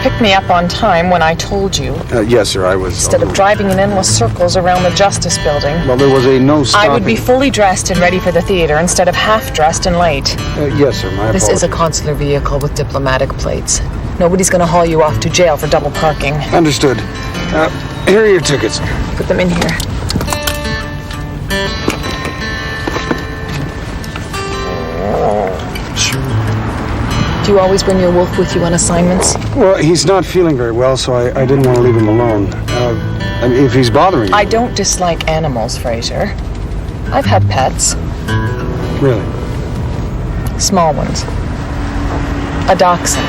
picked me up on time when I told you, Yes, sir, I was... instead of driving in endless circles around the Justice Building. Well, there was a no stopping... I would be fully dressed and ready for the theater instead of half-dressed and late. Yes, sir, my This apologies. is a consular vehicle with diplomatic plates. Nobody's going to haul you off to jail for double parking. Understood. Here are your tickets. Put them in here. Do you always bring your wolf with you on assignments? Well, he's not feeling very well, so I didn't want to leave him alone. I mean, if he's bothering you... I don't dislike animals, Fraser. I've had pets. Really? Small ones. A dachshund.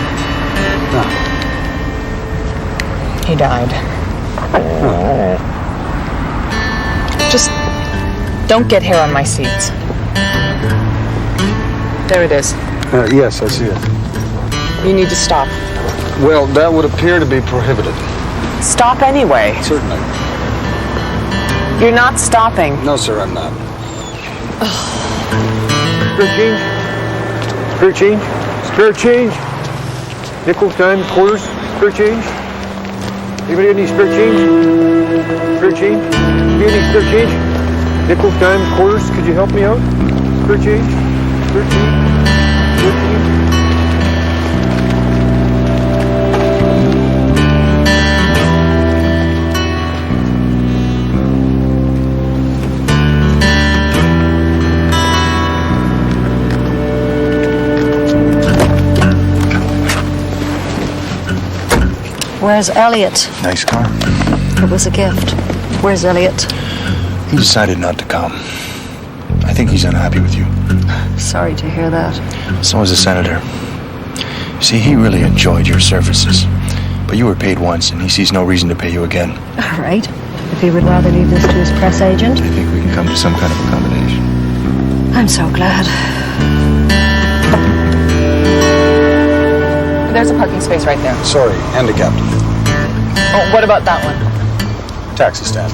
He died. Just don't get hair on my seats. There it is. Yes, I see it. You need to stop. Well, that would appear to be prohibited. Stop anyway. Certainly. You're not stopping. No, sir, I'm not. Spare change? Spare change? Spare change? Nickel, dime, quarters, spare change? Anybody need spare change? Spare change? Anybody need spare change? Nickel, dime, quarters, could you help me out? Spare change? Spare change? Spare change? Where's Elliot? Nice car. It was a gift. Where's Elliot? He decided not to come. I think he's unhappy with you. Sorry to hear that. So is the senator. You see, he really enjoyed your services. But you were paid once, and he sees no reason to pay you again. All right. If he would rather leave this to his press agent. I think we can come to some kind of accommodation. I'm so glad. There's a parking space right there. Sorry, handicapped. Oh, what about that one? Taxi stand.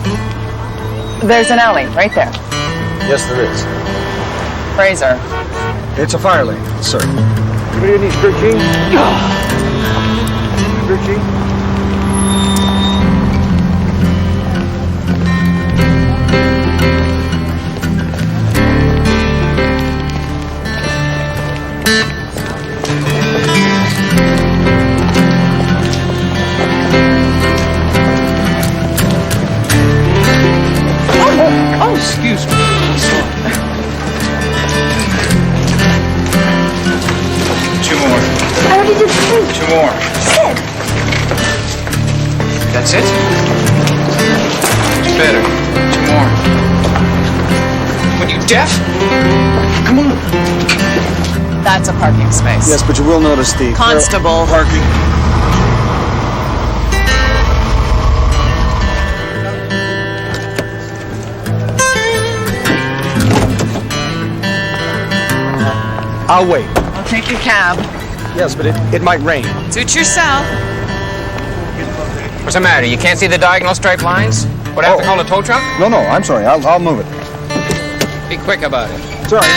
There's an alley right there. Yes, there is. Fraser. It's a fire lane, sir. Anybody need spare change? Spare change? Oh, excuse me. Two more. I already did 3. Two more. Sid! That's it? Better. Two more. What, you deaf? Come on. That's a parking space. Yes, but you will notice the... Constable. Parking. I'll wait. I'll take your cab. Yes, but it might rain. Suit yourself. What's the matter? You can't see the diagonal striped lines? What, I have to call a tow truck? No, I'm sorry. I'll move it. Be quick about it. It's all right.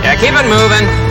Yeah, keep it moving.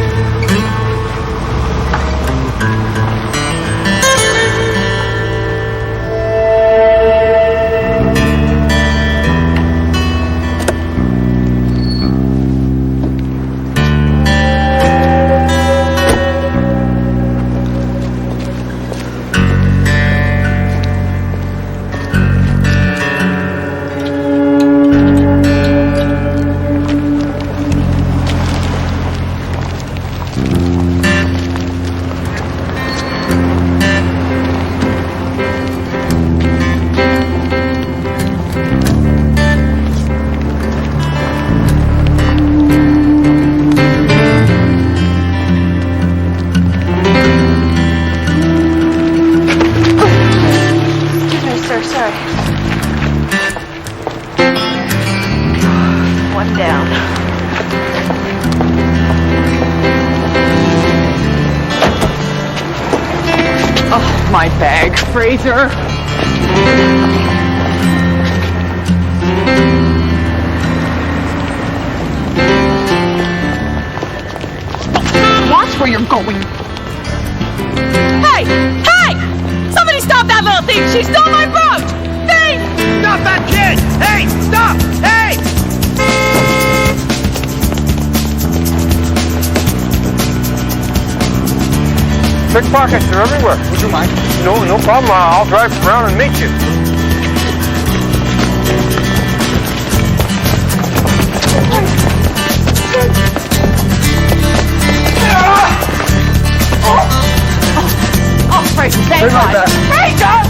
My bag, Fraser. where you're going. Hey! Hey! Somebody stop that little thief! She stole my brooch! Thief! Stop that kid! Hey! Stop! Hey! Pickpockets are everywhere. Would you mind? No problem. I'll drive around and meet you. Oh, Fraser, thank God. Fraser!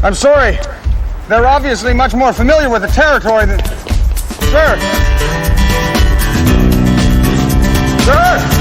I'm sorry. They're obviously much more familiar with the territory than... Sir! Sir!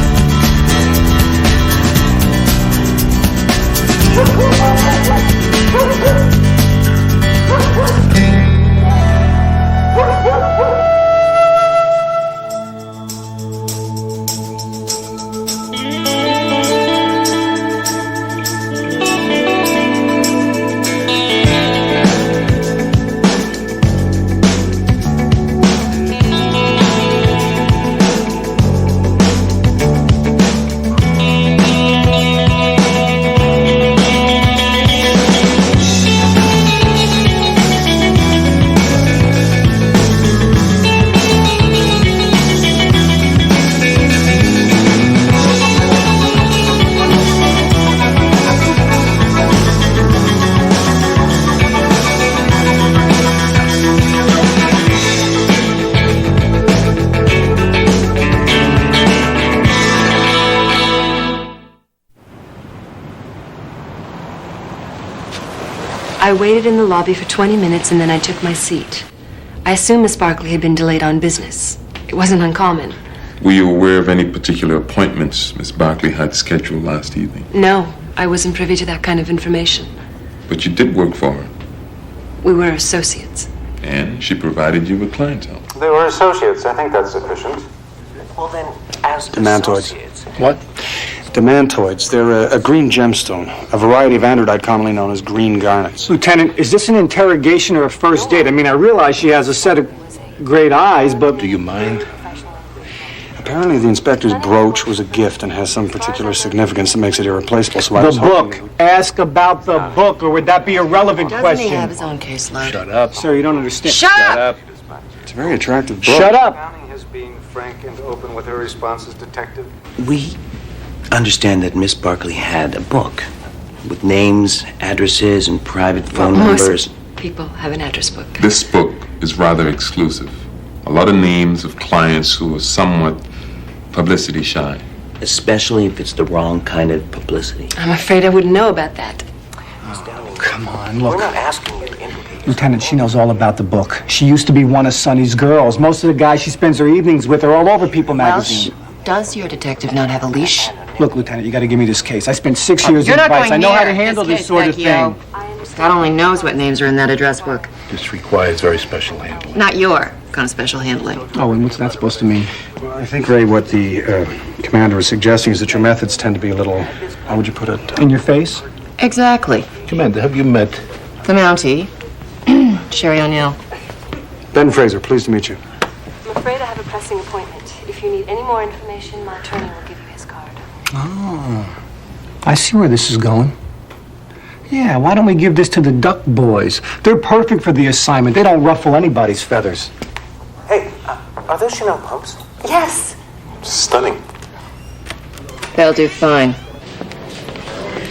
I waited in the lobby for 20 minutes and then I took my seat. I assumed Miss Barkley had been delayed on business. It wasn't uncommon. Were you aware of any particular appointments Miss Barkley had scheduled last evening? No, I wasn't privy to that kind of information. But you did work for her, We were associates. and she provided you with clientele. They were associates. I think that's sufficient. Well, then, as Demantoids. associates... What? Demantoids. They're a green gemstone, a variety of androdite commonly known as green garnets. Lieutenant, is this an interrogation or a first date? I mean, I realize she has a set of great eyes, but... Do you mind? Apparently the inspector's brooch was a gift and has some particular significance that makes it irreplaceable, so I was The hoping book. Ask about the book, or would that be a relevant Doesn't question? he have his own caseload? Shut up. Sir, you don't understand. Shut up! it's a very attractive book. Shut up! Has been frank and open with her responses, Detective. We understand that Miss Barkley had a book with names, addresses, and private phone numbers. Most people have an address book. This book is rather exclusive. A lot of names of clients who are somewhat publicity shy. Especially if it's the wrong kind of publicity. I'm afraid I wouldn't know about that. Come on, look. We're not asking you to implicate. Lieutenant, she knows all about the book. She used to be one of Sonny's girls. Most of the guys she spends her evenings with are all over People magazine. Does your detective not have a leash? Look, Lieutenant, you got to give me this case. I spent 6 years You're in not advice. going I know how to near handle this this sort of case, thing. Vecchio. God only knows what names are in that address book. This requires very special handling. Not your kind of special handling. Oh, and what's that supposed to mean? Well, I think, Ray, what the commander was suggesting is that your methods tend to be a little, how would you put it, in your face? Exactly. Commander, have you met? The Mountie, Sherry O'Neill. Ben Fraser, pleased to meet you. I'm afraid I have a pressing appointment. If you need any more information, my attorney will give you his card. Oh, I see where this is going. Yeah, why don't we give this to the Duck Boys? They're perfect for the assignment. They don't ruffle anybody's feathers. Hey, are those Chanel pumps? Yes. Stunning. They'll do fine.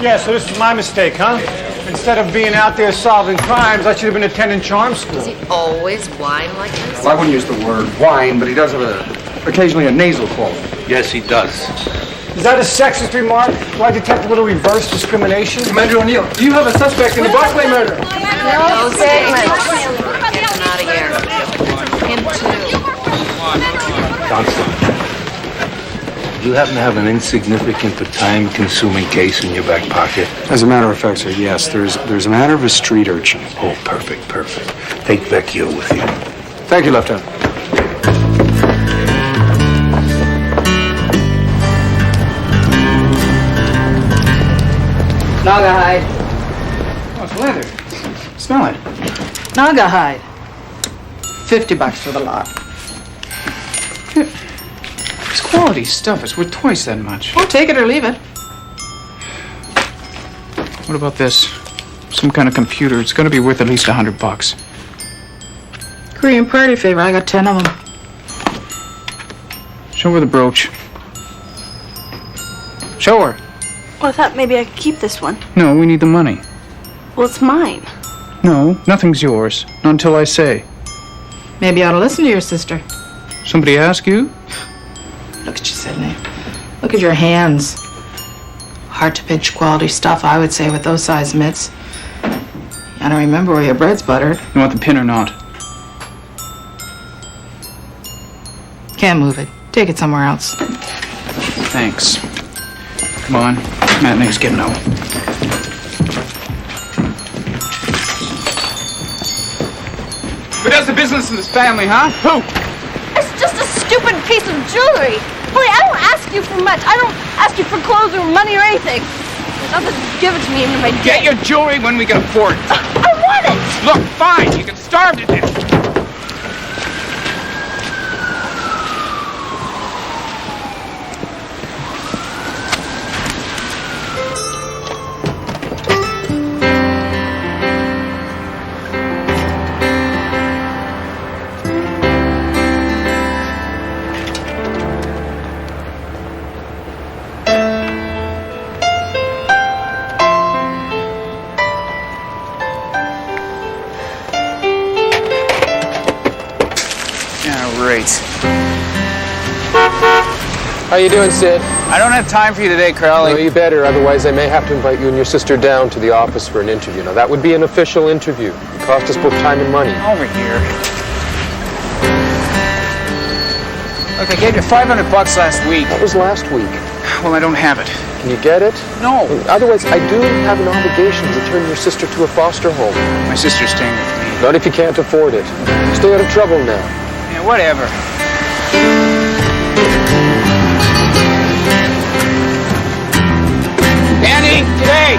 Yeah, so this is my mistake, huh? Instead of being out there solving crimes, I should have been attending charm school. Does he always whine like this? Well, I wouldn't use the word whine, but he does have occasionally a nasal quality. Yes, he does. Is that a sexist remark? Do I detect a little reverse discrimination? Commander O'Neill, do you have a suspect in the Barclay murder? No statements. Get him out of here. Him too. Constable, do you happen to have an insignificant but time-consuming case in your back pocket? As a matter of fact, sir, yes. There's a matter of a street urchin. Oh, perfect, perfect. Take Vecchio with you. Thank you, Lieutenant. Naugahyde. Oh, it's leather. Smell it. Naugahyde. $50 for the lot. It's quality stuff. It's worth twice that much. Well, take it or leave it. What about this? Some kind of computer. It's going to be worth at least $100. Korean party favor. I got 10 of them. Show her the brooch. Show her. Well, I thought maybe I could keep this one. No, we need the money. Well, it's mine. No, nothing's yours. Not until I say. Maybe you ought to listen to your sister. Somebody ask you? Look at you, Sidney. Look at your hands. Hard to pinch quality stuff, I would say, with those size mitts. I don't remember where your bread's buttered. You want the pin or not? Can't move it. Take it somewhere else. Thanks. Come on. Matinee's getting out. Who does the business in this family, huh? Who? It's just a stupid piece of jewelry. Wait, I don't ask you for much. I don't ask you for clothes or money or anything. I'll just give it to me even if I Get your jewelry when we can afford it. I want it! Look, fine. You can starve to death. How you doing, Sid? I don't have time for you today, Crowley. No, you better, otherwise I may have to invite you and your sister down to the office for an interview. Now, that would be an official interview. It cost us both time and money. Over here. Look, I gave you $500 last week. That was last week. Well, I don't have it. Can you get it? No. Otherwise, I do have an obligation to return your sister to a foster home. My sister's staying with me. Not if you can't afford it. Stay out of trouble now. Yeah, whatever. Andy, today!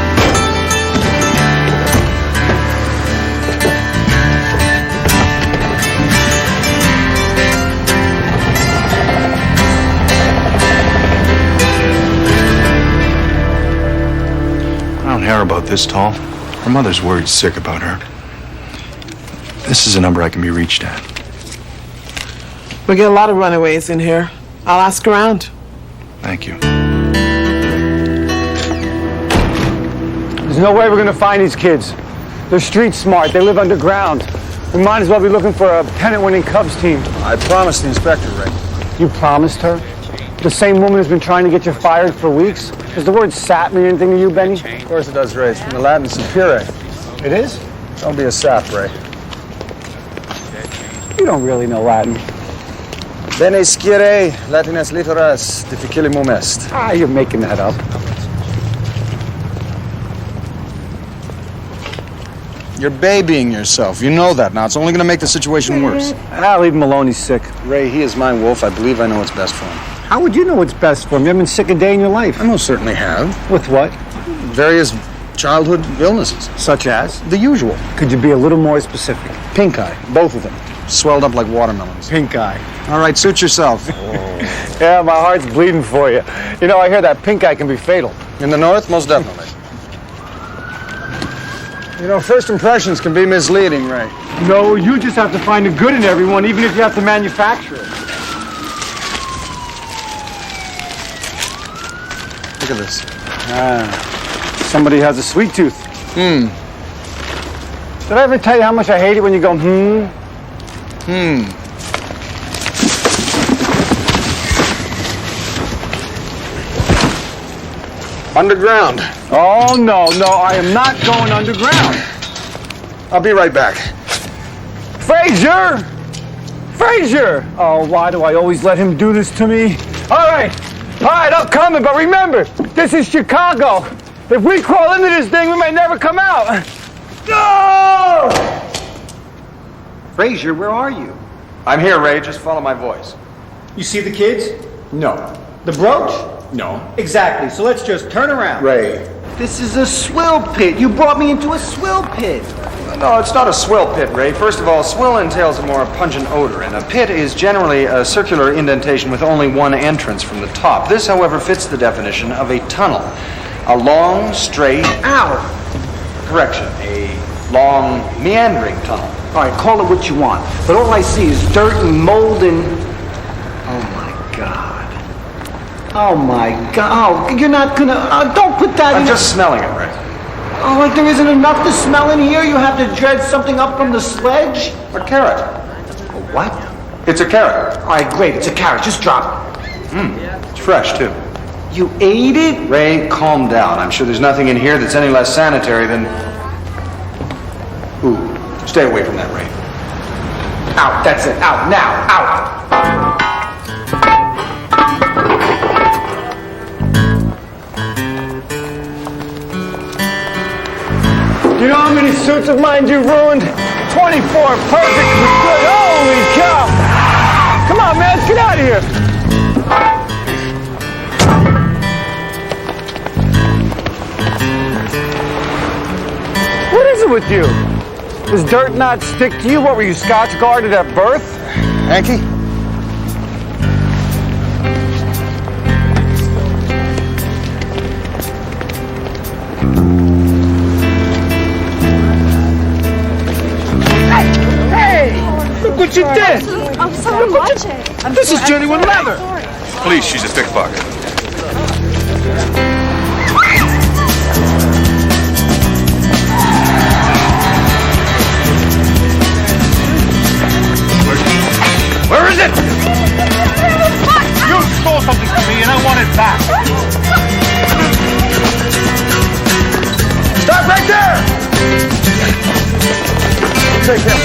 I don't hear about this tall. Her mother's worried sick about her. This is a number I can be reached at. We get a lot of runaways in here. I'll ask around. Thank you. There's no way we're gonna find these kids. They're street smart. They live underground. We might as well be looking for a pennant-winning Cubs team. I promised the inspector, Ray. You promised her? The same woman who's been trying to get you fired for weeks? Does the word sap mean anything to you, Benny? Of course it does, Ray. It's from the Latin sapere. It is? Don't be a sap, Ray. You don't really know Latin. Bene scire, latinas literas, difficilimum est. Ah, you're making that up. You're babying yourself. You know that now. It's only going to make the situation worse. Ah, leave him alone. He's sick. Ray, he is my wolf. I believe I know what's best for him. How would you know what's best for him? You haven't been sick a day in your life. I most certainly have. With what? Various childhood illnesses. Such as? The usual. Could you be a little more specific? Pink eye. Both of them. Swelled up like watermelons. Pink eye. All right, suit yourself. Yeah, my heart's bleeding for you. You know, I hear that pink eye can be fatal. In the north, most definitely. You know, first impressions can be misleading, Ray. No, you just have to find the good in everyone, even if you have to manufacture it. Look at this. Somebody has a sweet tooth. Did I ever tell you how much I hate it when you go, Underground. Oh, no, I am not going underground. I'll be right back. Fraser! Oh, why do I always let him do this to me? All right, I'm coming, but remember, this is Chicago. If we crawl into this thing, we may never come out. No! Fraser, where are you? I'm here, Ray. Just follow my voice. You see the kids? No. The brooch? No. Exactly, so let's just turn around. Ray. This is a swill pit. You brought me into a swill pit. No, it's not a swill pit, Ray. First of all, swill entails a more pungent odor, and a pit is generally a circular indentation with only one entrance from the top. This, however, fits the definition of a tunnel. A long, straight... Ow! Correction. A long, meandering tunnel. All right, call it what you want. But all I see is dirt and mold and... Oh, my God. Oh, my God. Oh, you're not gonna... don't put that in... I'm just smelling it, Ray. Oh, like there isn't enough to smell in here? You have to dredge something up from the sledge? A carrot. A what? It's a carrot. All right, great. It's a carrot. Just drop it. It's fresh, too. You ate it? Ray, calm down. I'm sure there's nothing in here that's any less sanitary than... Ooh, stay away from that, Ray. Out. That's it. Out. Now. Out. You know how many suits of mine you ruined? 24 perfect with good. Holy cow! Come on, man, let's get out of here. What is it with you? Does dirt not stick to you? What were you, Scotch guarded at birth? Hanky? Look what you did! I'm sorry, watch it. This is genuine leather! Police, she's a pickpocket. Where is it? You stole something from me and I want it back. Stop right there! Take him.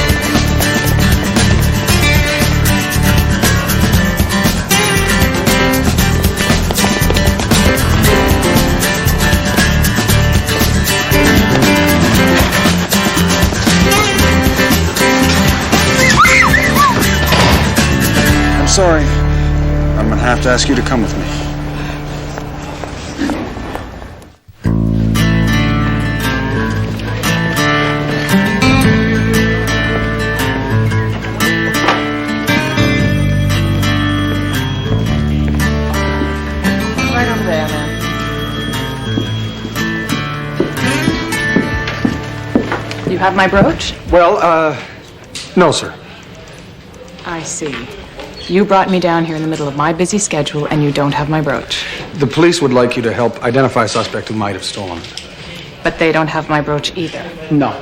I'm sorry. I'm gonna have to ask you to come with me. Right over there, man. You have my brooch? Well, no, sir. I see. You brought me down here in the middle of my busy schedule, and you don't have my brooch. The police would like you to help identify a suspect who might have stolen it. But they don't have my brooch either. No.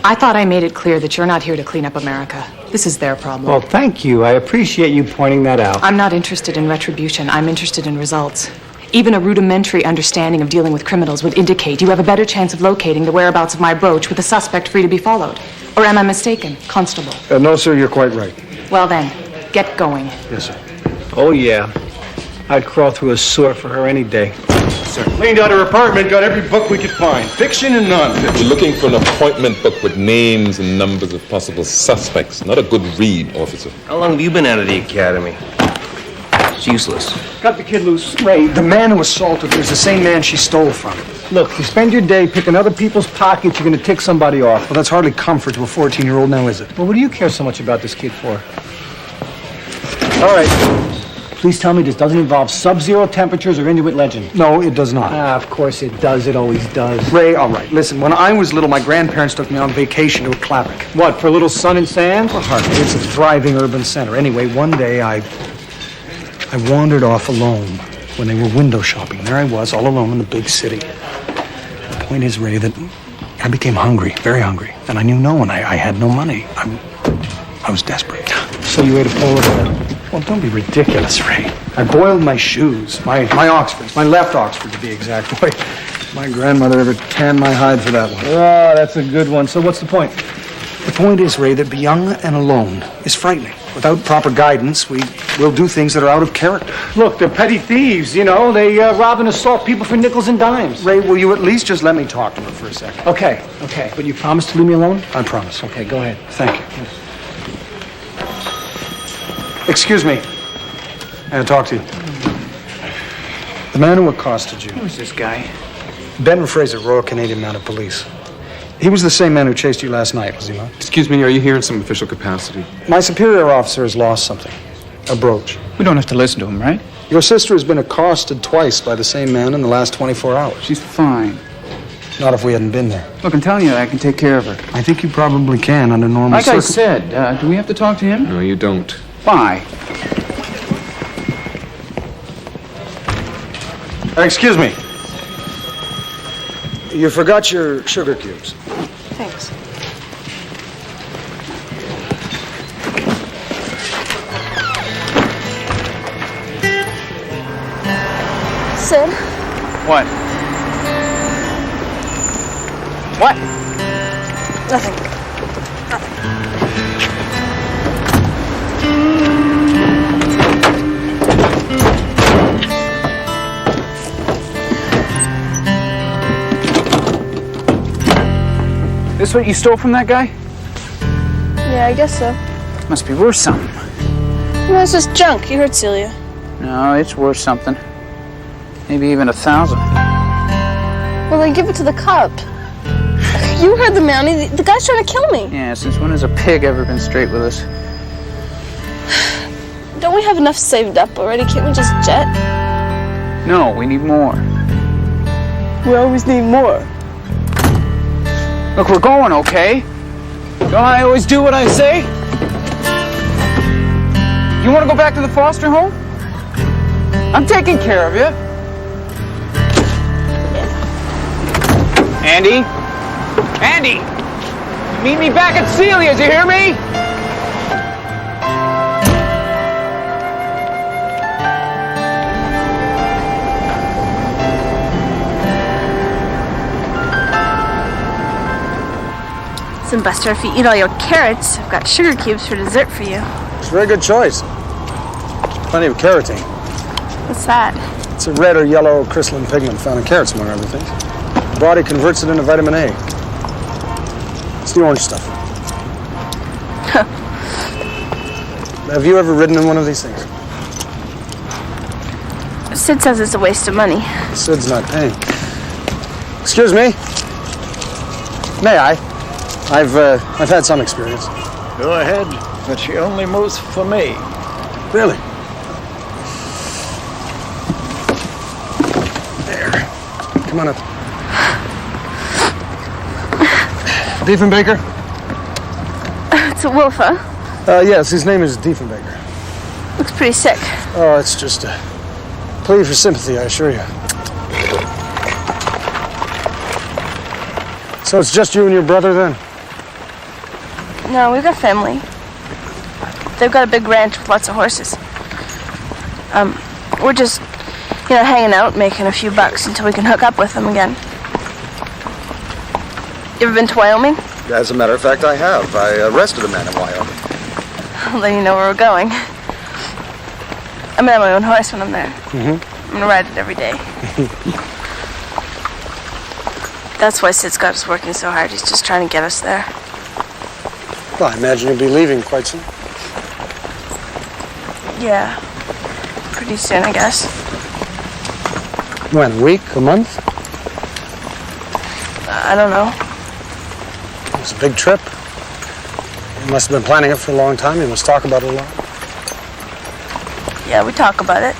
I thought I made it clear that you're not here to clean up America. This is their problem. Well, thank you. I appreciate you pointing that out. I'm not interested in retribution. I'm interested in results. Even a rudimentary understanding of dealing with criminals would indicate you have a better chance of locating the whereabouts of my brooch with a suspect free to be followed. Or am I mistaken, Constable? No, sir, you're quite right. Well then, get going. Yes, sir. Oh, yeah. I'd crawl through a sewer for her any day. Sir, cleaned out her apartment, got every book we could find. Fiction and non-fiction. We're looking for an appointment book with names and numbers of possible suspects. Not a good read, officer. How long have you been out of the academy? It's useless. Cut the kid loose. Ray, the man who assaulted her is the same man she stole from. Look, you spend your day picking other people's pockets, you're gonna tick somebody off. Well, that's hardly comfort to a 14-year-old now, is it? Well, what do you care so much about this kid for? All right. Please tell me this doesn't involve sub-zero temperatures or Inuit legend. No, it does not. Of course it does. It always does. Ray, all right, listen, when I was little, my grandparents took me on vacation to Clappick. What, for a little sun and sand? Well, hardly. It's a thriving urban center. Anyway, one day I wandered off alone when they were window shopping. There I was, all alone in the big city. The point is, Ray, that I became hungry, very hungry. And I knew no one. I had no money. I was desperate. So you ate a polar bear? Well, don't be ridiculous, Ray. I boiled my shoes, my Oxfords, my left Oxford to be exact. Boy, my grandmother ever tanned my hide for that one. Oh, that's a good one. So what's the point? The point is, Ray, that to be young and alone is frightening. Without proper guidance, we'll do things that are out of character. Look, they're petty thieves, you know. They rob and assault people for nickels and dimes. Ray, will you at least just let me talk to her for a second? Okay. But you promise to leave me alone? I promise. Okay, go ahead. Thank you. Excuse me. I had to talk to you. The man who accosted you. Who's this guy? Benton Fraser, Royal Canadian Mounted Police. He was the same man who chased you last night, was he not? Excuse me, are you here in some official capacity? My superior officer has lost something. A brooch. We don't have to listen to him, right? Your sister has been accosted twice by the same man in the last 24 hours. She's fine. Not if we hadn't been there. Look, I'm telling you, I can take care of her. I think you probably can under normal circumstances. Like I said, do we have to talk to him? No, you don't. Why? Excuse me. You forgot your sugar cubes. Thanks. Sid? What? What? Nothing. This what you stole from that guy? Yeah, I guess so. Must be worth something. No, it's just junk. You heard Celia. No, it's worth something. Maybe even 1,000. Well, then give it to the cop. You heard the Mountie. The guy's trying to kill me. Yeah, since when has a pig ever been straight with us? Don't we have enough saved up already? Can't we just jet? No, we need more. We always need more. Look, we're going, okay? Don't I always do what I say? You want to go back to the foster home? I'm taking care of you. Andy? Andy! Meet me back at Celia's, you hear me? Listen, Buster, if you eat all your carrots, I've got sugar cubes for dessert for you. It's a very good choice. Plenty of carotene. What's that? It's a red or yellow crystalline pigment found in carrots, among other things. The body converts it into vitamin A. It's the orange stuff. Have you ever ridden in one of these things? Sid says it's a waste of money. Sid's not paying. Excuse me. May I? I've had some experience. Go ahead, but she only moves for me. Really? There. Come on up. Diefenbaker? It's a wolf, huh? Yes, his name is Diefenbaker. Looks pretty sick. Oh, it's just a plea for sympathy, I assure you. So it's just you and your brother, then? No, we've got family. They've got a big ranch with lots of horses. We're just, hanging out, making a few bucks until we can hook up with them again. You ever been to Wyoming? As a matter of fact, I have. I arrested a man in Wyoming. Well, then you know where we're going. I'm at my own horse when I'm there. Mm-hmm. I'm gonna ride it every day. That's why Sid Scott is working so hard. He's just trying to get us there. Well, I imagine you'll be leaving quite soon. Yeah. Pretty soon, I guess. When, a week, a month? I don't know. It's a big trip. You must have been planning it for a long time. You must talk about it a lot. Yeah, we talk about it.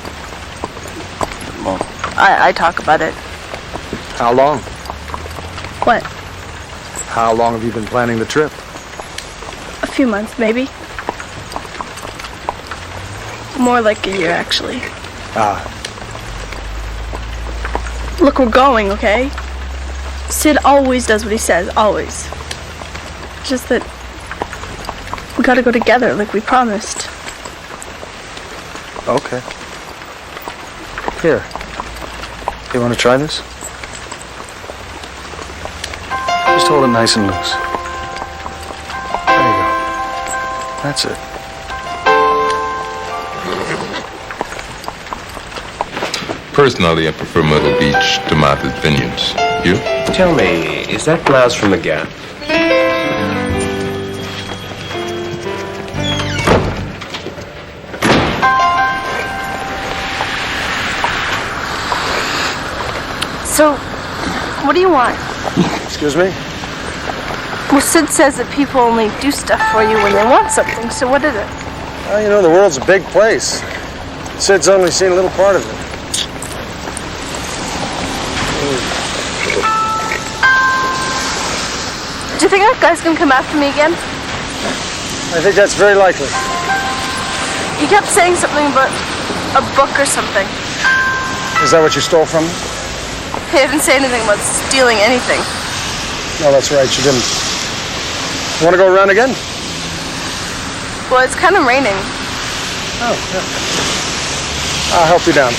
Well, I talk about it. How long? What? How long have you been planning the trip? A few months, maybe. More like a year, actually. Ah. Look, we're going, okay? Sid always does what he says, always. Just that we gotta go together like we promised. Okay. Here. You want to try this? Just hold it nice and loose. There you go. That's it. Personally, I prefer Myrtle Beach to Martha's Vineyards. You? Tell me, is that blouse from the Gap? So, what do you want? Excuse me? Well, Sid says that people only do stuff for you when they want something, so what is it? Well, you know, the world's a big place. Sid's only seen a little part of it. Do you think that guy's gonna come after me again? I think that's very likely. He kept saying something about a book or something. Is that what you stole from me? He didn't say anything about stealing anything. No, that's right, you didn't. You want to go around again? Well, it's kind of raining. Oh, yeah. I'll help you down.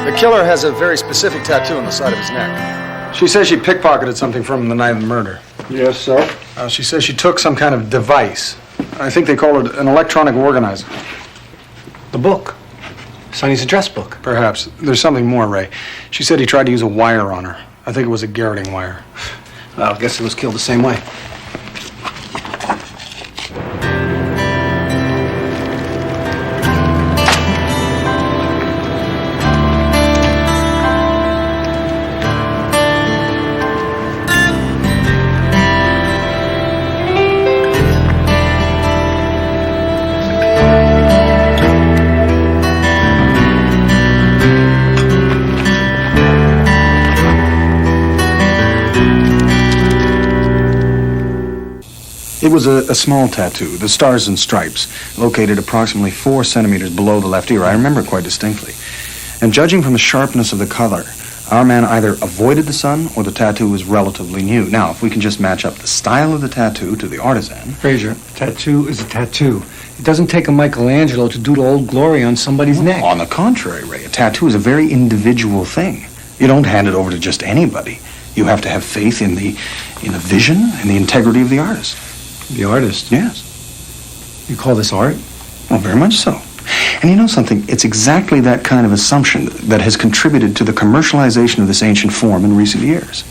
The killer has a very specific tattoo on the side of his neck. She says she pickpocketed something from him the night of the murder. Yes, sir. She says she took some kind of device. I think they call it an electronic organizer. The book. Sonny's address book. Perhaps. There's something more, Ray. She said he tried to use a wire on her. I think it was a garroting wire. I guess it was killed the same way. It was a small tattoo, the Stars and Stripes, located approximately 4 centimeters below the left ear. I remember it quite distinctly. And judging from the sharpness of the color, our man either avoided the sun or the tattoo was relatively new. Now, if we can just match up the style of the tattoo to the artisan... Fraser, tattoo is a tattoo. It doesn't take a Michelangelo to doodle Old Glory on somebody's neck. On the contrary, Ray, a tattoo is a very individual thing. You don't hand it over to just anybody. You have to have faith in the vision and the integrity of the artist. The artist? Yes. You call this art? Well, very much so. And you know something? It's exactly that kind of assumption that has contributed to the commercialization of this ancient form in recent years.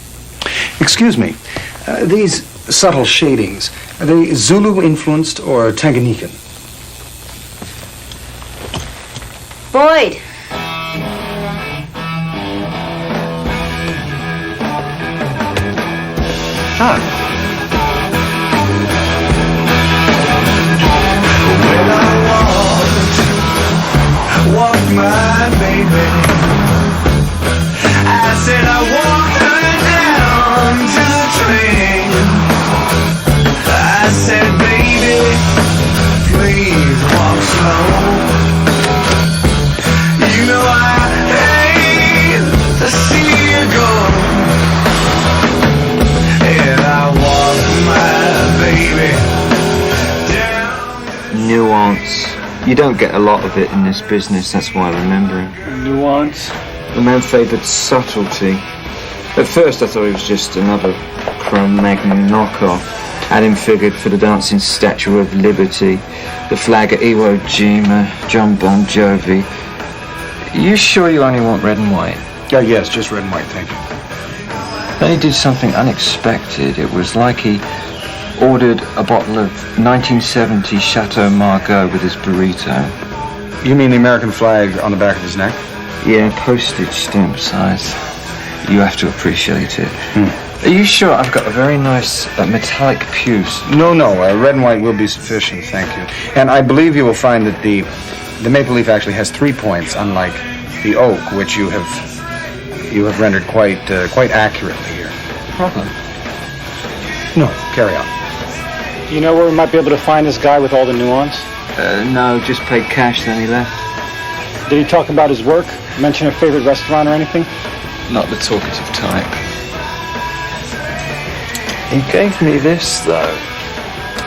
Excuse me, these subtle shadings, are they Zulu-influenced or Tanganyikan? Boyd! Hi. My baby, I said I walked her down to the train. I said, baby, please walk slow. You know I hate to see you go. And I walked my baby down. Nuance. You don't get a lot of it in this business, that's why I remember it. Nuance? The man favoured subtlety. At first I thought he was just another Cro-Magnon knockoff. Had him figured for the dancing Statue of Liberty, the flag at Iwo Jima, John Bon Jovi. You sure you only want red and white? Yes, just red and white, thank you. Then he did something unexpected. It was like he ordered a bottle of 1970 Chateau Margaux with his burrito. You mean the American flag on the back of his neck? Yeah, postage stamp size. You have to appreciate it. Are you sure I've got a very nice metallic puce? No, red and white will be sufficient, thank you. And I believe you will find that the maple leaf actually has 3 points, unlike the oak, which you have rendered quite accurately here. Problem? No, carry on. Do you know where we might be able to find this guy with all the nuance? No, just paid cash, then he left. Did he talk about his work? Mention a favorite restaurant or anything? Not the talkative type. He gave me this, though.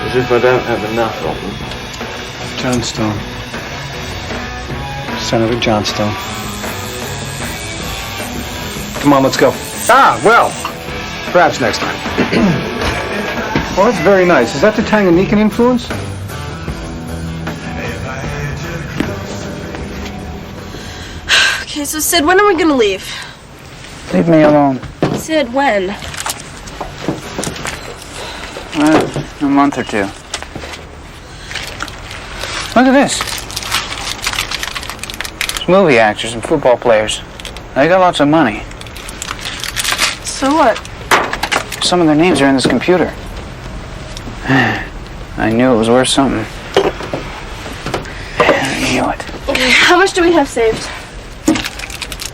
As if I don't have enough of them. Johnstone. Senator Johnstone. Come on, let's go. Well, perhaps next time. Well, that's very nice. Is that the Tanganyikan influence? Okay, so Sid, when are we gonna leave? Leave me alone. Sid, when? A month or two. Look at this. It's movie actors and football players. They got lots of money. So what? Some of their names are in this computer. I knew it was worth something. I knew it. Okay, how much do we have saved?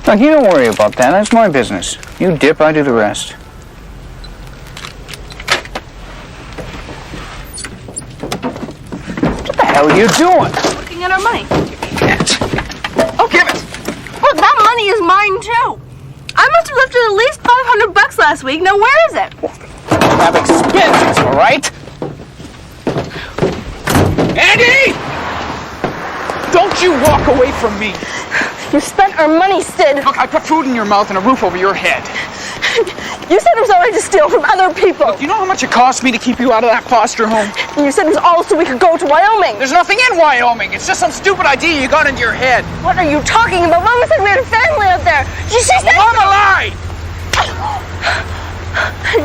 Look, you don't worry about that. That's my business. You dip, I do the rest. What the hell are you doing? Looking at our money. Oh, give it! Look, that money is mine too. I must have lifted at least $500 last week. Now where is it? Have expenses, all right? Andy! Don't you walk away from me. You spent our money, Sid. Look, I put food in your mouth and a roof over your head. You said it was all right to steal from other people. Look, you know how much it cost me to keep you out of that foster home? And you said it was all so we could go to Wyoming. There's nothing in Wyoming. It's just some stupid idea you got into your head. What are you talking about? Mama said we had a family out there. She said Mama lied!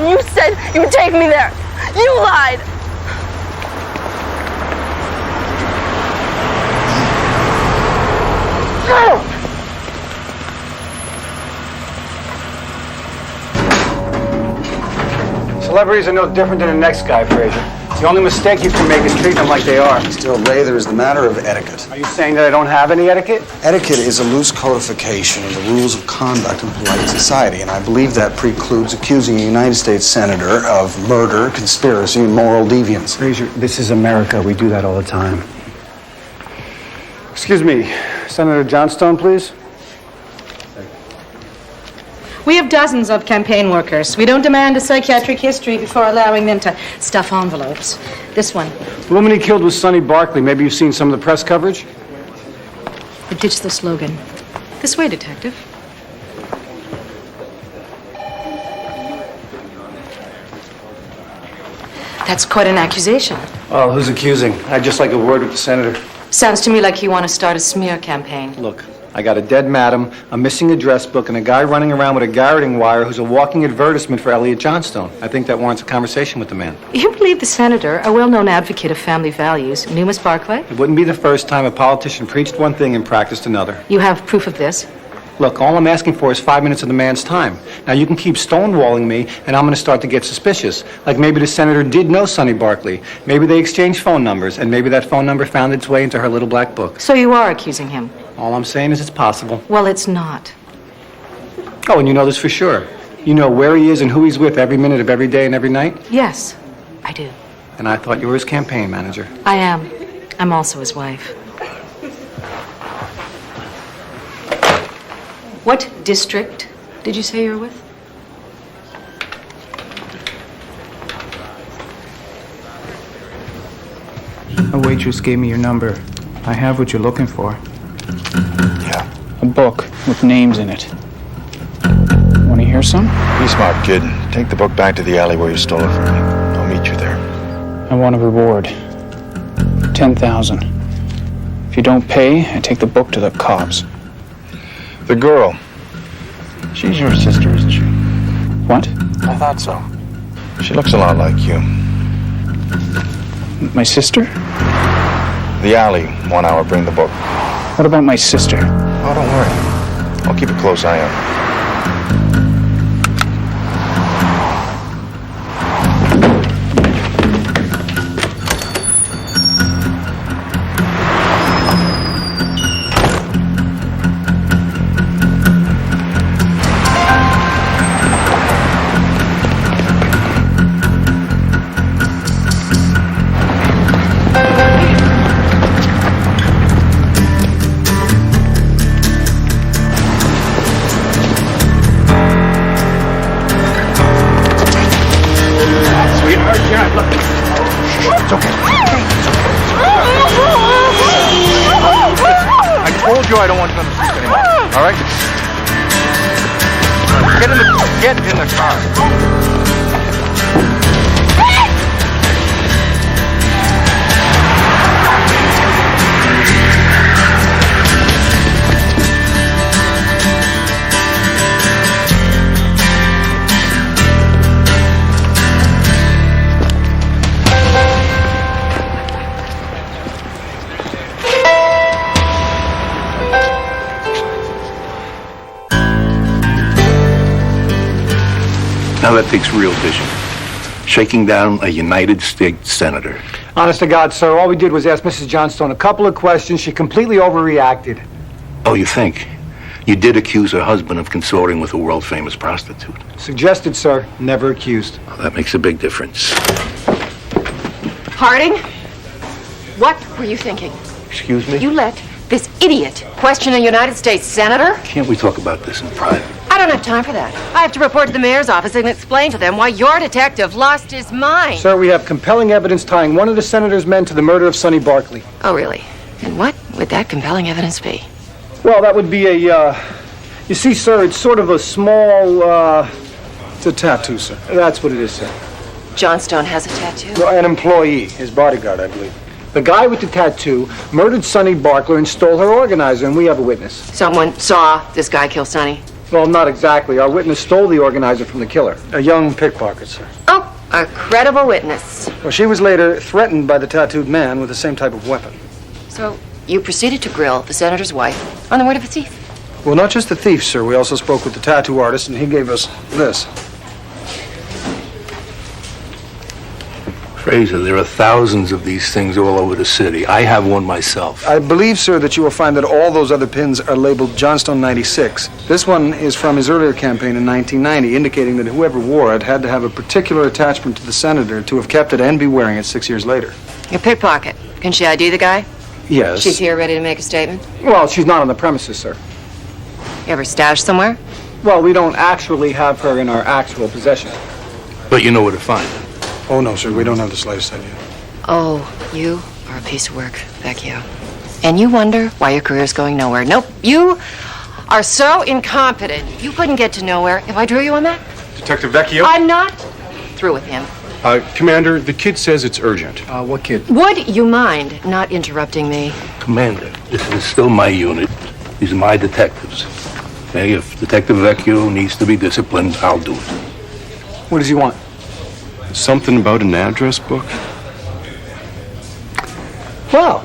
You said you would take me there. You lied. No! Celebrities are no different than the next guy, Fraser. The only mistake you can make is treat them like they are. Still, Ray, there is the matter of etiquette. Are you saying that I don't have any etiquette? Etiquette is a loose codification of the rules of conduct in polite society, and I believe that precludes accusing a United States senator of murder, conspiracy, and moral deviance. Fraser, this is America. We do that all the time. Excuse me, Senator Johnstone, please. We have dozens of campaign workers. We don't demand a psychiatric history before allowing them to stuff envelopes. This one. The woman he killed was Sonny Barkley. Maybe you've seen some of the press coverage? Ditch the slogan. This way, Detective. That's quite an accusation. Oh, who's accusing? I'd just like a word with the senator. Sounds to me like you want to start a smear campaign. Look, I got a dead madam, a missing address book, and a guy running around with a garroting wire who's a walking advertisement for Elliot Johnstone. I think that warrants a conversation with the man. You believe the senator, a well-known advocate of family values, knew Miss Barclay? It wouldn't be the first time a politician preached one thing and practiced another. You have proof of this? Look, all I'm asking for is 5 minutes of the man's time. Now, you can keep stonewalling me, and I'm going to start to get suspicious. Like maybe the senator did know Sonny Barkley. Maybe they exchanged phone numbers, and maybe that phone number found its way into her little black book. So you are accusing him? All I'm saying is it's possible. Well, it's not. Oh, and you know this for sure. You know where he is and who he's with every minute of every day and every night? Yes, I do. And I thought you were his campaign manager. I am. I'm also his wife. What district did you say you were with? A waitress gave me your number. I have what you're looking for. Yeah. A book with names in it. Want to hear son? Be smart, kid. Take the book back to the alley where you stole it from me. I'll meet you there. I want a reward. 10,000. If you don't pay, I take the book to the cops. The girl. She's your sister, isn't she? What? I thought so. She looks a lot like you. My sister? The alley, 1 hour, bring the book. What about my sister? Oh, don't worry. I'll keep a close eye on her. I don't want you on the street anymore. All right? Get in the car. Now that takes real vision. Shaking down a United States senator. Honest to God, sir, all we did was ask Mrs. Johnstone a couple of questions. She completely overreacted. Oh, you think? You did accuse her husband of consorting with a world-famous prostitute. Suggested, sir, never accused. Well, that makes a big difference. Harding? What were you thinking? Excuse me? You let this idiot question a United States senator? Can't we talk about this in private? I don't have time for that. I have to report to the mayor's office and explain to them why your detective lost his mind. Sir, we have compelling evidence tying one of the senator's men to the murder of Sonny Barkley. Oh, really? And what would that compelling evidence be? Well, that would be a, you see, sir, it's sort of a small, it's a tattoo, sir. That's what it is, sir. Johnstone has a tattoo? No, an employee, his bodyguard, I believe. The guy with the tattoo murdered Sonny Barkley and stole her organizer, and we have a witness. Someone saw this guy kill Sonny? Well, not exactly. Our witness stole the organizer from the killer. A young pickpocket, sir. Oh, a credible witness. Well, she was later threatened by the tattooed man with the same type of weapon. So, you proceeded to grill the senator's wife on the word of a thief? Well, not just the thief, sir. We also spoke with the tattoo artist, and he gave us this. Fraser, there are thousands of these things all over the city. I have one myself. I believe, sir, that you will find that all those other pins are labeled Johnstone 96. This one is from his earlier campaign in 1990, indicating that whoever wore it had to have a particular attachment to the senator to have kept it and be wearing it 6 years later. Your pickpocket. Can she ID the guy? Yes. She's here ready to make a statement? Well, she's not on the premises, sir. You ever stashed somewhere? Well, we don't actually have her in our actual possession. But you know where to find her. Oh, no, sir. We don't have the slightest idea. Oh, you are a piece of work, Vecchio. And you wonder why your career's going nowhere. Nope, you are so incompetent. You couldn't get to nowhere if I drew you a map. Detective Vecchio? I'm not through with him. Commander, the kid says it's urgent. What kid? Would you mind not interrupting me? Commander, this is still my unit. These are my detectives. Okay, if Detective Vecchio needs to be disciplined, I'll do it. What does he want? Something about an address book? Well,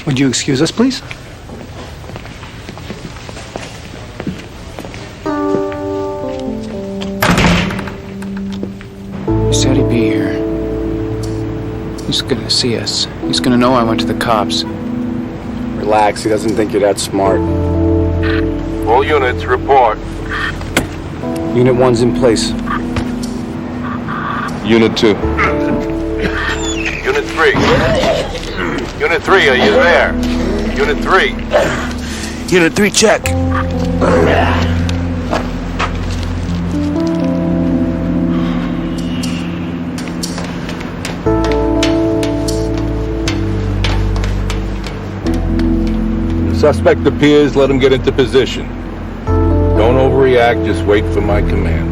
would you excuse us, please? He said he'd be here. He's gonna see us. He's gonna know I went to the cops. Relax, he doesn't think you're that smart. All units, report. Unit 1's in place. Unit 2. Unit 3. Unit 3, are you there? Unit 3. Unit 3, check. Suspect appears, let him get into position. Don't overreact, just wait for my command.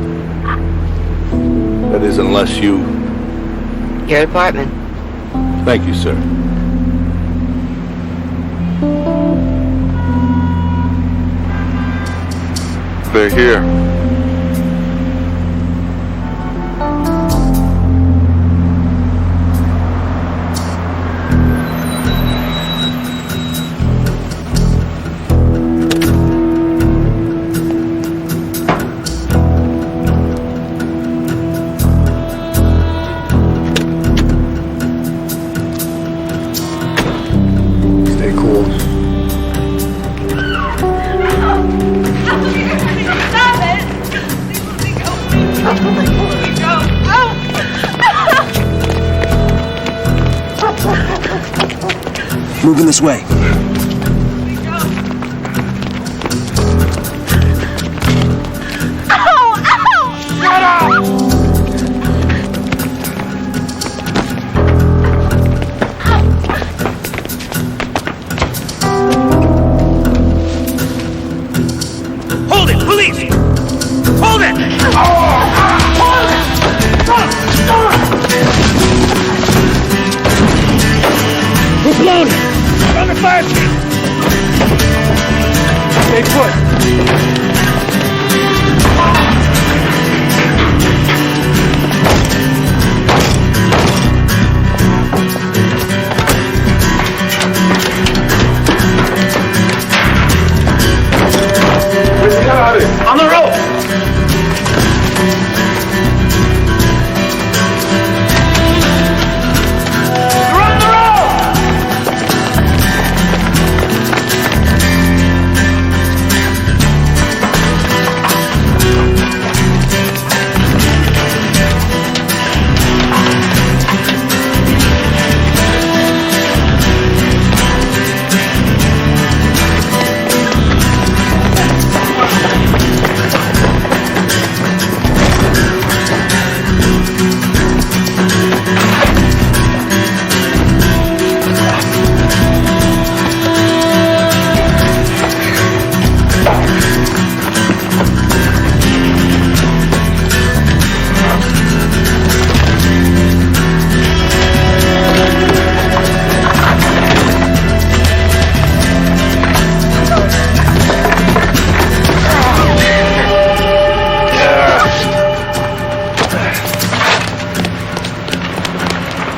That is, unless you... Your department. Thank you, sir. They're here. Stay cool. Moving this way. Hold it, police! Hold it! We're blown! On the fire escape! Stay put! On the rope! Run the rope!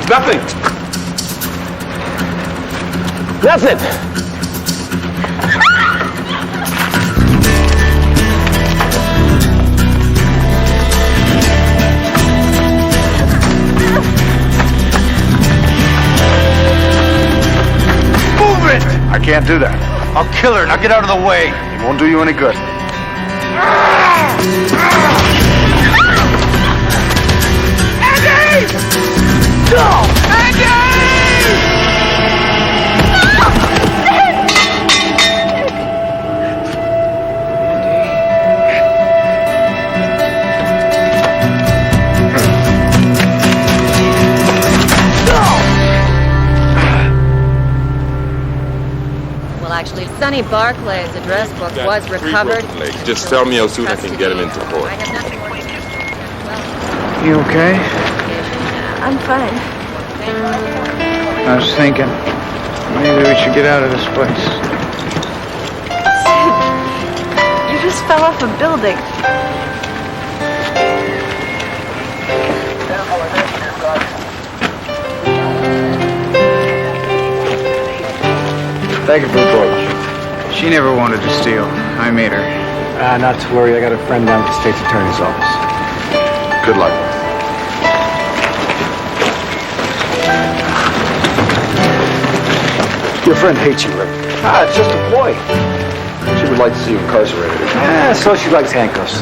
Nothing! Nothing! Move it! I can't do that. I'll kill her. Now get out of the way. It won't do you any good. Andy! No! Andy! Well, actually, Sonny Barclay's address book was recovered. Just tell me how soon I can get him into court. You okay? I'm fine. I was thinking, maybe we should get out of this place. Sid, you just fell off a building. Thank you for the book. She never wanted to steal. I made her. Not to worry. I got a friend down at the state's attorney's office. Good luck. Your friend hates you, Rick. It's just a ploy. She would like to see you incarcerated. So she likes handcuffs.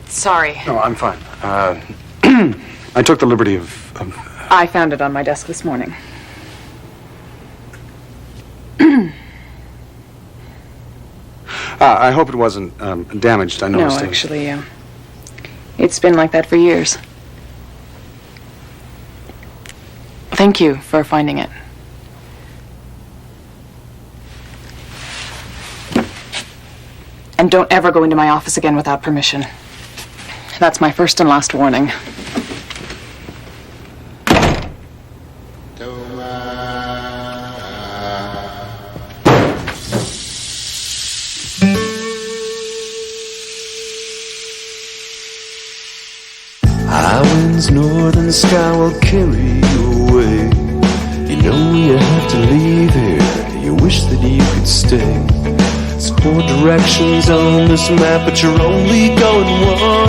Sorry. No, I'm fine. I took the liberty of... I found it on my desk this morning. I hope it wasn't damaged. I No, noticed. actually, It's been like that for years. Thank you for finding it. And don't ever go into my office again without permission. That's my first and last warning. High winds north and the sky will carry you away. You know you have to leave here, you wish that you could stay. There's 4 directions on this map, but you're only going one